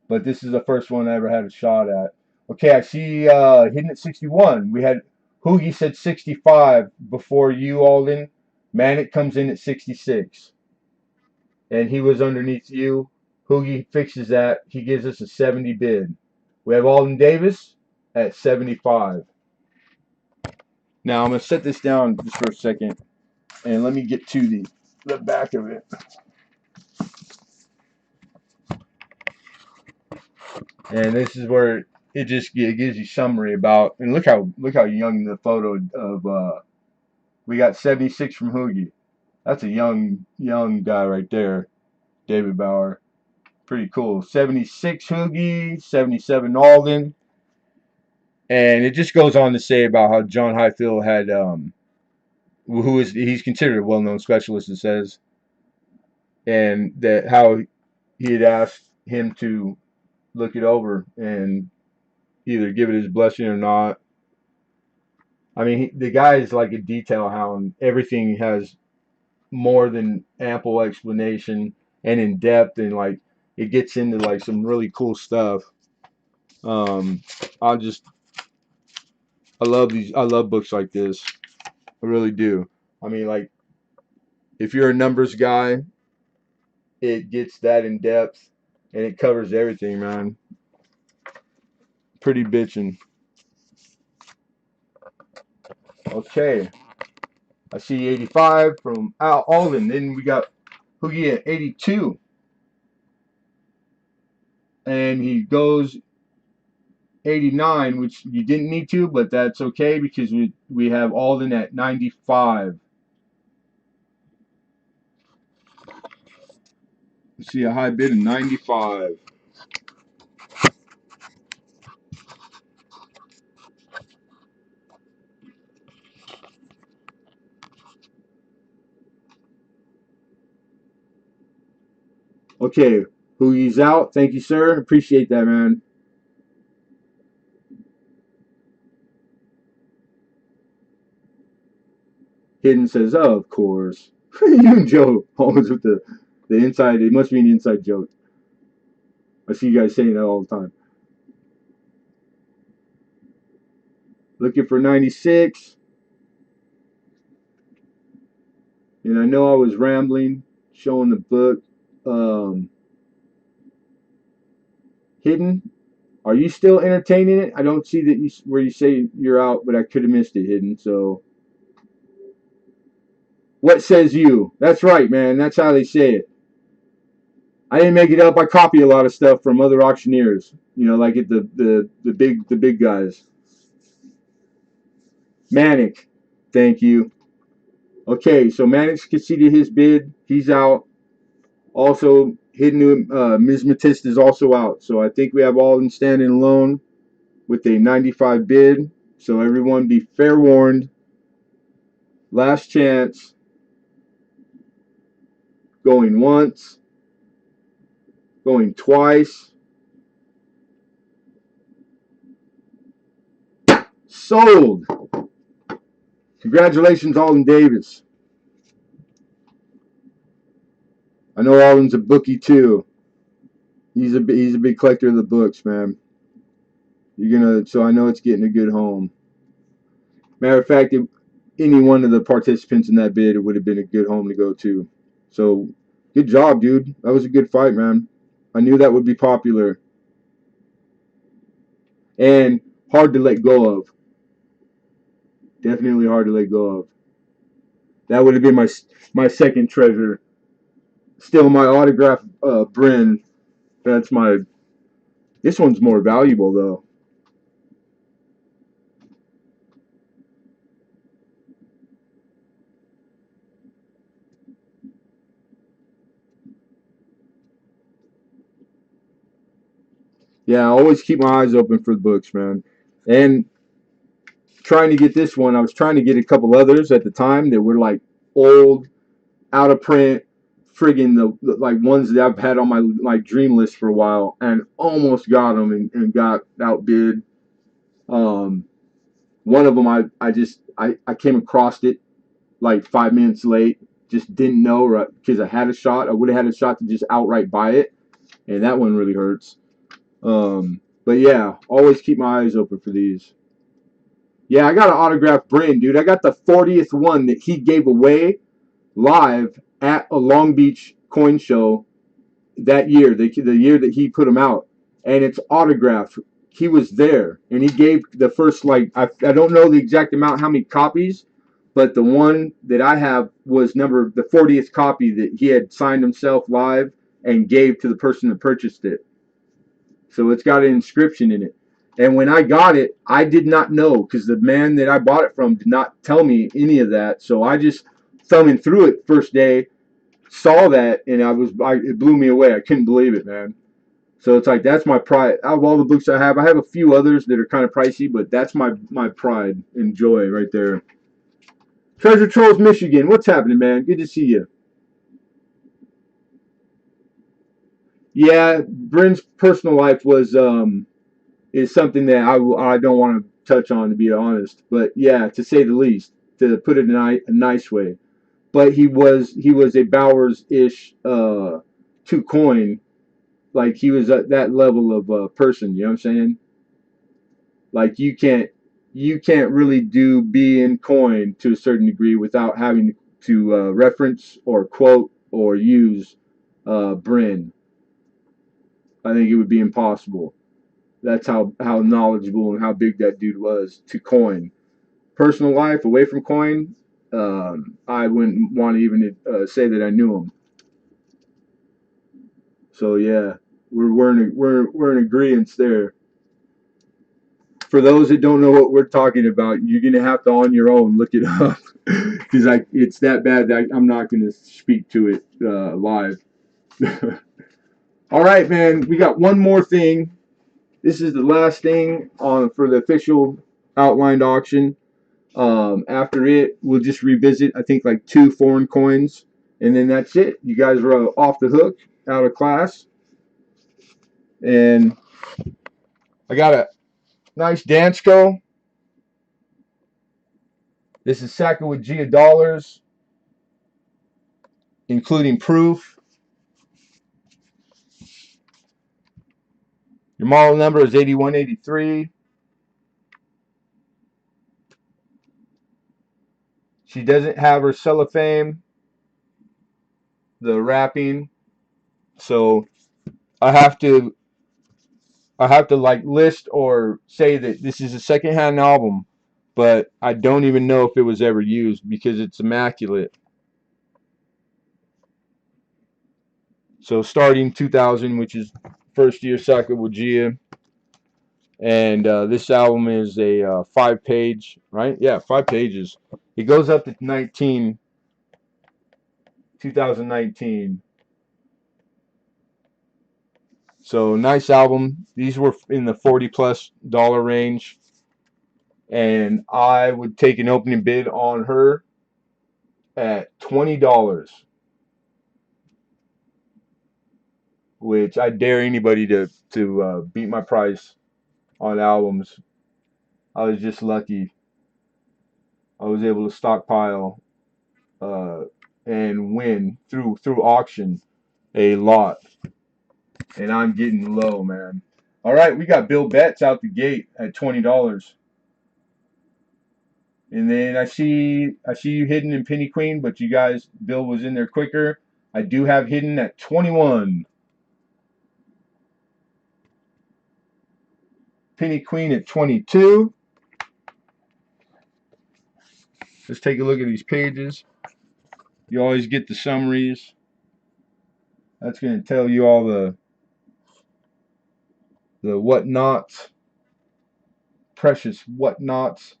But this is the first one I ever had a shot at. Okay, I see hidden at 61. We had Hoogie said 65 before you, Alden. Manic comes in at 66. And he was underneath you. Hoogie fixes that. He gives us a 70 bid. We have Alden Davis at 75. Now I'm going to set this down just for a second, and let me get to the back of it. And this is where it just gives you summary about, and look how young the photo of we got 76 from Hoogie. That's a young guy right there, David Bauer. Pretty cool. 76 Hoogie, 77 Alden. And it just goes on to say about how John Highfield had he's considered a well-known specialist, it says, and that how he had asked him to look it over and either give it his blessing or not. I mean, the guy is like a detail hound. Everything has more than ample explanation and in depth, and like it gets into like some really cool stuff. Um, I love these. I love books like this. I really do. I mean, like, if you're a numbers guy, it gets that in depth and it covers everything, man. Pretty bitchin'. Okay. I see 85 from Al Alden. Then we got Hoogie at 82. And he goes 89, which you didn't need to, but that's okay because we have Alden at 95. You see a high bid of 95. Okay, Hoogie's out. Thank you, sir. Appreciate that, man. Hidden says, oh, of course. You and Joe always with the inside. It must be an inside joke. I see you guys saying that all the time. Looking for 96. And I know I was rambling, showing the book. Hidden, are you still entertaining it? I don't see that where you say you're out, but I could have missed it, Hidden. So, what says you? That's right, man. That's how they say it. I didn't make it up. I copy a lot of stuff from other auctioneers. Like at the big guys. Manic, thank you. Okay, so Manic's conceded his bid. He's out. Also, Hidden Numismatist is also out. So I think we have Alden standing alone with a 95 bid. So everyone be fair warned. Last chance. Going once. Going twice. Sold. Congratulations, Alden Davis. I know Alden's a bookie too. He's a big collector of the books, man. You're gonna so I know it's getting a good home. Matter of fact, any one of the participants in that bid, it would have been a good home to go to. So, good job, dude. That was a good fight, man. I knew that would be popular and hard to let go of. Definitely hard to let go of. That would have been my second treasure. Still, my autograph, Bryn. That's my. This one's more valuable though. Yeah, I always keep my eyes open for the books, man. And trying to get this one, I was trying to get a couple others at the time that were like old, out of print, friggin' the like ones that I've had on my like dream list for a while, and almost got them and got outbid. Um, One of them I came across it like 5 minutes late, just didn't know right because I had a shot. I would have had a shot to just outright buy it, and that one really hurts. But yeah, always keep my eyes open for these. Yeah, I got an autographed Brain, dude. I got the 40th one that he gave away live at a Long Beach coin show that year, the year that he put them out, and it's autographed. He was there, and he gave the first like I don't know the exact amount how many copies, but the one that I have was number the 40th copy that he had signed himself live and gave to the person that purchased it. So it's got an inscription in it. And when I got it, I did not know because the man that I bought it from did not tell me any of that. So I just thumbing through it first day, saw that, and it blew me away. I couldn't believe it, man. So it's like that's my pride. Out of all the books I have a few others that are kind of pricey, but that's my pride and joy right there. Treasure Trolls, Michigan. What's happening, man? Good to see you. Yeah, Bryn's personal life was is something that I don't want to touch on to be honest, but yeah, to say the least, to put it in a nice way. But he was a Bowers ish two coin, like he was at that level of person. You know what I'm saying? Like you can't really do B in coin to a certain degree without having to reference or quote or use Bryn. I think it would be impossible. That's how knowledgeable and how big that dude was to coin. Personal life away from coin, I wouldn't want to even say that I knew him. So yeah, we're in agreement there. For those that don't know what we're talking about, you're gonna have to on your own look it up because it's that bad that I'm not gonna speak to it live. All right, man, we got one more thing. This is the last thing on for the official outlined auction. After it, we'll just revisit, I think, like 2 foreign coins, and then that's it. You guys are off the hook, out of class. And I got a nice Dansko. This is Sacagawea dollars, including proof. Your model number is 8183. She doesn't have her cellophane, the wrapping, so I have to like list or say that this is a secondhand album, but I don't even know if it was ever used because it's immaculate. So starting 2000, which is first year Sacagawea, and this album is a 5-page, right? Yeah, 5 pages. It goes up to 2019. So nice album. These were in the $40+ range, and I would take an opening bid on her at $20, which I dare anybody to beat my price on albums. I was just lucky. I was able to stockpile uh, and win through auction. a lot. And I'm getting low, man. All right, we got Bill Betts out the gate at $20. And then I see you hidden in Penny Queen, but you guys, Bill was in there quicker. I do have hidden at 21. Penny Queen at 22. Let's take a look at these pages. You always get the summaries. That's going to tell you all the whatnots, precious whatnots.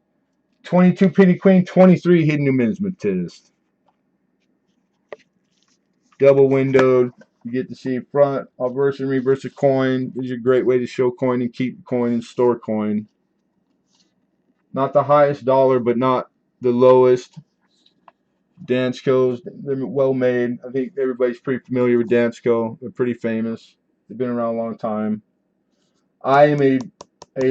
22 Penny Queen, 23 Hidden Numismatist. Double windowed. You get to see front, obverse and reverse a coin. This is a great way to show coin and keep coin and store coin. Not the highest dollar, but not the lowest. Danskos, they're well made. I think everybody's pretty familiar with Dansko. They're pretty famous. They've been around a long time. I am a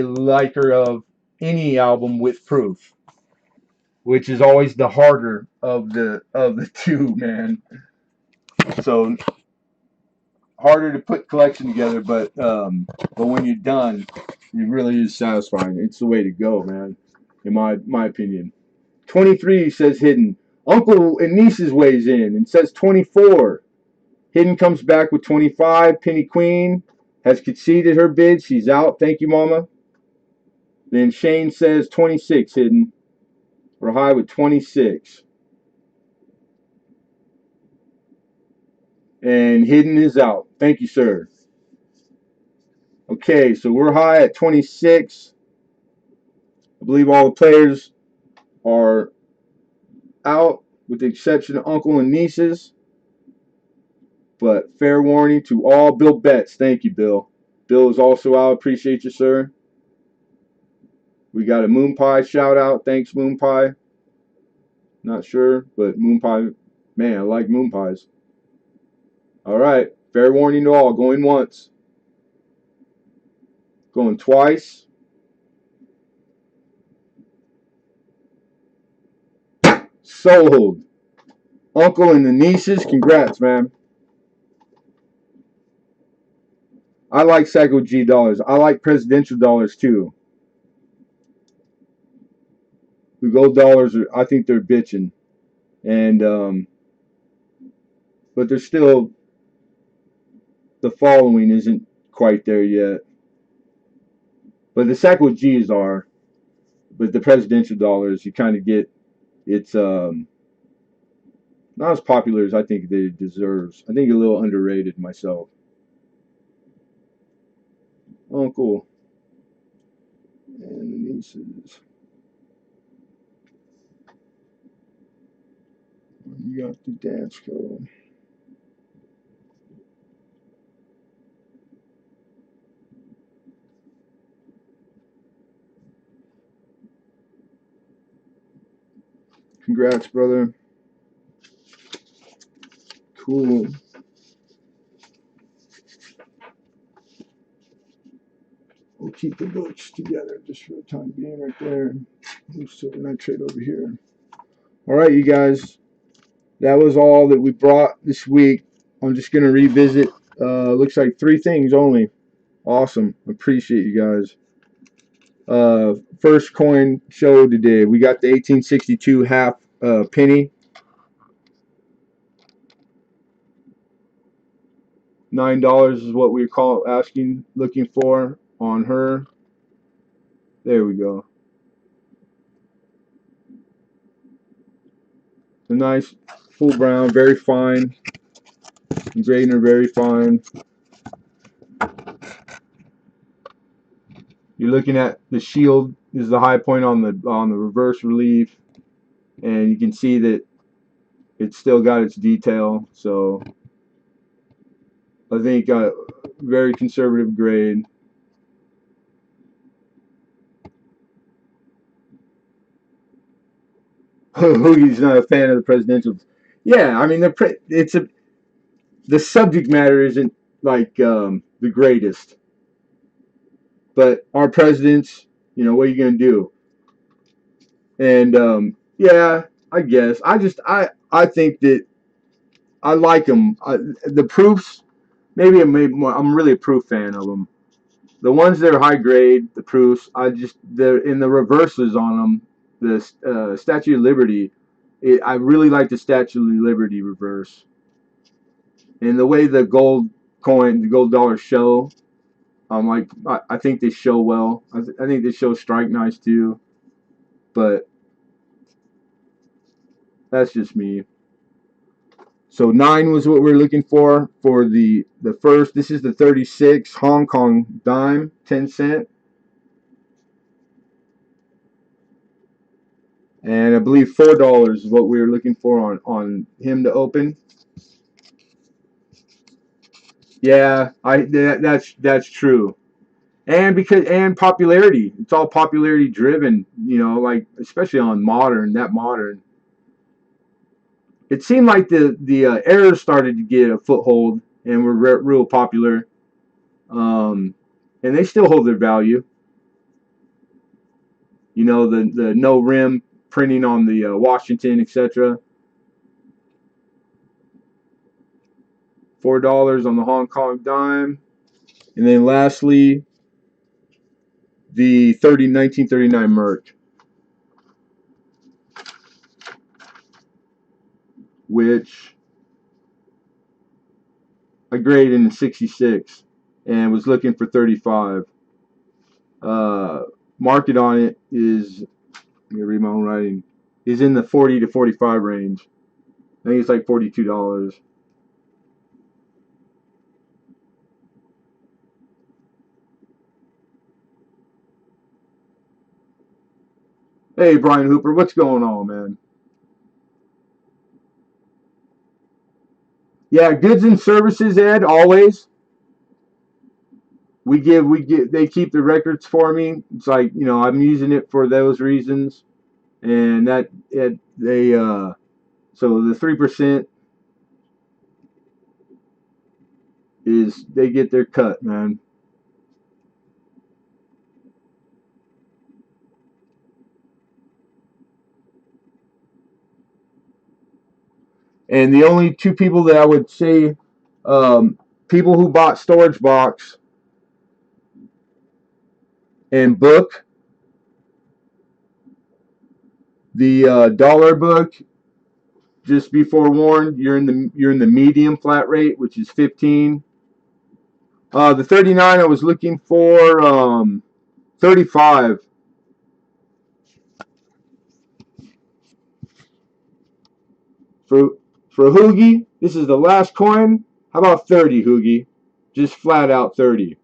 liker of any album with proof, which is always the harder of the two, man. So harder to put collection together, but when you're done, it really is satisfying. It's the way to go, man, in my opinion. 23 says hidden. Uncle and nieces weighs in and says 24. Hidden comes back with 25. Penny Queen has conceded her bid. She's out. Thank you, Mama. Then Shane says 26 hidden. We're high with 26. And hidden is out. Thank you, sir. Okay, so we're high at 26. I believe all the players are out with the exception of uncle and nieces. But fair warning to all Bill Betts. Thank you, Bill. Bill is also out. Appreciate you, sir. We got a Moon Pie shout out. Thanks, Moon Pie. Not sure, but Moon Pie, man, I like Moon Pies. All right. Fair warning to all. Going once. Going twice. Sold. Uncle and the nieces, congrats, man. I like Psycho G dollars. I like presidential dollars too. The gold dollars, I think they're bitching. And, but they're still, the following isn't quite there yet. But the Psycho G's are. But the presidential dollars, you kind of get, it's not as popular as I think it deserves. I think a little underrated myself. Uncle and the nieces. You got the dance code. Congrats, brother. Cool. We'll keep the books together just for the time being right there. Silver nitrate over here. All right, you guys. That was all that we brought this week. I'm just going to revisit. Looks like 3 things only. Awesome. Appreciate you guys. First coin show today. We got the 1862 half penny. $9 is what we call looking for on her. There we go. A nice full brown, very fine. Engraving are very fine. You're looking at the shield is the high point on the reverse relief, and you can see that it's still got its detail. So I think very conservative grade. Hoogie's not a fan of the presidentials. Yeah, I mean the subject matter isn't like the greatest, but our presidents, what are you gonna do? And yeah, I guess I think that I like them. The proofs, I'm really a proof fan of them. The ones that are high grade, the proofs, they're in the reverses on them. The Statue of Liberty, I really like the Statue of Liberty reverse, and the way the gold the gold dollars show. I think they show well. I think they show strike nice too, but that's just me. So 9 was what we're looking for the first. This is the 36 Hong Kong dime, 10 cent, and I believe $4 is what we were looking for on him to open. Yeah, that's true. And popularity, it's all popularity driven. Like especially on modern. It seemed like the errors started to get a foothold and were real popular. Um, and they still hold their value. The no rim printing on the Washington, etc. $4 on the Hong Kong dime, and then lastly the 1939 Merc, which I graded in 66 and was looking for 35. Uh, Market on it is, let me read my own writing, is in the 40 to 45 range. I think it's like $42. Hey, Brian Hooper, what's going on, man? Yeah, goods and services, Ed, always. They keep the records for me. It's like, I'm using it for those reasons. And so the 3% is they get their cut, man. And the only two people that I would say, people who bought Storage Box and Book, the dollar book, just be forewarned, you're in the medium flat rate, which is 15. The 39 I was looking for 35. For for Hoogie, this is the last coin. How about 30, Hoogie? Just flat out 30.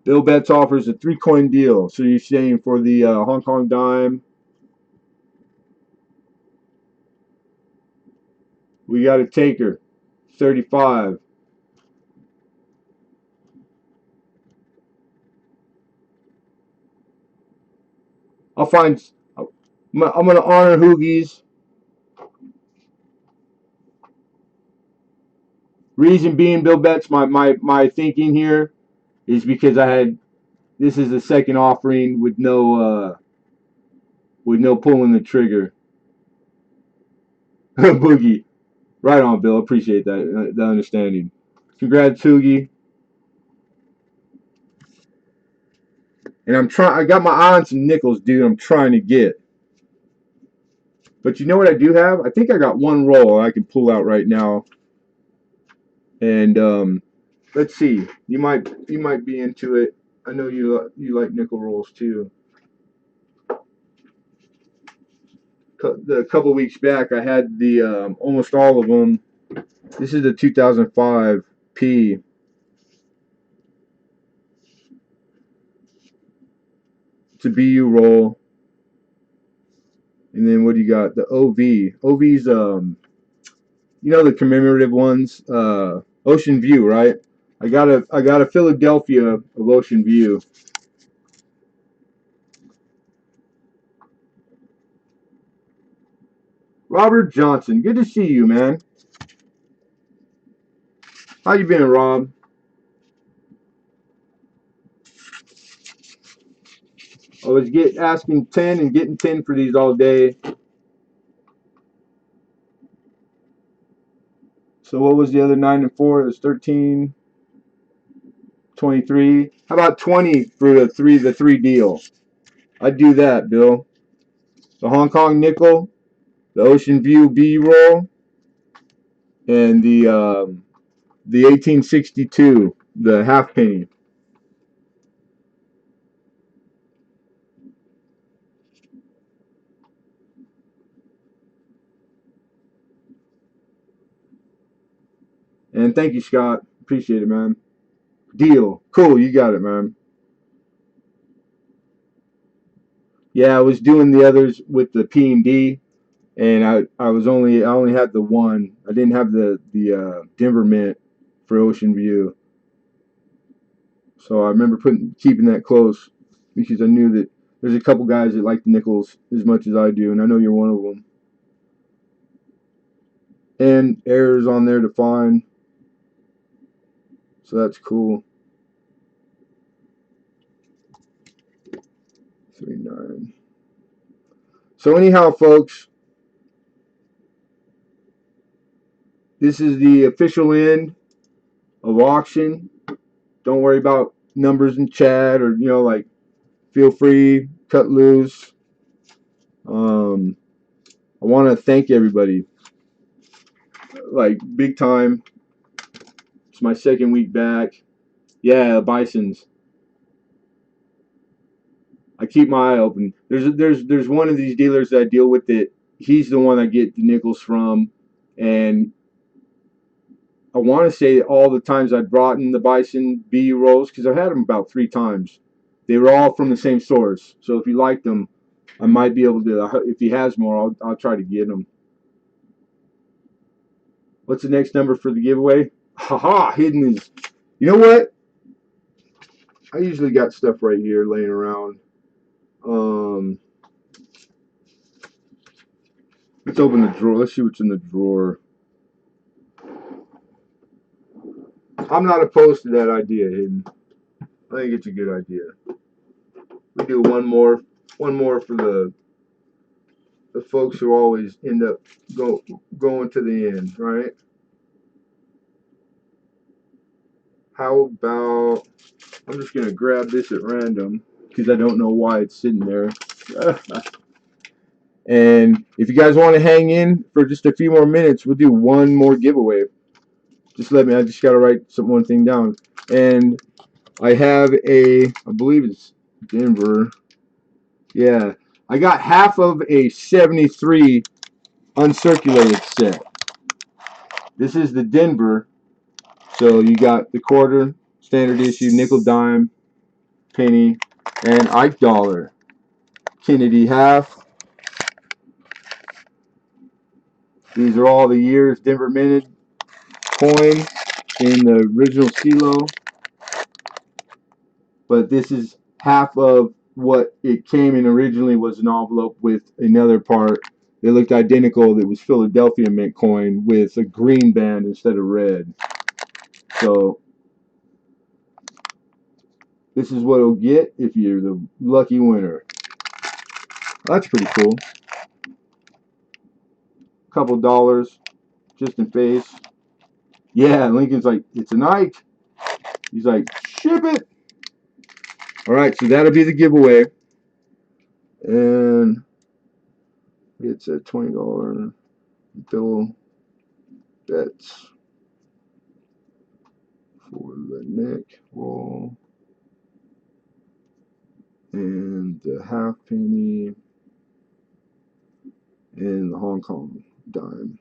Bill Betts offers a 3 coin deal. So you're saying for the Hong Kong dime, we got a taker, 35. I'll find. I'm gonna honor Hoogie's. Reason being, Bill Betts, my thinking here is because this is the second offering with no pulling the trigger. Boogie, right on, Bill. Appreciate that understanding. Congrats, Hoogie. And I got my eye on some nickels, dude. I'm trying to get. But you know what I do have? I think I got one roll I can pull out right now. And let's see. You might be into it. I know you like nickel rolls too. A couple weeks back, I had the almost all of them. This is the 2005 P. It's a BU roll. And then what do you got? The OV. OV's the commemorative ones. Ocean View, right? I got a Philadelphia of Ocean View. Robert Johnson. Good to see you, man. How you been, Rob? I was asking 10 and getting 10 for these all day. So what was the other 9 and 4? It was 13, 23. How about 20 for the three deal? I'd do that, Bill. The Hong Kong nickel, the Ocean View B roll, and the 1862, the half penny. And thank you, Scott. Appreciate it, man. Deal. Cool, you got it, man. Yeah, I was doing the others with the P and D, and I only had the one. I didn't have the Denver Mint for Ocean View. So I remember keeping that close because I knew that there's a couple guys that like the nickels as much as I do, and I know you're one of them. And errors on there to find, so that's cool. 39. So anyhow, folks, this is the official end of auction. Don't worry about numbers in chat or like feel free, cut loose. I want to thank everybody, like big time. It's my second week back. Yeah, Bisons. I keep my eye open. There's one of these dealers that I deal with that he's the one I get the nickels from, and I want to say that all the times I brought in the Bison B rolls, because I've had them about 3 times, they were all from the same source. So if you like them, I might be able to. If he has more, I'll try to get them. What's the next number for the giveaway? Haha, hidden is. You know what? I usually got stuff right here laying around. Let's open the drawer. Let's see what's in the drawer. I'm not opposed to that idea, Hidden. I think it's a good idea. We do one more for the folks who always end up going to the end, right? How about, I'm just gonna grab this at random because I don't know why it's sitting there. And if you guys want to hang in for just a few more minutes, we'll do one more giveaway. Just let me. I just gotta write one thing down. And I have I believe it's Denver. Yeah, I got half of a 73 uncirculated set. This is the Denver. So you got the quarter, standard issue, nickel, dime, penny, and Ike dollar. Kennedy half. These are all the years Denver minted coin in the original CeeLo. But this is half of what it came in originally was an envelope with another part. They looked identical. That was Philadelphia mint coin with a green band instead of red. So this is what it'll get if you're the lucky winner. That's pretty cool. Couple dollars just in face. Yeah, Lincoln's like, it's a Nike. He's like, ship it. All right, so that'll be the giveaway. And it's a $20 bill. That's for the neck roll. And the half penny. And the Hong Kong dime.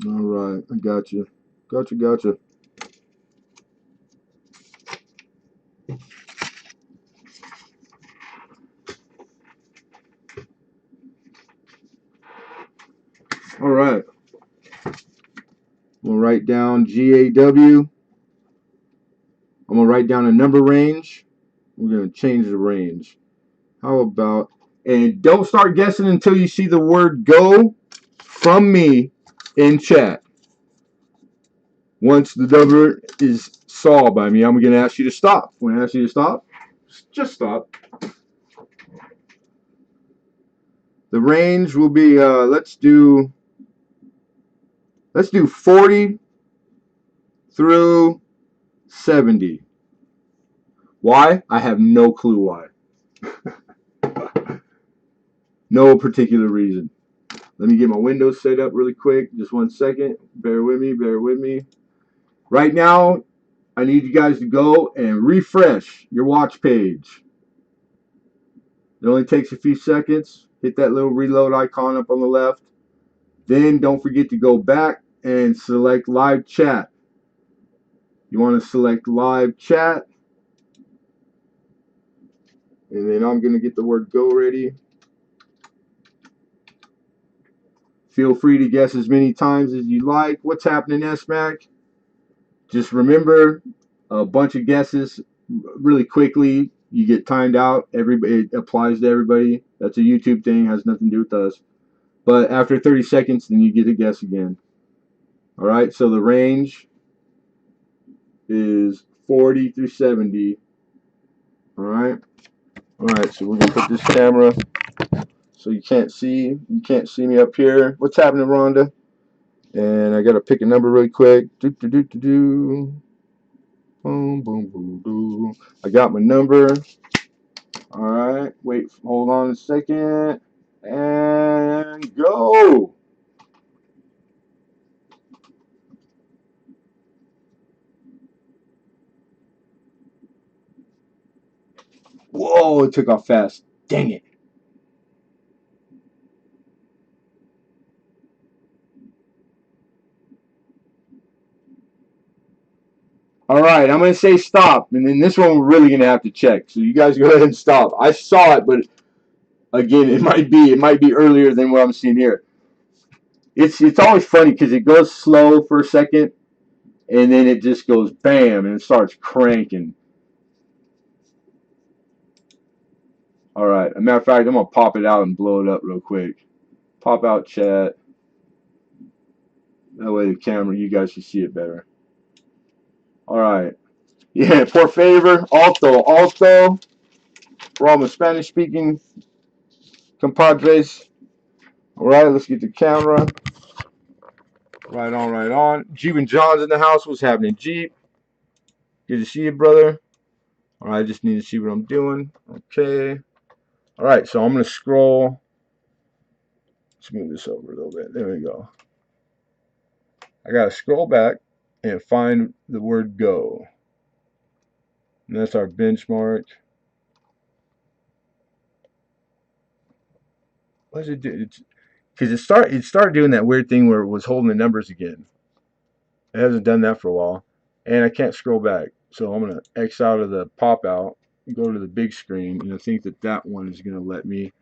All right, I got you. Gotcha. All right. We'll write down GAW. I'm going to write down a number range. We're going to change the range. How about And don't start guessing until you see the word go from me in chat. Once the number is saw by me, I'm going to ask you to stop. When I ask you to stop, just stop. The range will be let's do 40 through 70. Why? I have no clue why. No particular reason. Let me get my windows set up really quick. Just 1 second. Bear with me. Bear with me. Right now, I need you guys to go and refresh your watch page. It only takes a few seconds. Hit that little reload icon up on the left. Then don't forget to go back and select live chat. You want to select live chat. And then I'm going to get the word go ready. Feel free to guess as many times as you like. What's happening, SMAC? Just remember, a bunch of guesses really quickly. You get timed out. It applies to everybody. That's a YouTube thing. Has nothing to do with us. But after 30 seconds, then you get to guess again. All right. So the range is 40 through 70. All right. All right. So we're gonna put this camera so you can't see me up here. What's happening, Rhonda? And I gotta pick a number really quick. Do do do do do. Boom boom boom boom. I got my number. All right. Wait. Hold on a second. And go. Whoa! It took off fast. Dang it. All right, I'm going to say stop, and then this one we're really going to have to check. So you guys go ahead and stop. I saw it, but again, it might be earlier than what I'm seeing here. It's always funny because it goes slow for a second, and then it just goes bam, and it starts cranking. All right, as a matter of fact, I'm going to pop it out and blow it up real quick. Pop out chat. That way the camera, you guys can see it better. All right. Yeah, por favor, alto. For all the Spanish-speaking compadres. All right, let's get the camera. Right on, right on. Jeep and John's in the house. What's happening, Jeep? Good to see you, brother. All right, I just need to see what I'm doing. Okay. All right, so I'm going to scroll. Let's move this over a little bit. There we go. I got to scroll back and find the word go. And that's our benchmark. What does it do? Because it started doing that weird thing where it was holding the numbers again. It hasn't done that for a while. And I can't scroll back. So I'm going to X out of the pop out and go to the big screen. And I think that one is going to let me.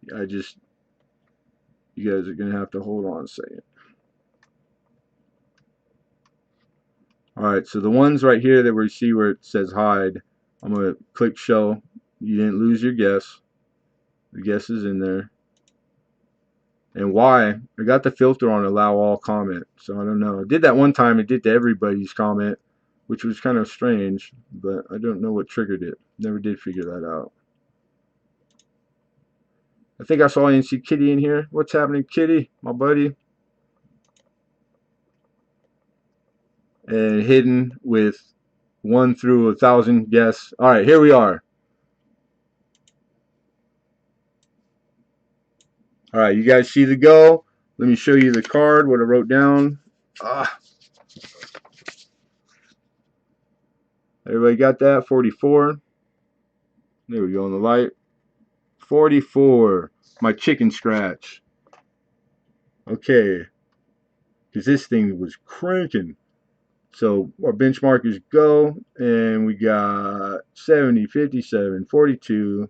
You guys are going to have to hold on a second. All right, so the ones right here that we see where it says hide, I'm going to click show. You didn't lose your guess. The guess is in there. And why? I got the filter on allow all comment. So I don't know. I did that one time. It did to everybody's comment, which was kind of strange, but I don't know what triggered it. Never did figure that out. I think I saw NC Kitty in here. What's happening, Kitty? My buddy. And hidden with 1 through 1,000 guess. All right, here we are. All right, you guys see the go? Let me show you the card, what I wrote down. Everybody got that? 44. There we go on the light. 44. My chicken scratch. Okay. Because this thing was cranking. So our benchmark is go. And we got 70, 57, 42,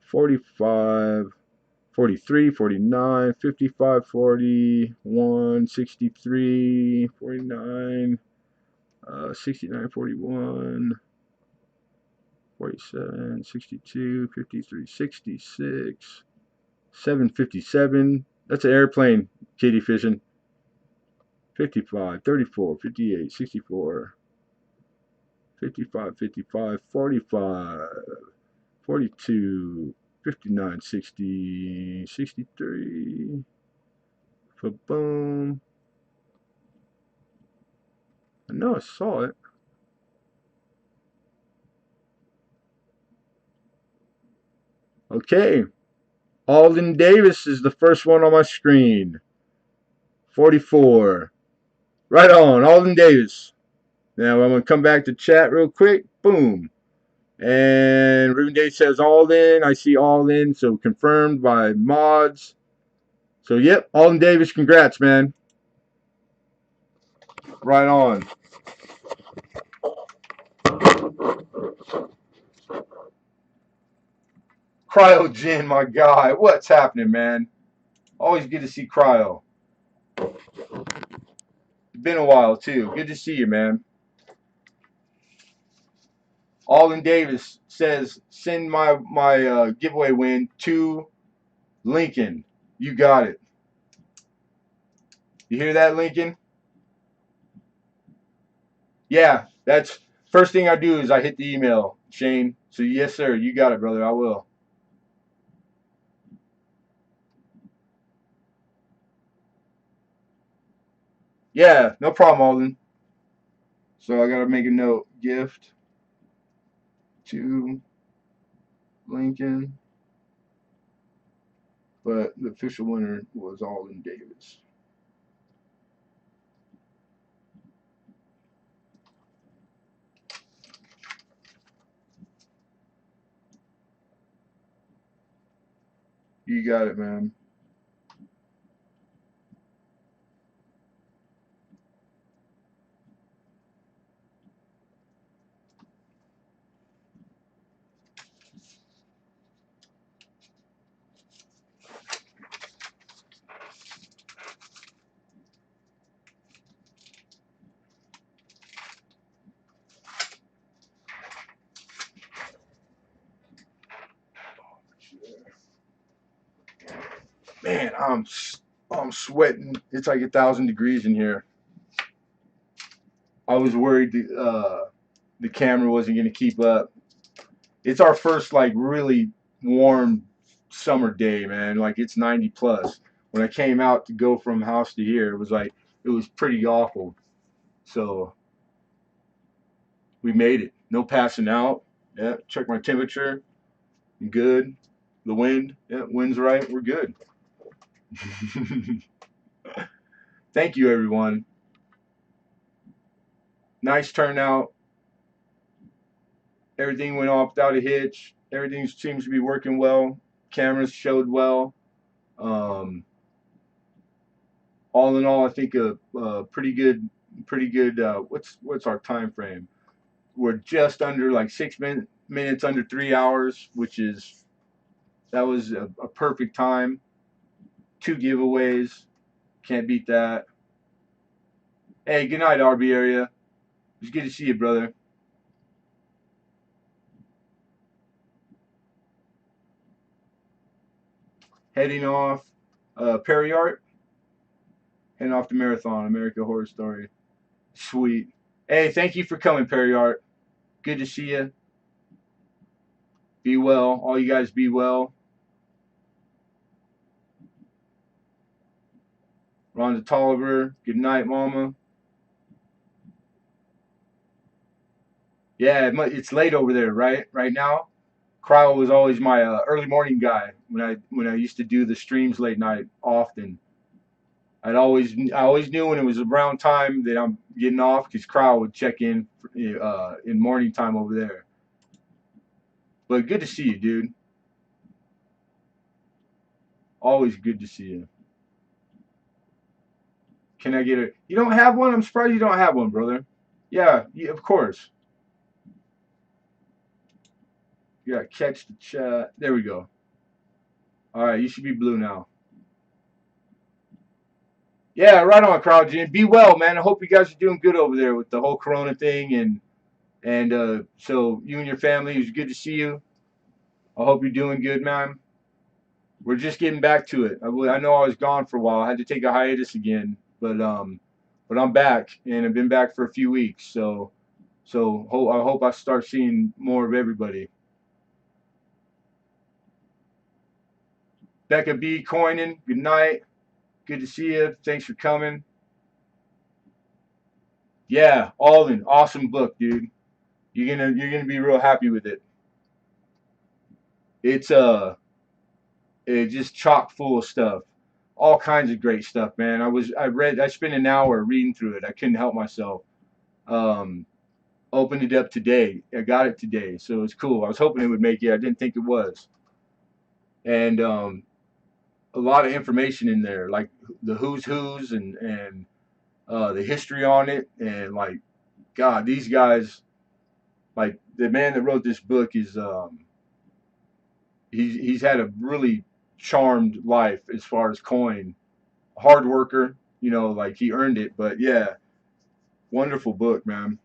45, 43, 49, 55, 41, 63, 49, 69, 41, 47, 62, 53, 66, 757. That's an airplane, kitty fishing. 55, 34, 58, 64, 55, 55, 45, 42, 59, 60, 63. Boom. I know I saw it. Okay. Alden Davis is the first one on my screen. 44. Right on, Alden Davis. Now I'm going to come back to chat real quick. Boom. And Ruben Day says Alden. I see Alden, so confirmed by mods. So, yep, Alden Davis, congrats, man. Right on. Cryogen, my guy. What's happening, man? Always good to see Cryo. Been a while, too. Good to see you, man. Alden Davis says, send my giveaway win to Lincoln. You got it. You hear that, Lincoln? Yeah, that's first thing I do is I hit the email, Shane. So yes, sir, you got it, brother. I will. Yeah, no problem, Alden. So I gotta make a note. Gift to Lincoln. But the official winner was Alden Davis. You got it, man. Man, I'm sweating. It's like 1,000 degrees in here. I was worried the camera wasn't gonna keep up. It's our first like really warm summer day, man. Like it's 90 plus. When I came out to go from house to here, it was pretty awful. So we made it. No passing out. Yeah, check my temperature. Good. The wind. Yeah, wind's right. We're good. Thank you, everyone. Nice turnout. Everything went off without a hitch. Everything seems to be working well. Cameras showed well. Um, all in all, I think a pretty good. What's our time frame? We're just under like 6 minutes under 3 hours, that was a perfect time. 2 giveaways, can't beat that. Hey, good night, RB area. It's good to see you, brother. Heading off, Perry Art, heading off to Marathon, American Horror Story. Sweet. Hey, thank you for coming, Perry Art. Good to see you. Be well. All you guys be well. Rhonda Tolliver, good night, Mama. Yeah, it's late over there, right? Right now. Cryo was always my early morning guy when I used to do the streams late night often. I always knew when it was around time that I'm getting off because Cryo would check in morning time over there. But good to see you, dude. Always good to see you. Can I get it? You don't have one? I'm surprised you don't have one, brother. Yeah, of course. You gotta catch the chat. There we go. All right, you should be blue now. Yeah, right on, CrowdGen. Be well, man. I hope you guys are doing good over there with the whole Corona thing, and And so you and your family, it was good to see you. I hope you're doing good, man. We're just getting back to it. I know I was gone for a while. I had to take a hiatus again, but I'm back, and I've been back for a few weeks. I hope I start seeing more of everybody. Becca B. Coining, good night. Good to see you. Thanks for coming. Yeah, Alden, awesome book, dude. You're gonna be real happy with it. It's it's just chock full of stuff, all kinds of great stuff, man. I spent an hour reading through it. I couldn't help myself. Um, Opened it up today. I got it today, so it's cool. I was hoping it would make it. I didn't think it was, and a lot of information in there, like the who's and the history on it, and like God, these guys, like the man that wrote this book is he's had a really charmed life as far as coin, hard worker, like he earned it. But yeah, wonderful book, man.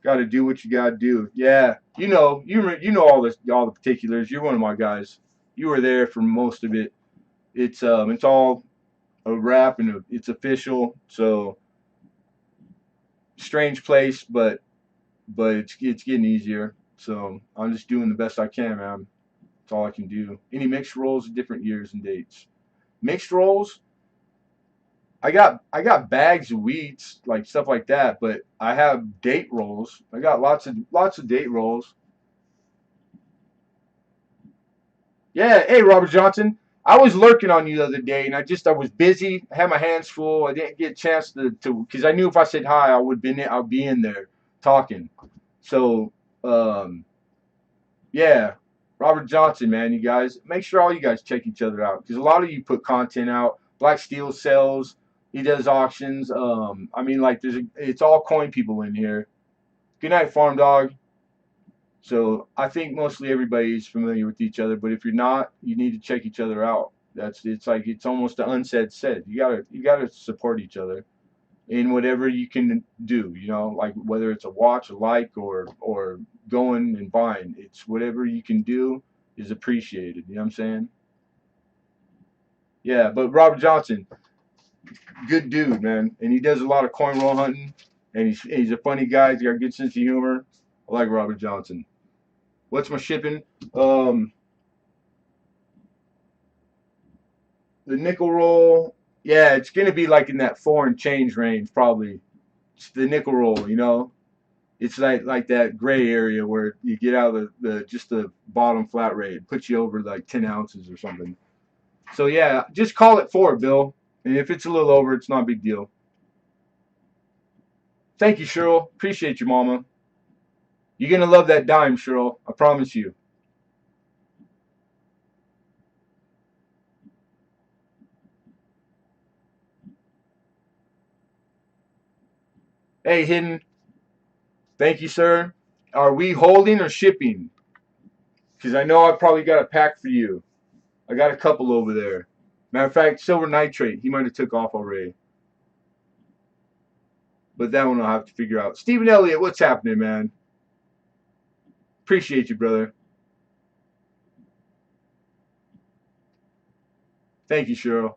Got to do what you got to do. Yeah, you know all the particulars. You're one of my guys. You were there for most of it. It's all a wrap and it's official. So strange place, but it's getting easier. So I'm just doing the best I can, man. That's all I can do. Any mixed rolls, different years and dates. Mixed rolls, I got bags of wheats, like stuff like that, but I have date rolls. I got lots of date rolls. Yeah, hey Robert Johnson. I was lurking on you the other day, and I was busy. I had my hands full. I didn't get a chance to because I knew if I said hi, I'll be in there talking. So um, yeah, Robert Johnson, man, you guys make sure all you guys check each other out because a lot of you put content out. Black Steel sells. He does auctions. I mean, like it's all coin people in here. Good night, Farm Dog. So I think mostly everybody's familiar with each other, but if you're not, you need to check each other out. It's like it's almost the unsaid said. You gotta support each other in whatever you can do. Like whether it's a watch, a like, or going and buying. It's whatever you can do is appreciated. You know what I'm saying? Yeah, but Robert Johnson, good dude, man, and he does a lot of coin roll hunting, and he's a funny guy. He's got a good sense of humor. I like Robert Johnson. What's my shipping? Um, the nickel roll, yeah, it's gonna be like in that foreign change range probably. It's the nickel roll. It's like that gray area where you get out of the just the bottom flat rate. It puts you over like 10 ounces or something. So yeah, just call it for it, Bill. And if it's a little over, it's not a big deal. Thank you, Cheryl. Appreciate you, Mama. You're gonna love that dime, Cheryl. I promise you. Hey, Hidden. Thank you, sir. Are we holding or shipping? Because I know I probably got a pack for you. I got a couple over there. Matter of fact, silver nitrate. He might have took off already. But that one I'll have to figure out. Stephen Elliott, what's happening, man? Appreciate you, brother. Thank you, Cheryl.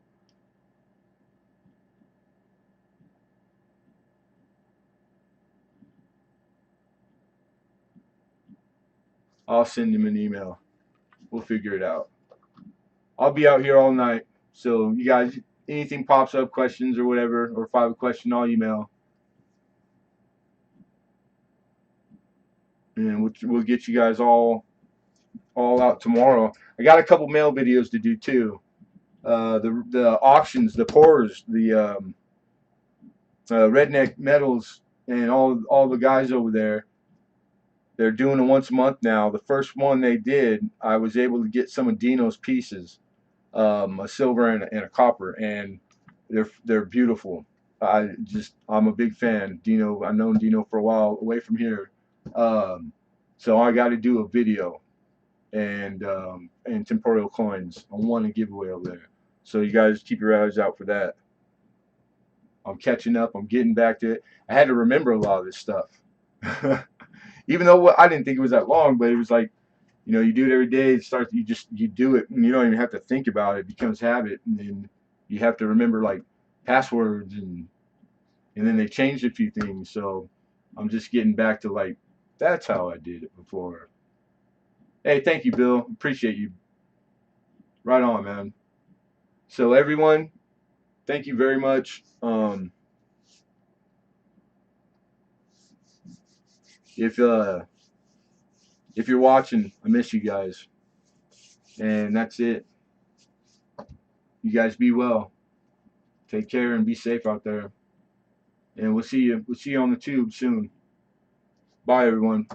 I'll send him an email. We'll figure it out. I'll be out here all night. So you guys, anything pops up, questions or whatever, or if I have a question, I'll email. And we'll get you guys all out tomorrow. I got a couple mail videos to do too. The auctions, the pours, the redneck metals, and all the guys over there. They're doing it once a month now. The first one they did, I was able to get some of Dino's pieces, a silver and a copper, and they're beautiful. I'm a big fan. Dino, I've known Dino for a while away from here, um, so I got to do a video and temporal coins. I want a giveaway over there, so you guys keep your eyes out for that. I'm catching up. I'm getting back to it. I had to remember a lot of this stuff. Even though I didn't think it was that long, but it was like, you know, you do it every day. It starts. You do it, and you don't even have to think about it. It becomes habit, and then you have to remember like passwords, and then they changed a few things. So I'm just getting back to like that's how I did it before. Hey, thank you, Bill. Appreciate you. Right on, man. So everyone, thank you very much. If if you're watching, I miss you guys, and that's it. You guys be well. Take care and be safe out there. And we'll see you. We'll see you on the tube soon. Bye, everyone.